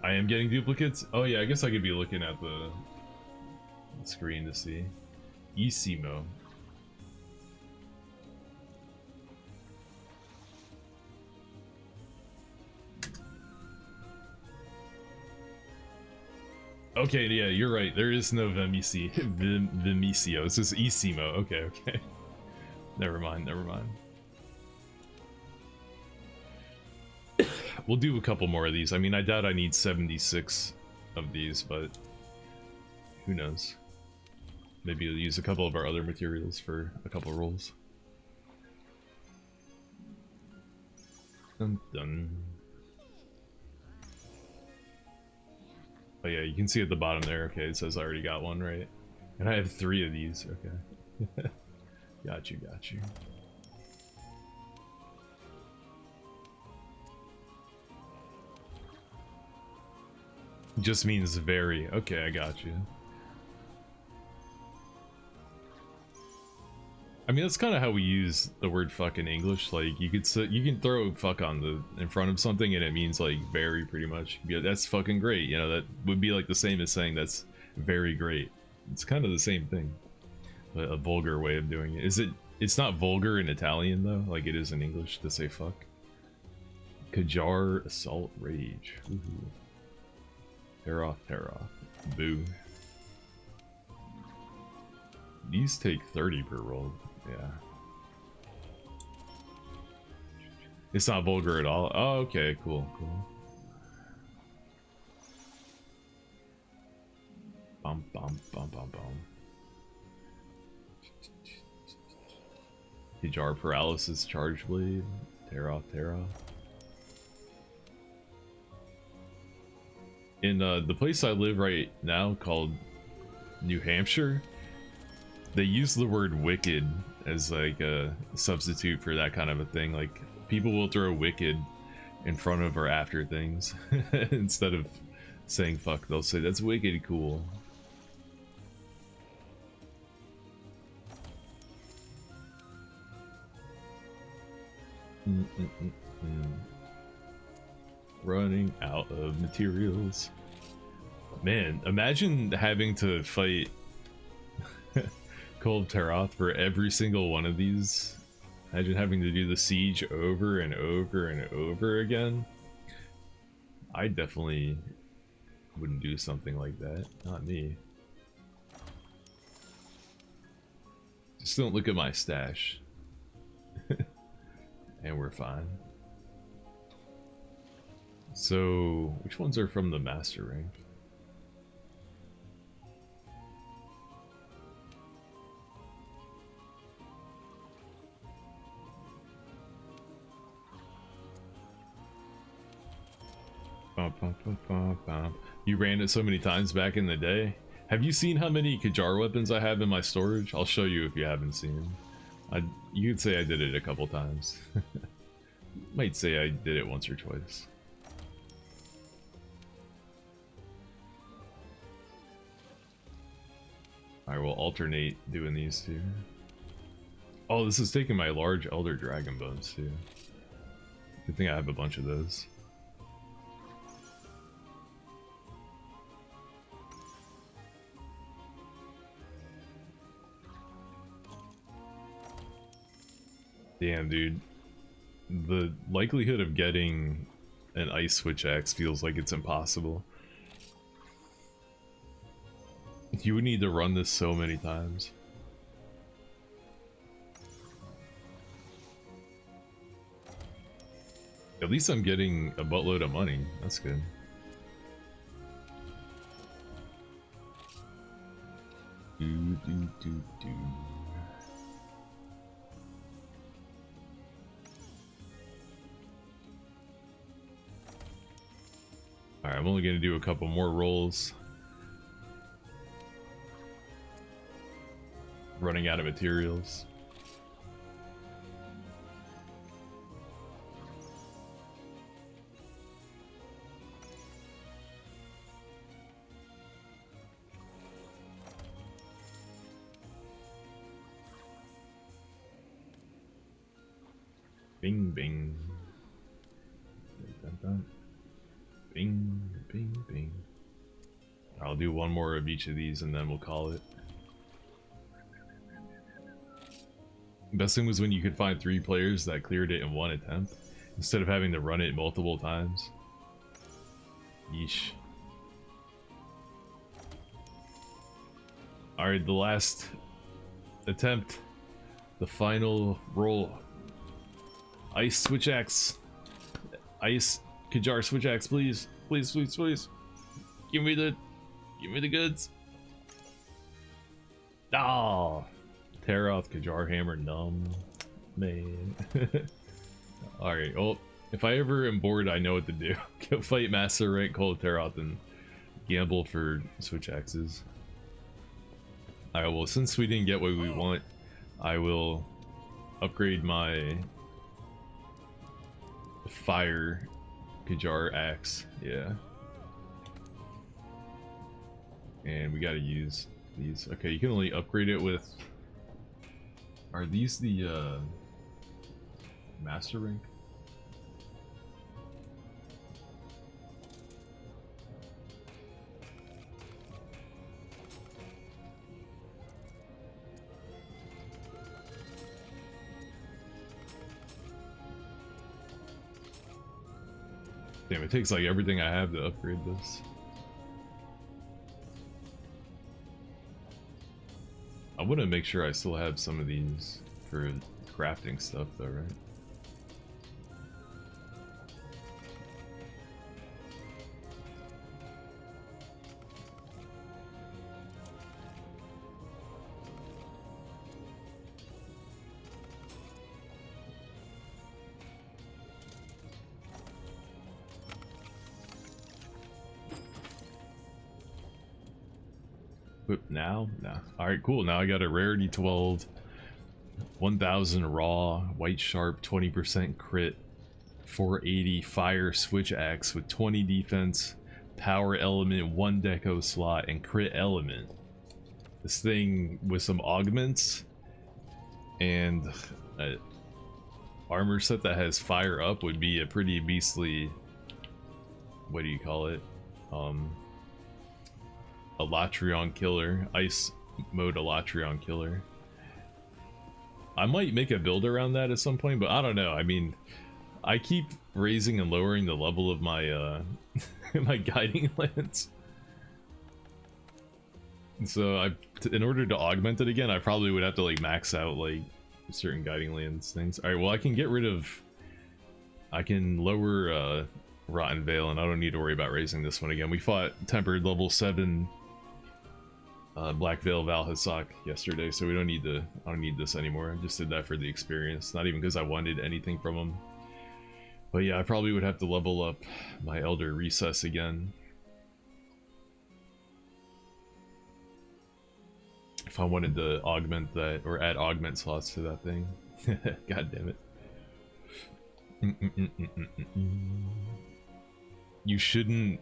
I am getting duplicates? Oh yeah, I guess I could be looking at the screen to see. Isimo. Okay, yeah, you're right. There is no Vimicio. It's just Isimo. Okay, okay. Never mind, never mind. We'll do a couple more of these. I mean, I doubt I need 76 of these, but who knows? Maybe we'll use a couple of our other materials for a couple rolls. Dun dun. Oh yeah, you can see at the bottom there. Okay, it says I already got one, right? And I have 3 of these. Okay. Got you, got you. Just means very. Okay, I got you. I mean, that's kind of how we use the word fuck in English. Like, you can throw fuck on in front of something and it means like very, pretty much. Yeah, that's fucking great. You know, that would be like the same as saying that's very great. It's kind of the same thing, but a vulgar way of doing it. It's not vulgar in Italian though, like it is in English to say fuck. Kajar Assault Rage. Ooh. Tear off, tear off. Boo. These take 30 per roll. Yeah. It's not vulgar at all. Oh, okay, cool, cool. Bum, bum, bum, bum, bum. Kajar Paralysis Charge Blade. Tear off, tear off. In the place I live right now called New Hampshire, they use the word wicked as like a substitute for that kind of a thing. Like people will throw wicked in front of or after things instead of saying fuck, they'll say that's wicked cool. Running out of materials. Man, imagine having to fight Cold Taroth for every single one of these. Imagine having to do the siege over and over and over again. I definitely wouldn't do something like that. Not me. Just don't look at my stash. And we're fine. So, which ones are from the Master Rank? You ran it so many times back in the day. Have you seen how many Kajar weapons I have in my storage? I'll show you if you haven't seen. You could say I did it a couple times. Might say I did it once or twice. I will alternate doing these two. Oh, this is taking my large Elder Dragon Bones too. Good thing I have a bunch of those. Damn, dude. The likelihood of getting an Ice Switch Axe feels like it's impossible. You would need to run this so many times. At least I'm getting a buttload of money. That's good. Do, do, do, do. Alright, I'm only going to do a couple more rolls. Running out of materials. Bing, bing. Dun, dun, dun. Bing, bing, bing. I'll do one more of each of these and then we'll call it. Best thing was when you could find 3 players that cleared it in one attempt instead of having to run it multiple times. Yeesh. Alright, the last attempt. The final roll. Ice Switch Axe. Ice Kajar Switch Axe, please. Please, please, please. Give me the goods. Ah, Taroth, Kajar Hammer, numb. Man. Alright, well, if I ever am bored, I know what to do. Go fight Master Rank Cold Taroth and gamble for Switch Axes. Alright, well, since we didn't get what we want, I will upgrade my Fire Kajar Axe. Yeah. And we gotta use these. Okay, you can only upgrade it with... Are these the Master Rank? Damn, it takes like everything I have to upgrade this. I want to make sure I still have some of these for crafting stuff though, right? equip now? Nah. Alright, cool. Now I got a rarity 12, 1000 raw, white sharp, 20% crit, 480 fire switch axe with 20 defense, power element, 1 deco slot, and crit element. This thing with some augments and a armor set that has fire up would be a pretty beastly, what do you call it? Elatrion killer, ice mode Elatrion killer. I might make a build around that at some point, but I don't know. I mean, I keep raising and lowering the level of my my guiding lance. So in order to augment it again, I probably would have to like max out like certain guiding lance things. All right, well I can get rid of, I can lower Rotten Veil, and I don't need to worry about raising this one again. We fought tempered level 7 Black Veil Valhazak yesterday, so we don't need to. I don't need this anymore. I just did that for the experience, not even because I wanted anything from him. But yeah, I probably would have to level up my Elder Recess again if I wanted to augment that or add augment slots to that thing. God damn it. You shouldn't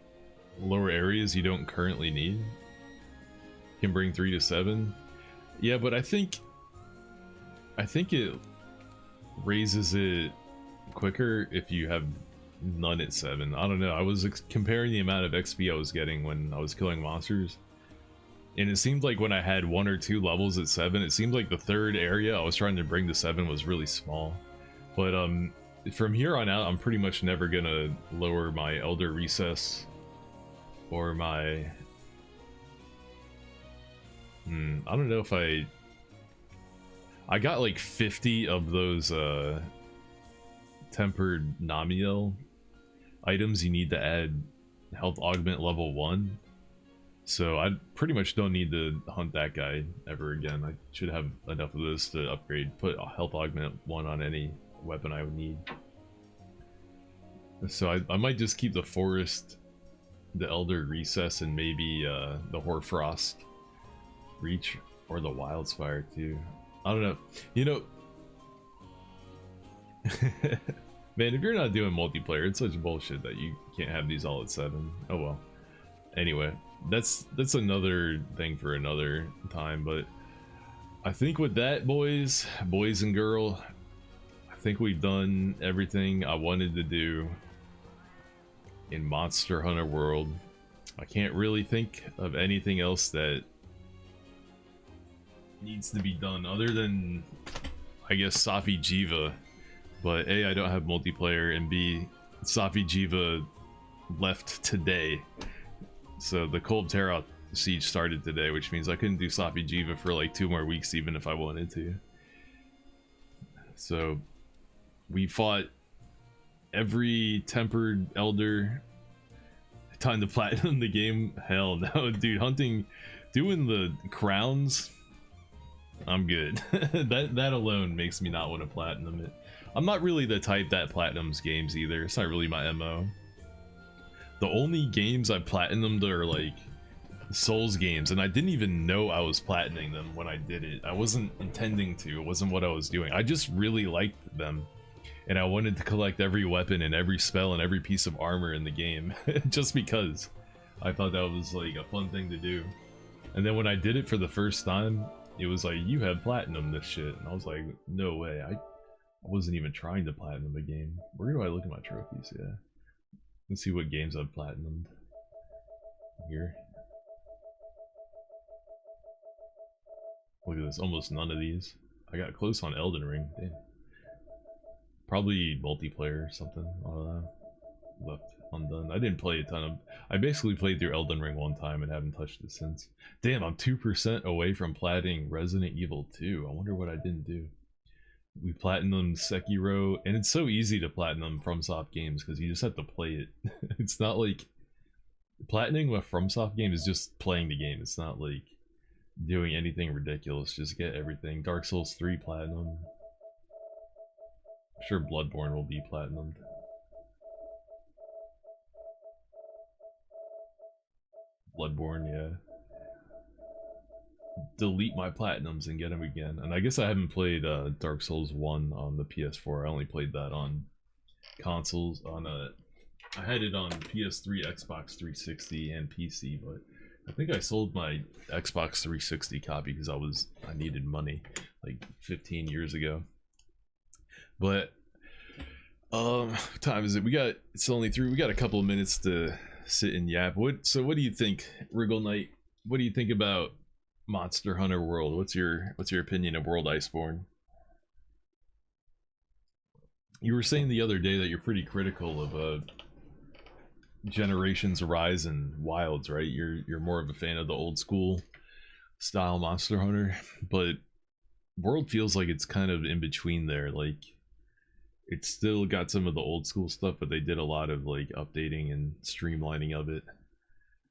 lower areas you don't currently need. Can bring 3 to 7. Yeah, but I think it raises it quicker if you have none at 7. I don't know. I was comparing the amount of XP I was getting when I was killing monsters, and it seemed like when I had 1 or 2 levels at 7, it seemed like the third area I was trying to bring to 7 was really small. But from here on out, I'm pretty much never gonna lower my Elder Recess or my I don't know if I got like 50 of those tempered Namiel items you need to add health augment level 1. So I pretty much don't need to hunt that guy ever again. I should have enough of this to upgrade, put a health augment 1 on any weapon I would need. So I might just keep the Forest, the Elder Recess, and maybe the Hoarfrost Reach, or the Wildspire too. I don't know. You know, man, if you're not doing multiplayer, it's such bullshit that you can't have these all at 7. Oh well. Anyway, that's another thing for another time. But I think with that, boys and girl, I think we've done everything I wanted to do in Monster Hunter World. I can't really think of anything else that needs to be done other than, I guess, Safi Jiva. But A, I don't have multiplayer, and B, Safi Jiva left today. So the Cold Terra siege started today, which means I couldn't do Safi Jiva for like 2 more weeks even if I wanted to. So we fought every tempered elder. Time to platinum the game? Hell no, dude. Doing the crowns, I'm good. that alone makes me not want to platinum it. I'm not really the type that platinums games either. It's not really my MO. The only games I platinumed are like Souls games, and I didn't even know I was platining them when I did it. I wasn't intending to. It wasn't what I was doing. I just really liked them, and I wanted to collect every weapon and every spell and every piece of armor in the game just because I thought that was like a fun thing to do. And then when I did it for the first time, it was like, you have platinum this shit, and I was like, no way. I wasn't even trying to platinum a game. Where do I look at my trophies? Yeah, let's see what games I've platinumed here. Look at this, almost none of these. I got close on Elden Ring. Damn. Probably multiplayer or something. I don't know. Left undone. I didn't play a ton of. I basically played through Elden Ring one time and haven't touched it since. Damn, I'm 2% away from platinum Resident Evil 2. I wonder what I didn't do. We platinumed Sekiro, and it's so easy to platinum FromSoft games because you just have to play it. It's not like platinum with FromSoft game is just playing the game. It's not like doing anything ridiculous. Just get everything. Dark Souls 3 platinum. I'm sure Bloodborne will be platinumed. Bloodborne, yeah. delete my platinums and get them again. And I guess I haven't played Dark Souls 1 on the PS4. I only played that on consoles. I had it on PS3, Xbox 360, and PC, but I think I sold my Xbox 360 copy because I needed money like 15 years ago. But what time is it? It's only 3. We got a couple of minutes to sit and yap. What do you think, Wriggle Knight? What do you think about Monster Hunter World? What's your opinion of World Iceborne? You were saying the other day that you're pretty critical of Generations Rise and Wilds, right? You're more of a fan of the old school style Monster Hunter, but World feels like it's kind of in between there. Like, it's still got some of the old school stuff, but they did a lot of like updating and streamlining of it.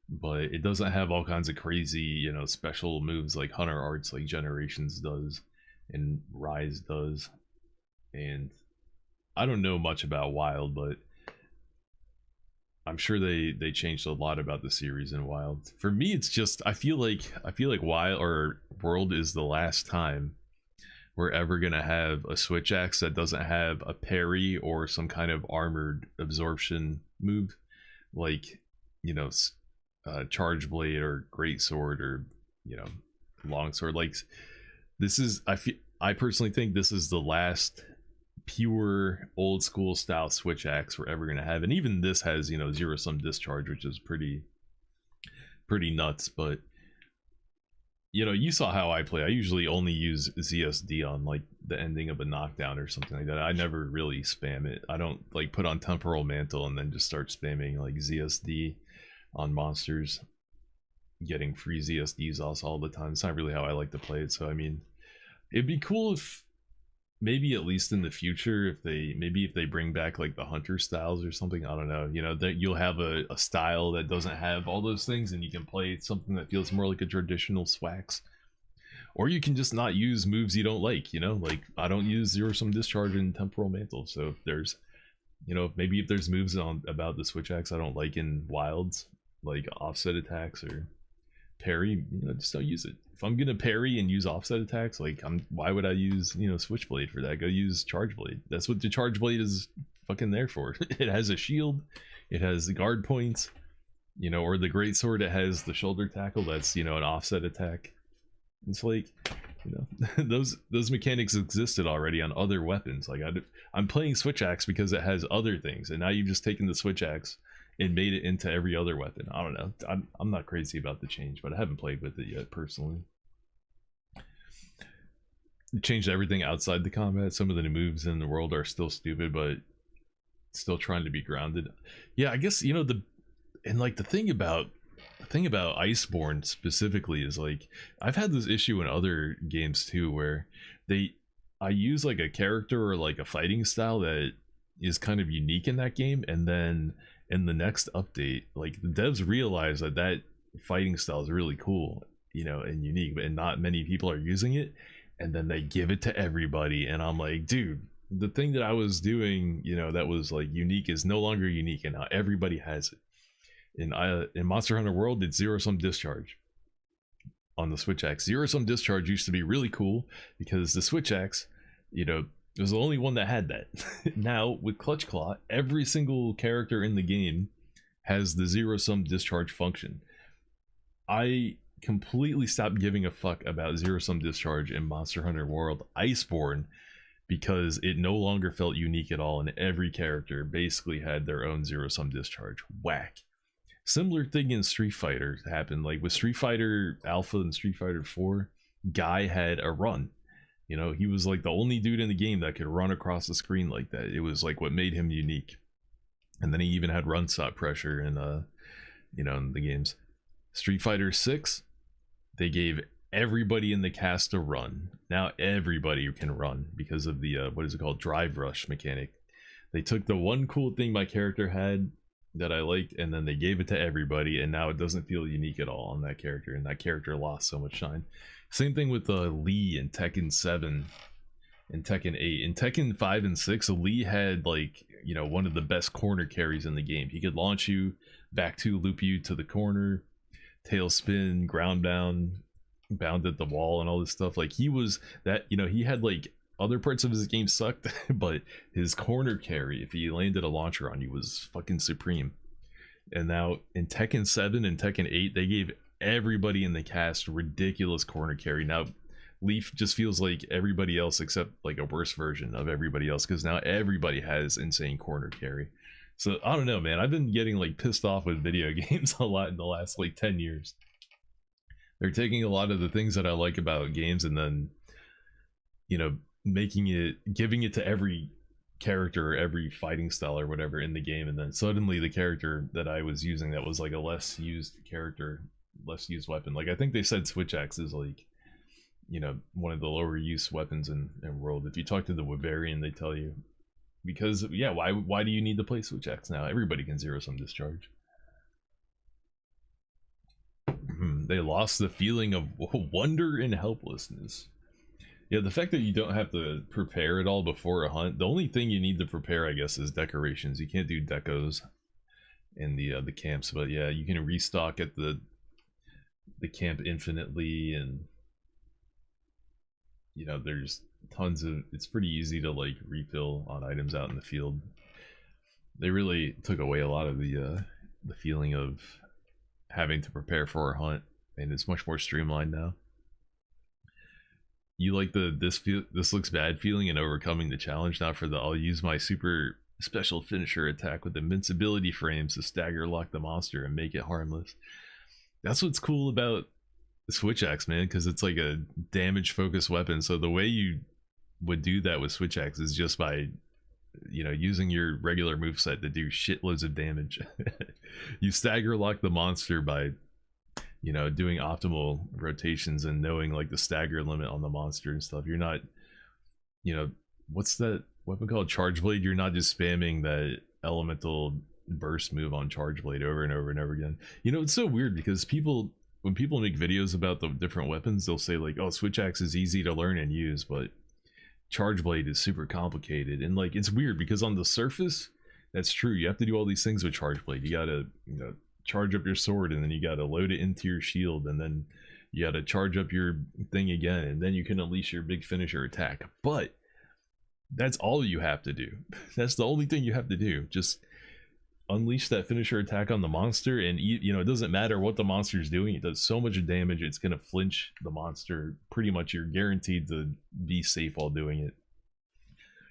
But it doesn't have all kinds of crazy, special moves like Hunter Arts like Generations does and Rise does. And I don't know much about Wild, but I'm sure they changed a lot about the series in Wild. For me, it's just I feel like Wild or World is the last time we're ever gonna have a switch axe that doesn't have a parry or some kind of armored absorption move, like charge blade or great sword or long sword. Like, this is I personally think this is the last pure old school style switch axe we're ever gonna have, and even this has zero sum discharge, which is pretty nuts. But you saw how I play. I usually only use ZSD on like the ending of a knockdown or something like that. I never really spam it. I don't like put on Temporal Mantle and then just start spamming like ZSD on monsters, getting free ZSDs all the time. It's not really how I like to play it. So I mean, it'd be cool if maybe at least in the future, if they bring back like the hunter styles or something. I don't know, that you'll have a style that doesn't have all those things and you can play something that feels more like a traditional swax. Or you can just not use moves you don't like. Like, I don't use zero sum discharge in Temporal Mantle, so if there's maybe if there's moves about the switch axe I don't like in Wilds, like offset attacks or parry, just don't use it. If I'm gonna parry and use offset attacks, like, why would I use Switchblade for that? Go use Charge Blade. That's what the Charge Blade is fucking there for. It has a shield, it has the guard points, or the great sword, it has the shoulder tackle. That's an offset attack. It's like, those mechanics existed already on other weapons. Like, I'm playing Switch Axe because it has other things, and now you've just taken the Switch Axe and made it into every other weapon. I don't know. I'm not crazy about the change, but I haven't played with it yet personally. It changed everything outside the combat. Some of the moves in the world are still stupid, but still trying to be grounded. Yeah, I guess the thing about Iceborne specifically is, like, I've had this issue in other games too, where I use like a character or like a fighting style that is kind of unique in that game, and then in the next update, like, the devs realize that fighting style is really cool, and unique, and not many people are using it, and then they give it to everybody, and I'm like, dude, the thing that I was doing, that was like unique is no longer unique, and now everybody has it. In Monster Hunter World, it's zero sum discharge on the switch axe. Zero sum discharge used to be really cool because the switch axe, it was the only one that had that. Now with Clutch Claw, every single character in the game has the zero sum discharge function. I completely stopped giving a fuck about zero sum discharge in Monster Hunter World Iceborne because it no longer felt unique at all, and every character basically had their own zero sum discharge. Whack. Similar thing in Street Fighter happened, like with Street Fighter Alpha and Street Fighter 4. Guy had a run. He was like the only dude in the game that could run across the screen like that. It was like what made him unique. And then he even had run stop pressure in in the games. Street Fighter 6, they gave everybody in the cast a run. Now everybody can run because of the what is it called, drive rush mechanic. They took the one cool thing my character had that I liked, and then they gave it to everybody, and now it doesn't feel unique at all on that character, and that character lost so much shine. Same thing with Lee in Tekken 7 and Tekken 8. In Tekken 5 and 6, Lee had like, one of the best corner carries in the game. He could launch you, back to loop you to the corner, tail spin, ground bound, bound at the wall and all this stuff. Like he was that, you know, he had like other parts of his game sucked, but his corner carry, if he landed a launcher on you, was fucking supreme. And now in Tekken 7 and Tekken 8, they gave everybody in the cast ridiculous corner carry. Now Leaf just feels like everybody else except like a worse version of everybody else, because now everybody has insane corner carry. So I don't know, man. I've been getting like pissed off with video games a lot in the last like 10 years. They're taking a lot of the things that I like about games and then, you know, giving it to every character, every fighting style or whatever in the game, and then suddenly the character that I was using that was like a less used character, less used weapon. Like I think they said switch axe is like, you know, one of the lower use weapons in world. If you talk to the Bavarian, they tell you, because yeah, why do you need to play switch axe now? Everybody can zero sum discharge. They lost the feeling of wonder and helplessness. Yeah, the fact that you don't have to prepare at all before a hunt. The only thing you need to prepare, I guess, is decorations. You can't do decos in the camps, but yeah, you can restock at the camp infinitely, and you know, there's tons of. It's pretty easy to like refill on items out in the field. They really took away a lot of the feeling of having to prepare for a hunt, and it's much more streamlined now. You like the this looks bad feeling and overcoming the challenge. Now for the I'll use my super special finisher attack with invincibility frames to stagger lock the monster and make it harmless. That's what's cool about the switch axe, man, because it's like a damage focused weapon. So the way you would do that with switch axe is just by, you know, using your regular moveset to do shitloads of damage. You stagger lock the monster by, you know, doing optimal rotations and knowing like the stagger limit on the monster and stuff. You're not, you know, what's that weapon called? Charge Blade. You're not just spamming that elemental burst move on Charge Blade over and over and over again. You know, it's so weird because when people make videos about the different weapons, they'll say like, oh, switch axe is easy to learn and use, but Charge Blade is super complicated. And like, it's weird because on the surface, that's true. You have to do all these things with Charge Blade. You gotta, you know, charge up your sword, and then you gotta load it into your shield, and then you gotta charge up your thing again, and then you can unleash your big finisher attack. But that's all you have to do. That's the only thing you have to do. Just unleash that finisher attack on the monster, and you know, it doesn't matter what the monster is doing. It does so much damage, it's gonna flinch the monster. Pretty much you're guaranteed to be safe while doing it.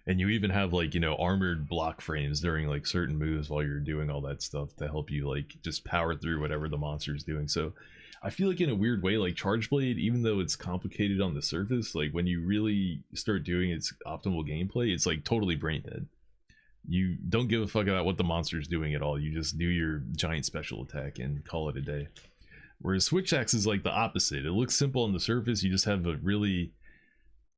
And you even have like, you know, armored block frames during like certain moves while you're doing all that stuff to help you like just power through whatever the monster is doing. So I feel like in a weird way, like Charge Blade, even though it's complicated on the surface, like when you really start doing its optimal gameplay, it's like totally brain dead. You don't give a fuck about what the monster is doing at all. You just do your giant special attack and call it a day. Whereas switch axe is like the opposite. It looks simple on the surface. You just have a really,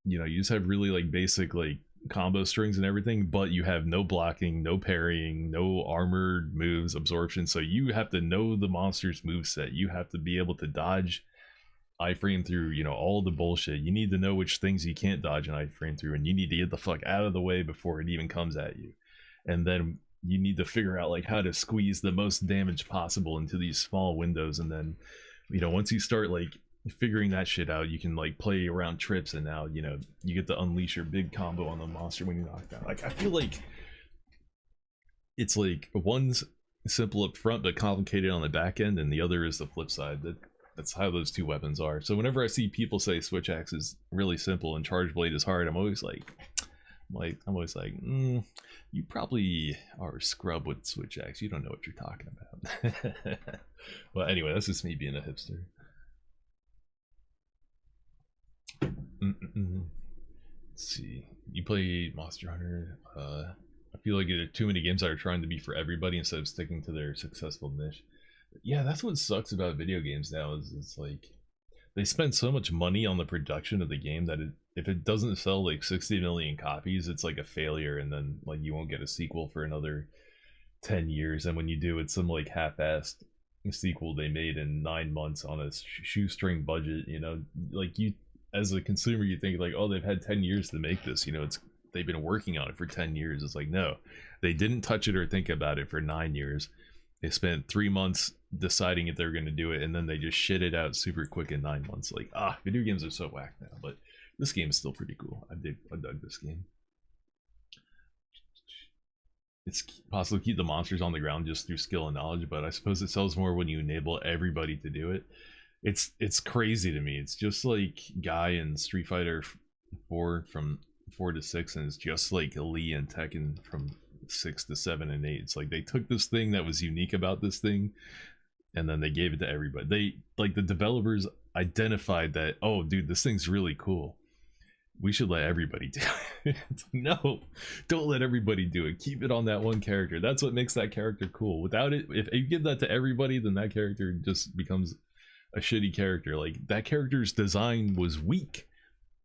you know, you just have really like basic like combo strings and everything, but you have no blocking, no parrying, no armored moves, absorption. So you have to know the monster's moveset. You have to be able to dodge iframe through, you know, all the bullshit. You need to know which things you can't dodge an iframe through, and you need to get the fuck out of the way before it even comes at you. And then you need to figure out like how to squeeze the most damage possible into these small windows. And then, you know, once you start like figuring that shit out, you can like play around trips, and now, you know, you get to unleash your big combo on the monster when you knock down. Like I feel like it's like one's simple up front but complicated on the back end, and the other is the flip side. That's how those two weapons are. So whenever I see people say switch axe is really simple and Charge Blade is hard, I'm always like you probably are a scrub with switch axe. You don't know what you're talking about. Well, anyway, that's just me being a hipster. Let's see. You play Monster Hunter. I feel like there are too many games that are trying to be for everybody instead of sticking to their successful niche. Yeah, that's what sucks about video games now, is it's like they spend so much money on the production of the game that if it doesn't sell like 60 million copies, it's like a failure, and then like you won't get a sequel for another 10 years. And when you do, it's some like half-assed sequel they made in 9 months on a shoestring budget. You know, like you as a consumer, you think like, oh, they've had 10 years to make this, you know, they've been working on it for 10 years. It's like, no, they didn't touch it or think about it for 9 years. They spent 3 months deciding if they're going to do it, and then they just shit it out super quick in 9 months. Like, video games are so whack now, but this game is still pretty cool. I dug this game. It's possible to keep the monsters on the ground just through skill and knowledge, but I suppose it sells more when you enable everybody to do it. It's crazy to me. It's just like Guy in Street Fighter 4 from 4 to 6, and it's just like Lee and Tekken from 6 to 7 and 8. It's like they took this thing that was unique about this thing, and then they gave it to everybody. They, like, the developers identified that, oh dude, this thing's really cool, we should let everybody do it. No, don't let everybody do it. Keep it on that one character. That's what makes that character cool. Without it, if you give that to everybody, then that character just becomes a shitty character. Like, that character's design was weak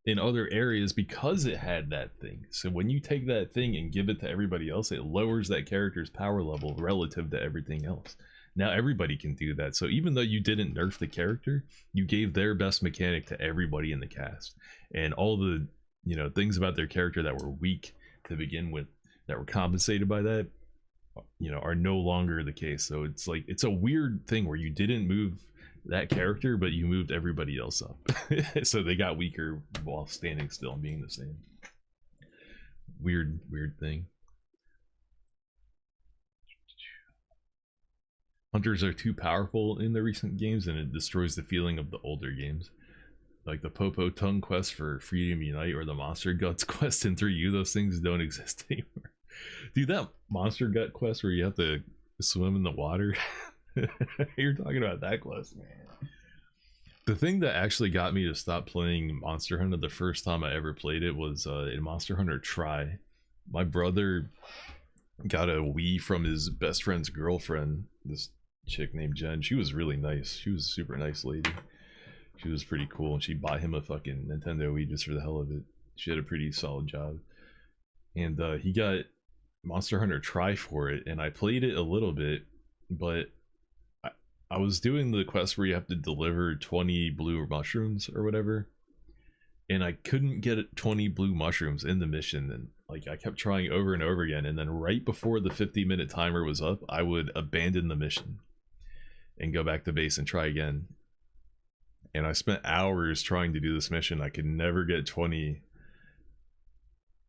in other areas because it had that thing. So when you take that thing and give it to everybody else, it lowers that character's power level relative to everything else. Now everybody can do that. So even though you didn't nerf the character, you gave their best mechanic to everybody in the cast, and all the, you know, things about their character that were weak to begin with, that were compensated by that, you know, are no longer the case. So it's like, it's a weird thing where you didn't move that character, but you moved everybody else up. So they got weaker while standing still and being the same. Weird thing. Hunters are too powerful in the recent games, and it destroys the feeling of the older games. Like the Popo Tongue quest for Freedom Unite or the Monster Guts quest in 3U, those things don't exist anymore. Dude, that Monster Gut quest where you have to swim in the water. You're talking about that quest, man. The thing that actually got me to stop playing Monster Hunter the first time I ever played it was in Monster Hunter Tri. My brother got a Wii from his best friend's girlfriend, this chick named Jen. She was really nice. She was a super nice lady. She was pretty cool, and she bought him a fucking Nintendo Wii just for the hell of it. She had a pretty solid job. And he got Monster Hunter Tri for it, and I played it a little bit, but I was doing the quest where you have to deliver 20 blue mushrooms or whatever, and I couldn't get 20 blue mushrooms in the mission, and like I kept trying over and over again, and then right before the 50-minute timer was up, I would abandon the mission and go back to base and try again. And I spent hours trying to do this mission. I could never get 20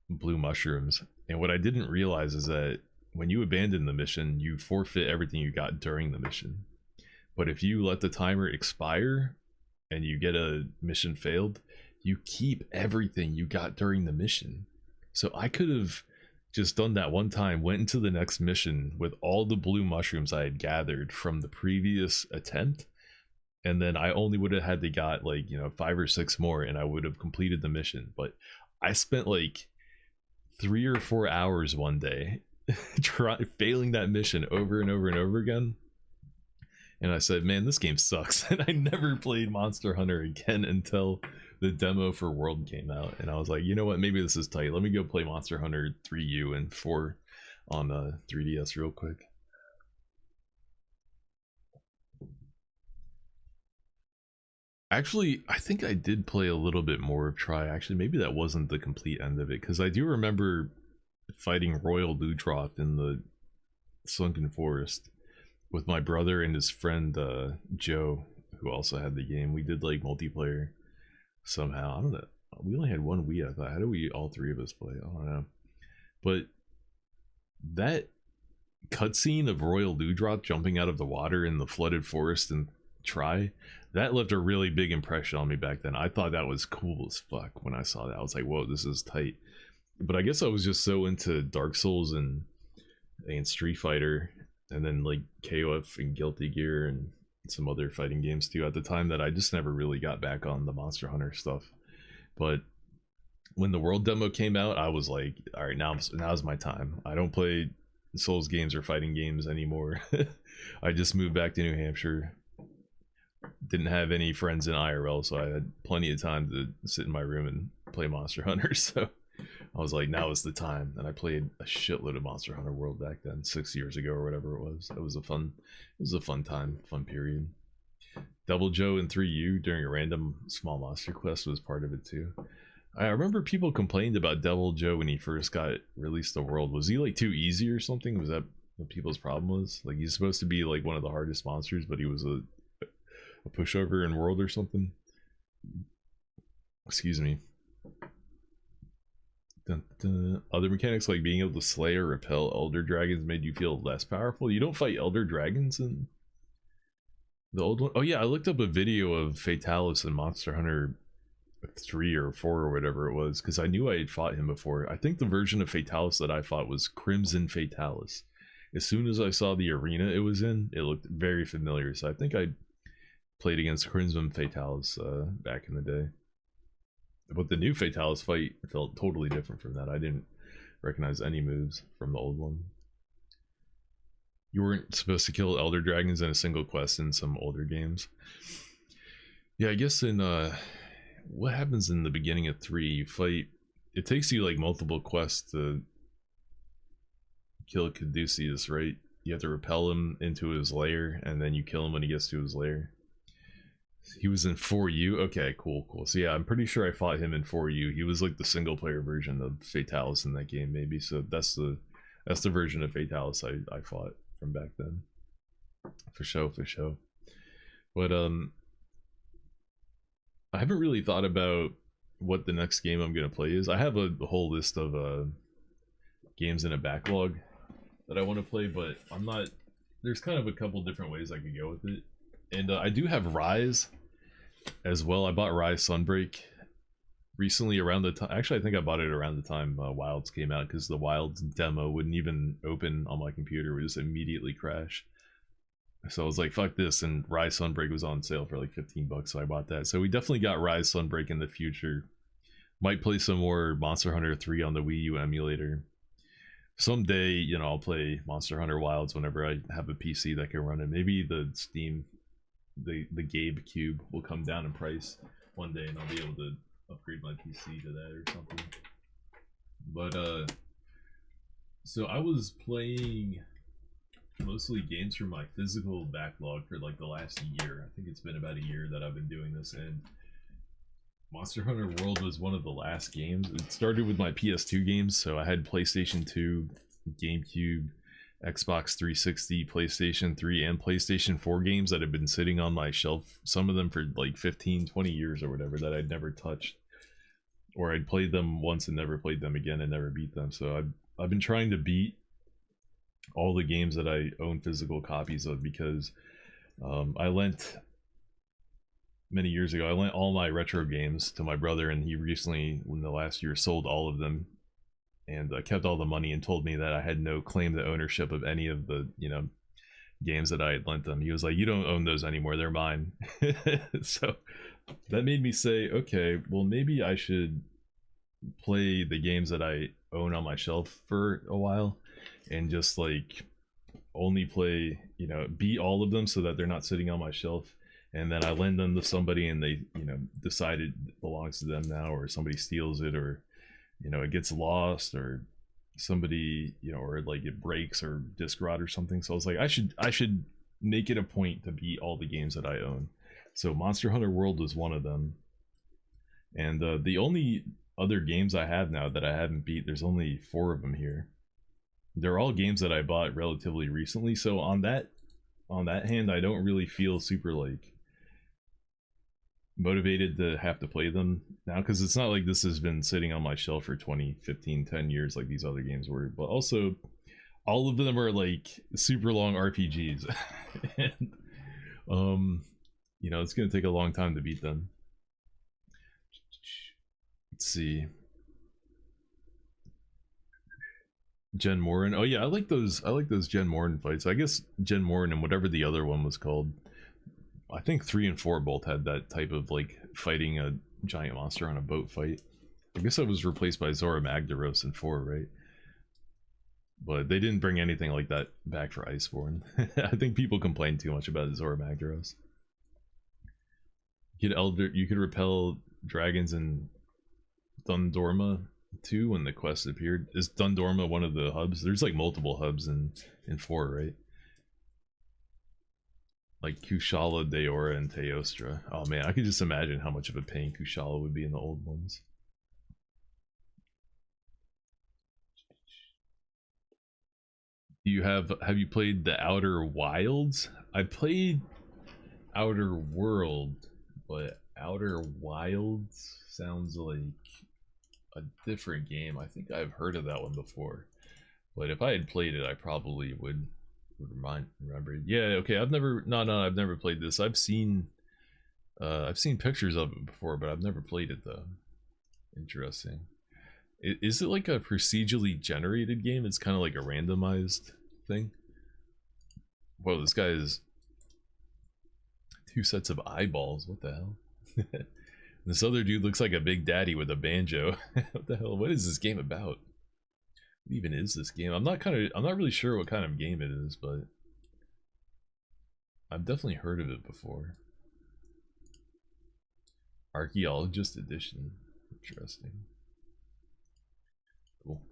blue mushrooms. And what I didn't realize is that when you abandon the mission, you forfeit everything you got during the mission. But if you let the timer expire and you get a mission failed, you keep everything you got during the mission. So I could have just done that one time, went into the next mission with all the blue mushrooms I had gathered from the previous attempt, and then I only would have had to got like, you know, 5 or 6 more, and I would have completed the mission. But I spent like 3 or 4 hours one day failing that mission over and over and over again. And I said, man, this game sucks. And I never played Monster Hunter again until the demo for World came out. And I was like, you know what, maybe this is tight. Let me go play Monster Hunter 3U and 4 on 3DS real quick. Actually, I think I did play a little bit more of Tri. Actually, maybe that wasn't the complete end of it, because I do remember fighting Royal Ludroth in the Sunken Forest with my brother and his friend Joe, who also had the game. We did like multiplayer somehow. I don't know. We only had one Wii, I thought. How do we all 3 of us play? I don't know. But that cutscene of Royal Ludroth jumping out of the water in the flooded forest and Tri, that left a really big impression on me back then. I thought that was cool as fuck when I saw that. I was like, whoa, this is tight. But I guess I was just so into Dark Souls and Street Fighter, and then like KOF and Guilty Gear and some other fighting games too at the time, that I just never really got back on the Monster Hunter stuff. But when the World demo came out, I was like, all right, now's my time. I don't play Souls games or fighting games anymore. I just moved back to New Hampshire. Didn't have any friends in IRL, so I had plenty of time to sit in my room and play Monster Hunter. So I was like, now is the time. And I played a shitload of Monster Hunter World back then, 6 years ago or whatever it was. It was a fun time, fun period. Double Joe in 3U during a random small monster quest was part of it too. I remember people complained about Devil Joe when he first got released to World. Was he like too easy or something? Was that what people's problem was. Like he's supposed to be like one of the hardest monsters, but he was a pushover in world or something. Excuse me. Dun, dun. Other mechanics like being able to slay or repel elder dragons made you feel less powerful. You don't fight elder dragons in the old one. Oh yeah, I looked up a video of Fatalis in Monster Hunter 3 or 4 or whatever it was, because I knew I had fought him before. I think the version of Fatalis that I fought was Crimson Fatalis. As soon as I saw the arena it was in, it looked very familiar, so I think I played against Crimson Fatalis back in the day. But the new Fatalis fight felt totally different from that. I didn't recognize any moves from the old one. You weren't supposed to kill elder dragons in a single quest in some older games. Yeah, I guess in what happens in the beginning of 3, you fight, it takes you like multiple quests to kill Caduceus, right? You have to repel him into his lair, and then you kill him when he gets to his lair. He was in 4U. Okay, cool. So yeah, I'm pretty sure I fought him in 4U. He was like the single player version of Fatalis in that game, maybe. So that's the version of Fatalis I fought from back then. For sure. But I haven't really thought about what the next game I'm gonna play is. I have a whole list of games in a backlog that I want to play, but I'm not. There's kind of a couple different ways I could go with it. And I do have Rise as well. I bought Rise Sunbreak recently around the time. Actually, I think I bought it around the time Wilds came out, because the Wilds demo wouldn't even open on my computer. It would just immediately crash. So I was like, fuck this. And Rise Sunbreak was on sale for like 15 bucks. So I bought that. So we definitely got Rise Sunbreak in the future. Might play some more Monster Hunter 3 on the Wii U emulator. Someday, you know, I'll play Monster Hunter Wilds whenever I have a PC that can run it. Maybe the Steam, the Gabe Cube will come down in price one day, and I'll be able to upgrade my PC to that or something. But so I was playing mostly games from my physical backlog for like the last year. I think it's been about a year that I've been doing this, and Monster Hunter World was one of the last games. It started with my PS2 games, so I had PlayStation 2, GameCube, Xbox 360, PlayStation 3, and PlayStation 4 games that had been sitting on my shelf, some of them for like 15, 20 years or whatever, that I'd never touched. Or I'd played them once and never played them again and never beat them. So I've been trying to beat all the games that I own physical copies of, because I lent many years ago, I lent all my retro games to my brother, and he recently, in the last year, sold all of them and kept all the money, and told me that I had no claim to ownership of any of the, you know, games that I had lent them. He was like, you don't own those anymore, they're mine. So that made me say, okay, well, maybe I should play the games that I own on my shelf for a while, and just like only play, you know, beat all of them so that they're not sitting on my shelf, and then I lend them to somebody and they, you know, decide it belongs to them now, or somebody steals it, or, you know, it gets lost, or somebody, you know, or like it breaks or disc rot or something. So I was like, I should make it a point to beat all the games that I own. So Monster Hunter World was one of them, and the only other games I have now that I haven't beat, there's only 4 of them here. They're all games that I bought relatively recently, so on that hand, I don't really feel super like motivated to have to play them now, because it's not like this has been sitting on my shelf for 20, 15, 10 years like these other games were. But also, all of them are like super long RPGs. And you know, it's gonna take a long time to beat them. Let's see. Jen Morin. Oh yeah, I like those Jen Morin fights. I guess Jen Morin and whatever the other one was called, I think 3 and 4 both had that type of like fighting a giant monster on a boat fight. I guess that was replaced by Zora Magdaros in 4, right? But they didn't bring anything like that back for Iceborne. I think people complain too much about Zora Magdaros. You could repel dragons in Dundorma too when the quest appeared. Is Dundorma one of the hubs? There's like multiple hubs in 4, right? Like Kushala, Deora, and Teostra. Oh man, I could just imagine how much of a pain Kushala would be in the old ones. have you played the Outer Wilds? I played Outer World, but Outer Wilds sounds like a different game. I think I've heard of that one before, but if I had played it, I probably would remember it. Yeah, okay. I've never played this. I've seen pictures of it before, but I've never played it though. Interesting. Is it like a procedurally generated game? It's kind of like a randomized thing. Whoa, this guy is 2 sets of eyeballs. What the hell? This other dude looks like a big daddy with a banjo. What the hell? What is this game about? What even is this game? I'm not really sure what kind of game it is, but I've definitely heard of it before. Archaeologist edition. Interesting. Cool.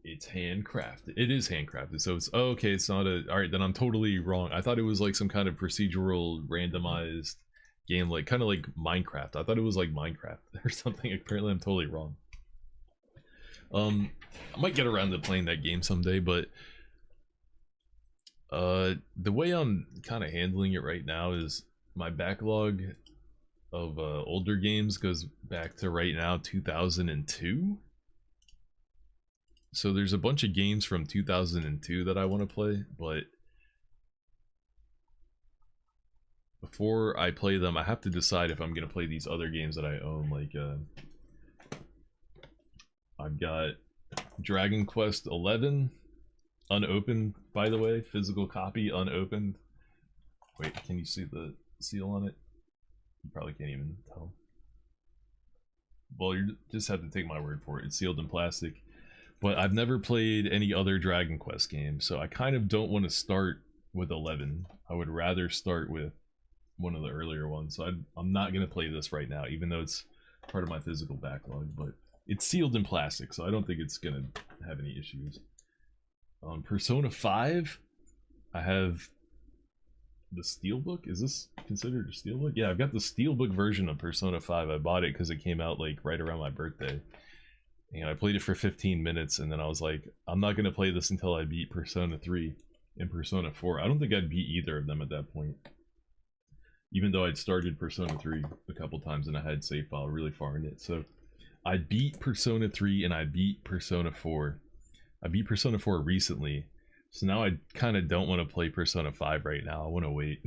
It's handcrafted. It is handcrafted, so it's okay. It's not a. All right, then I'm totally wrong. I thought it was like some kind of procedural, randomized game, like kind of like Minecraft. I thought it was like Minecraft or something. Apparently, I'm totally wrong. I might get around to playing that game someday, but the way I'm kind of handling it right now is my backlog of older games goes back to right now 2002. So there's a bunch of games from 2002 that I want to play, but before I play them, I have to decide if I'm going to play these other games that I own. Like, I've got Dragon Quest 11 unopened, by the way, physical copy unopened. Wait, can you see the seal on it? You probably can't even tell. Well, you just have to take my word for it. It's sealed in plastic. But I've never played any other Dragon Quest game, so I kind of don't want to start with 11. I would rather start with one of the earlier ones. So I'm not going to play this right now, even though it's part of my physical backlog. But it's sealed in plastic, so I don't think it's going to have any issues. Persona 5, I have the Steelbook. Is this considered a Steelbook? Yeah, I've got the Steelbook version of Persona 5. I bought it because it came out like right around my birthday. And I played it for 15 minutes, and then I was like, I'm not going to play this until I beat Persona 3 and Persona 4. I don't think I'd beat either of them at that point. Even though I'd started Persona 3 a couple times and I had save file really far in it. So I beat Persona 3 and I beat Persona 4. I beat Persona 4 recently. So now I kind of don't want to play Persona 5 right now. I want to wait.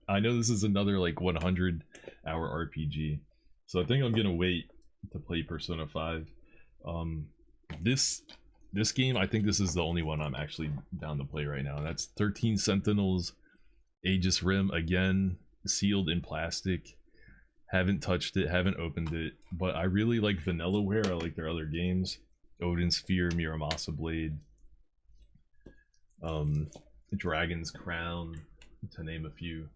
I know this is another like 100-hour RPG. So I think I'm going to wait to play Persona 5. This game, I think this is the only one I'm actually down to play right now. And that's 13 Sentinels, Aegis Rim, again, sealed in plastic. Haven't touched it, haven't opened it, but I really like Vanillaware. I like their other games. Odin Sphere, Miramasa Blade, Dragon's Crown, to name a few.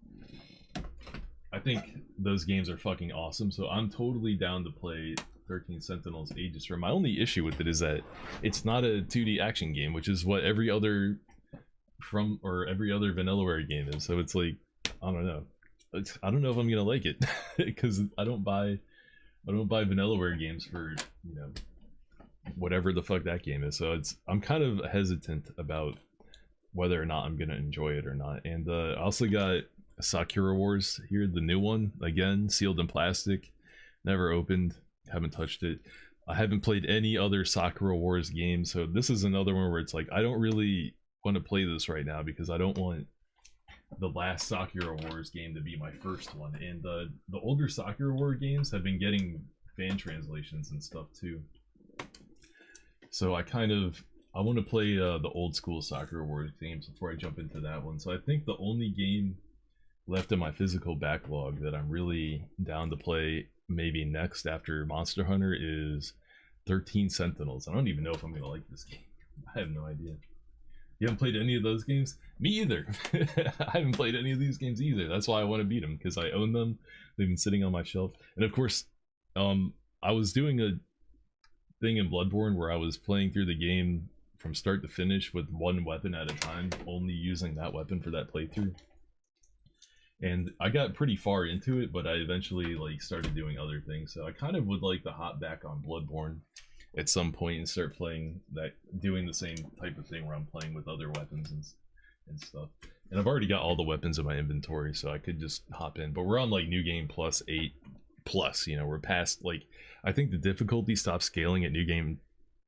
I think those games are fucking awesome, so I'm totally down to play 13 Sentinels Aegis Rim. My only issue with it is that it's not a 2D action game, which is what every other Vanillaware game is. So it's like, I don't know. I don't know if I'm gonna like it because I don't buy Vanillaware games for, you know, whatever the fuck that game is. So I'm kind of hesitant about whether or not I'm gonna enjoy it or not. And I also got Sakura Wars here, the new one, again sealed in plastic, never opened, haven't touched it. I haven't played any other Sakura Wars games, so this is another one where it's like I don't really want to play this right now because I don't want the last Sakura Wars game to be my first one. And the older Sakura War games have been getting fan translations and stuff too. So I want to play the old school Sakura Wars games before I jump into that one. So I think the only game left in my physical backlog that I'm really down to play maybe next after Monster Hunter is 13 Sentinels. I don't even know if I'm gonna like this game. I have no idea. You haven't played any of those games? Me either. I haven't played any of these games either. That's why I want to beat them, because I own them. They've been sitting on my shelf. And of course, I was doing a thing in Bloodborne where I was playing through the game from start to finish with one weapon at a time, only using that weapon for that playthrough. And I got pretty far into it, but I eventually like started doing other things. So I kind of would like to hop back on Bloodborne at some point and start playing that, doing the same type of thing where I'm playing with other weapons and stuff. And I've already got all the weapons in my inventory, so I could just hop in. But we're on like New Game Plus 8 Plus, you know, we're past like, I think the difficulty stops scaling at New Game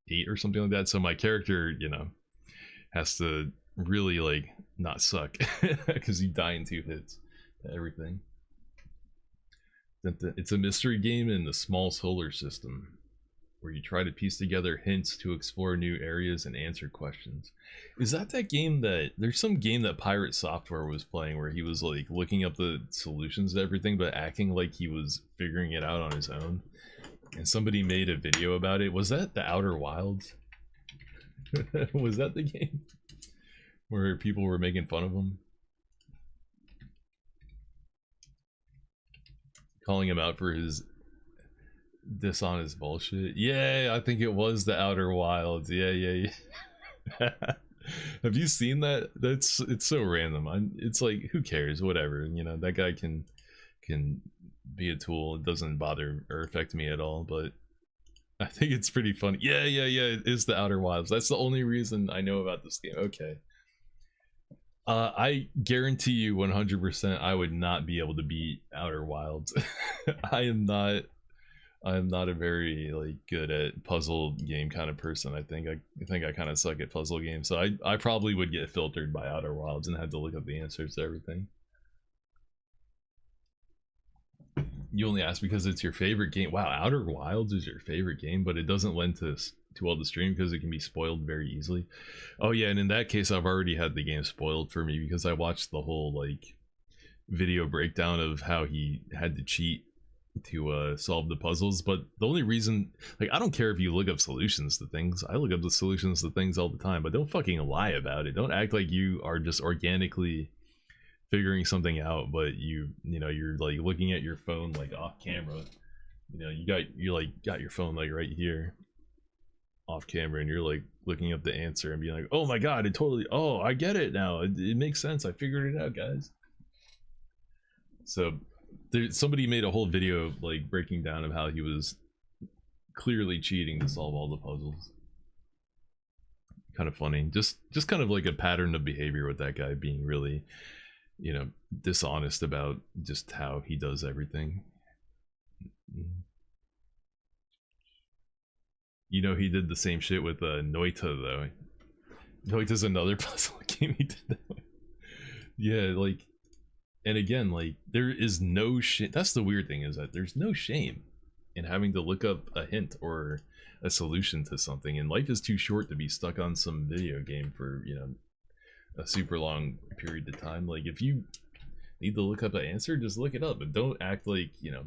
8 or something like that. So my character, you know, has to really like not suck because you die in 2 hits to everything. It's a mystery game in the small solar system where you try to piece together hints to explore new areas and answer questions. Is that game that there's some game that Pirate Software was playing where he was like looking up the solutions to everything but acting like he was figuring it out on his own? And somebody made a video about it. Was that the Outer Wilds? Was that the game where people were making fun of him? Calling him out for his dishonest bullshit. Yeah, I think it was the Outer Wilds. Yeah. Have you seen that? It's so random. It's like, who cares? Whatever. You know, that guy can be a tool. It doesn't bother or affect me at all. But I think it's pretty funny. Yeah. It is the Outer Wilds. That's the only reason I know about this game. Okay. I guarantee you 100% I would not be able to beat Outer Wilds. I am not a very like good at puzzle game kind of person. I think I kind of suck at puzzle games, so I probably would get filtered by Outer Wilds and have to look up the answers to everything. You only ask because it's your favorite game. Wow, Outer Wilds is your favorite game, but it doesn't lend to well the stream because it can be spoiled very easily. Oh yeah, and in that case I've already had the game spoiled for me because I watched the whole like video breakdown of how he had to cheat to solve the puzzles. But the only reason, like, I don't care if you look up solutions to things. I look up the solutions to things all the time, but don't fucking lie about it. Don't act like you are just organically figuring something out, but you're like looking at your phone like off camera. You know, you got your phone like right here off camera and you're like looking up the answer and being like, oh my god, oh, I get it now, it makes sense, I figured it out, guys. So somebody made a whole video like breaking down of how he was clearly cheating to solve all the puzzles. Kind of funny, just kind of like a pattern of behavior with that guy being really, you know, dishonest about just how he does everything. You know, he did the same shit with Noita though. Noita's another puzzle game he did that with. Yeah, like, and again, like, there is no shame. That's the weird thing, is that there's no shame in having to look up a hint or a solution to something, and life is too short to be stuck on some video game for, you know, a super long period of time. Like, if you need to look up an answer, just look it up, but don't act like, you know,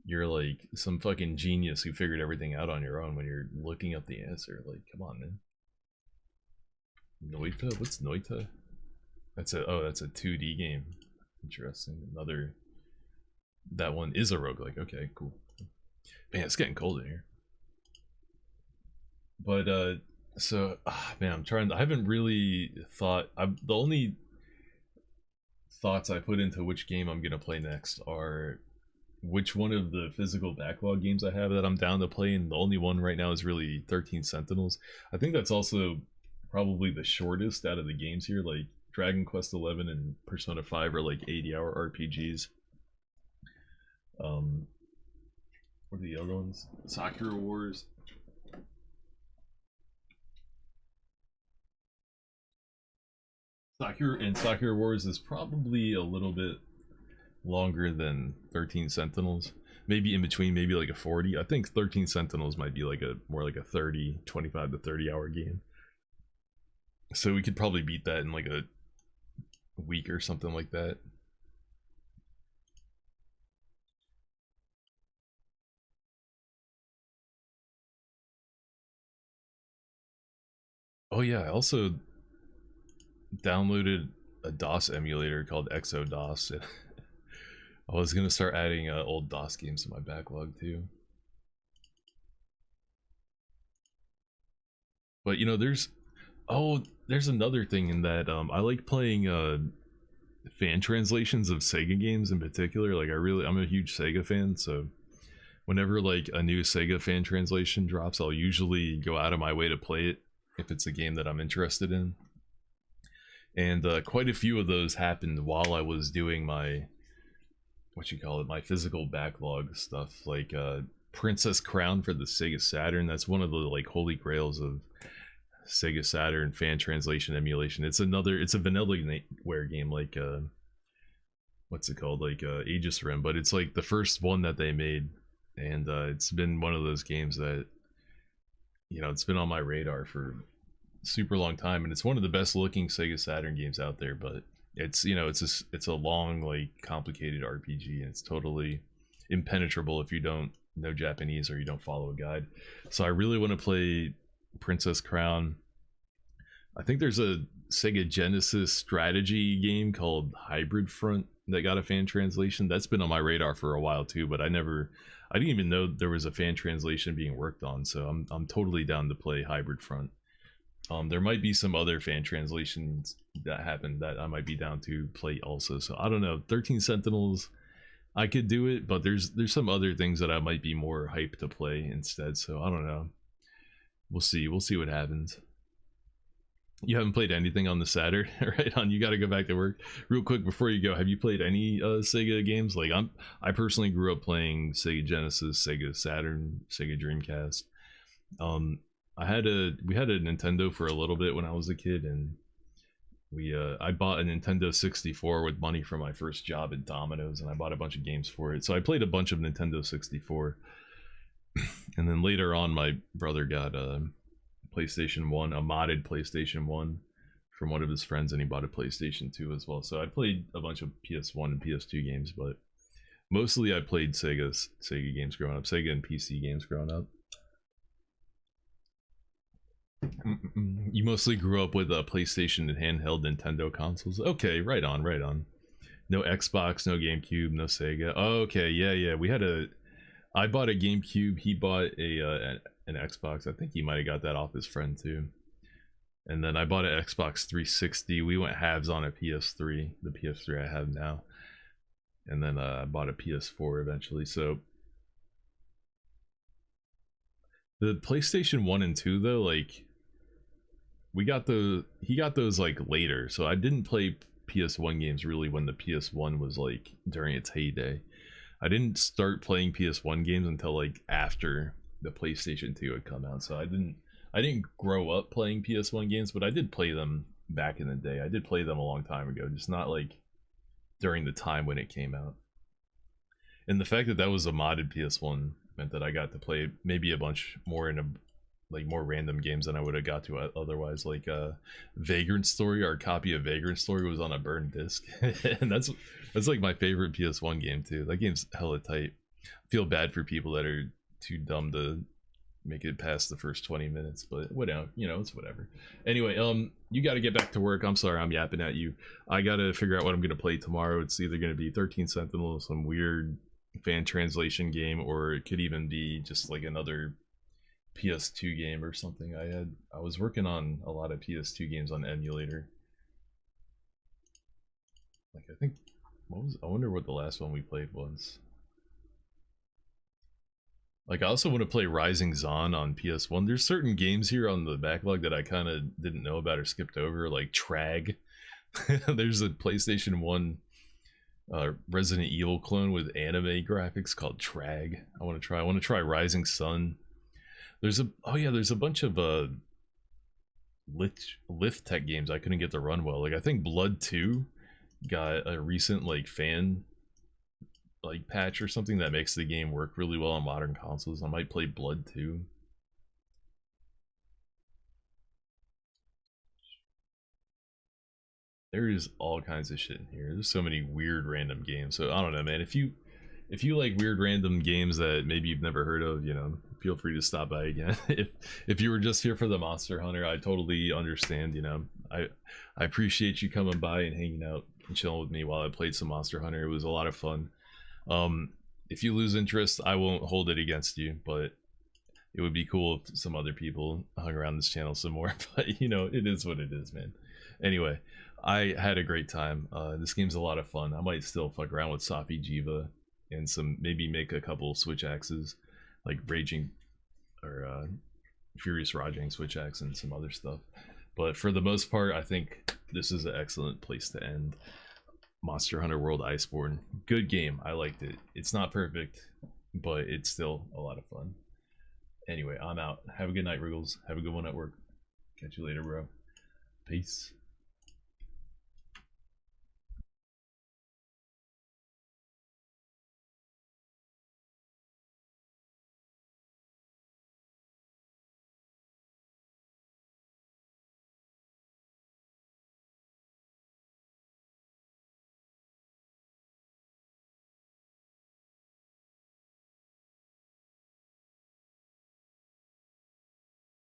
you're like some fucking genius who figured everything out on your own when you're looking up the answer. Like, come on, man. Noita? What's Noita? That's a 2D game. Interesting. Another, that one is a roguelike. Okay, cool. Man, it's getting cold in here. But so man, I haven't really thought. The only thoughts I put into which game I'm gonna play next are which one of the physical backlog games I have that I'm down to play, and the only one right now is really 13 Sentinels. I think that's also probably the shortest out of the games here. Like Dragon Quest 11 and Persona 5 are like 80-hour RPGs. What are the other ones? Sakura Wars. Sakura Wars is probably a little bit longer than 13 Sentinels. Maybe in between, maybe like a 40. I think 13 Sentinels might be like more like a 25 to 30 hour game. So we could probably beat that in like a week or something like that. Oh yeah, I also downloaded a DOS emulator called ExoDOS. I was gonna start adding old DOS games to my backlog too. But you know, there's another thing in that I like playing fan translations of Sega games in particular. Like I'm a huge Sega fan, so whenever like a new Sega fan translation drops, I'll usually go out of my way to play it if it's a game that I'm interested in. And quite a few of those happened while I was doing my, what you call it, my physical backlog stuff, like Princess Crown for the Sega Saturn. That's one of the like holy grails of Sega Saturn fan translation emulation. It's a Vanillaware game, like what's it called, like Aegis Rim, but it's like the first one that they made, and it's been one of those games that, you know, it's been on my radar for super long time, and it's one of the best looking Sega Saturn games out there. But it's, you know, it's a long, like, complicated RPG, and it's totally impenetrable if you don't know Japanese or you don't follow a guide. So I really want to play Princess Crown. I think there's a Sega Genesis strategy game called Hybrid Front that got a fan translation. That's been on my radar for a while too, but I didn't even know there was a fan translation being worked on. So I'm totally down to play Hybrid Front. There might be some other fan translations that happened that I might be down to play also. So I don't know. 13 Sentinels, I could do it, but there's some other things that I might be more hyped to play instead. So I don't know. We'll see. We'll see what happens. You haven't played anything on the Saturn, right? On, you got to go back to work real quick before you go. Have you played any Sega games? Like I personally grew up playing Sega Genesis, Sega Saturn, Sega Dreamcast. We had a Nintendo for a little bit when I was a kid, and I bought a Nintendo 64 with money from my first job at Domino's, and I bought a bunch of games for it. So I played a bunch of Nintendo 64, and then later on, my brother got PlayStation 1, a modded PlayStation 1 from one of his friends, and he bought a PlayStation 2 as well. So I played a bunch of PS1 and PS2 games, but mostly I played Sega games growing up, Sega and PC games growing up. You mostly grew up with a PlayStation and handheld Nintendo consoles. Okay, right on, right on. No Xbox, no GameCube, no Sega. Oh, okay, yeah. I bought a GameCube. He bought an Xbox. I think he might have got that off his friend too. And then I bought an Xbox 360. We went halves on a PS3, the PS3 I have now. And then I bought a PS4 eventually. So the PlayStation 1 and 2 though, like, he got those like later. So I didn't play PS1 games really when the PS1 was like during its heyday. I didn't start playing PS1 games until like after the PlayStation 2 had come out. So I didn't grow up playing PS1 games, but I did play them back in the day. I did play them a long time ago, just not like during the time when it came out. And the fact that that was a modded PS1 meant that I got to play maybe a bunch more in a like more random games than I would have got to otherwise. Like Vagrant Story, our copy of Vagrant Story was on a burned disc, and that's like my favorite PS1 game too. That game's hella tight. I feel bad for people that are too dumb to make it past the first 20 minutes, but whatever, you know, it's whatever. Anyway, you got to get back to work. I'm sorry I'm yapping at you. I got to figure out what I'm going to play tomorrow. It's either going to be 13 Sentinel, some weird fan translation game, or it could even be just like another PS2 game or something. I was working on a lot of PS2 games on emulator. Like, I think, I wonder what the last one we played was. Like, I also want to play Rising Zon on PS1. There's certain games here on the backlog that I kind of didn't know about or skipped over, like Trag. There's a PlayStation 1 Resident Evil clone with anime graphics called Trag. I want to try Rising Sun. There's a bunch of lift tech games I couldn't get to run well. Like, I think Blood 2 got a recent like fan like patch or something that makes the game work really well on modern consoles. I might play Blood 2. There is all kinds of shit in here. There's so many weird random games. So I don't know, man. If you like weird random games that maybe you've never heard of, you know, feel free to stop by again. if you were just here for the Monster Hunter, I totally understand. You know, I appreciate you coming by and hanging out and chilling with me while I played some Monster Hunter. It was a lot of fun. If you lose interest, I won't hold it against you, but it would be cool if some other people hung around this channel some more. But you know, it is what it is, man. Anyway, I had a great time. This game's a lot of fun. I might still fuck around with Sapi Jiva and some maybe make a couple switch axes, like raging or furious raging switch axe and some other stuff. But for the most part, I think this is an excellent place to end. Monster Hunter World Iceborne, good game. I liked it. It's not perfect, but it's still a lot of fun. Anyway, I'm out. Have a good night, Wriggles. Have a good one at work. Catch you later, bro. Peace.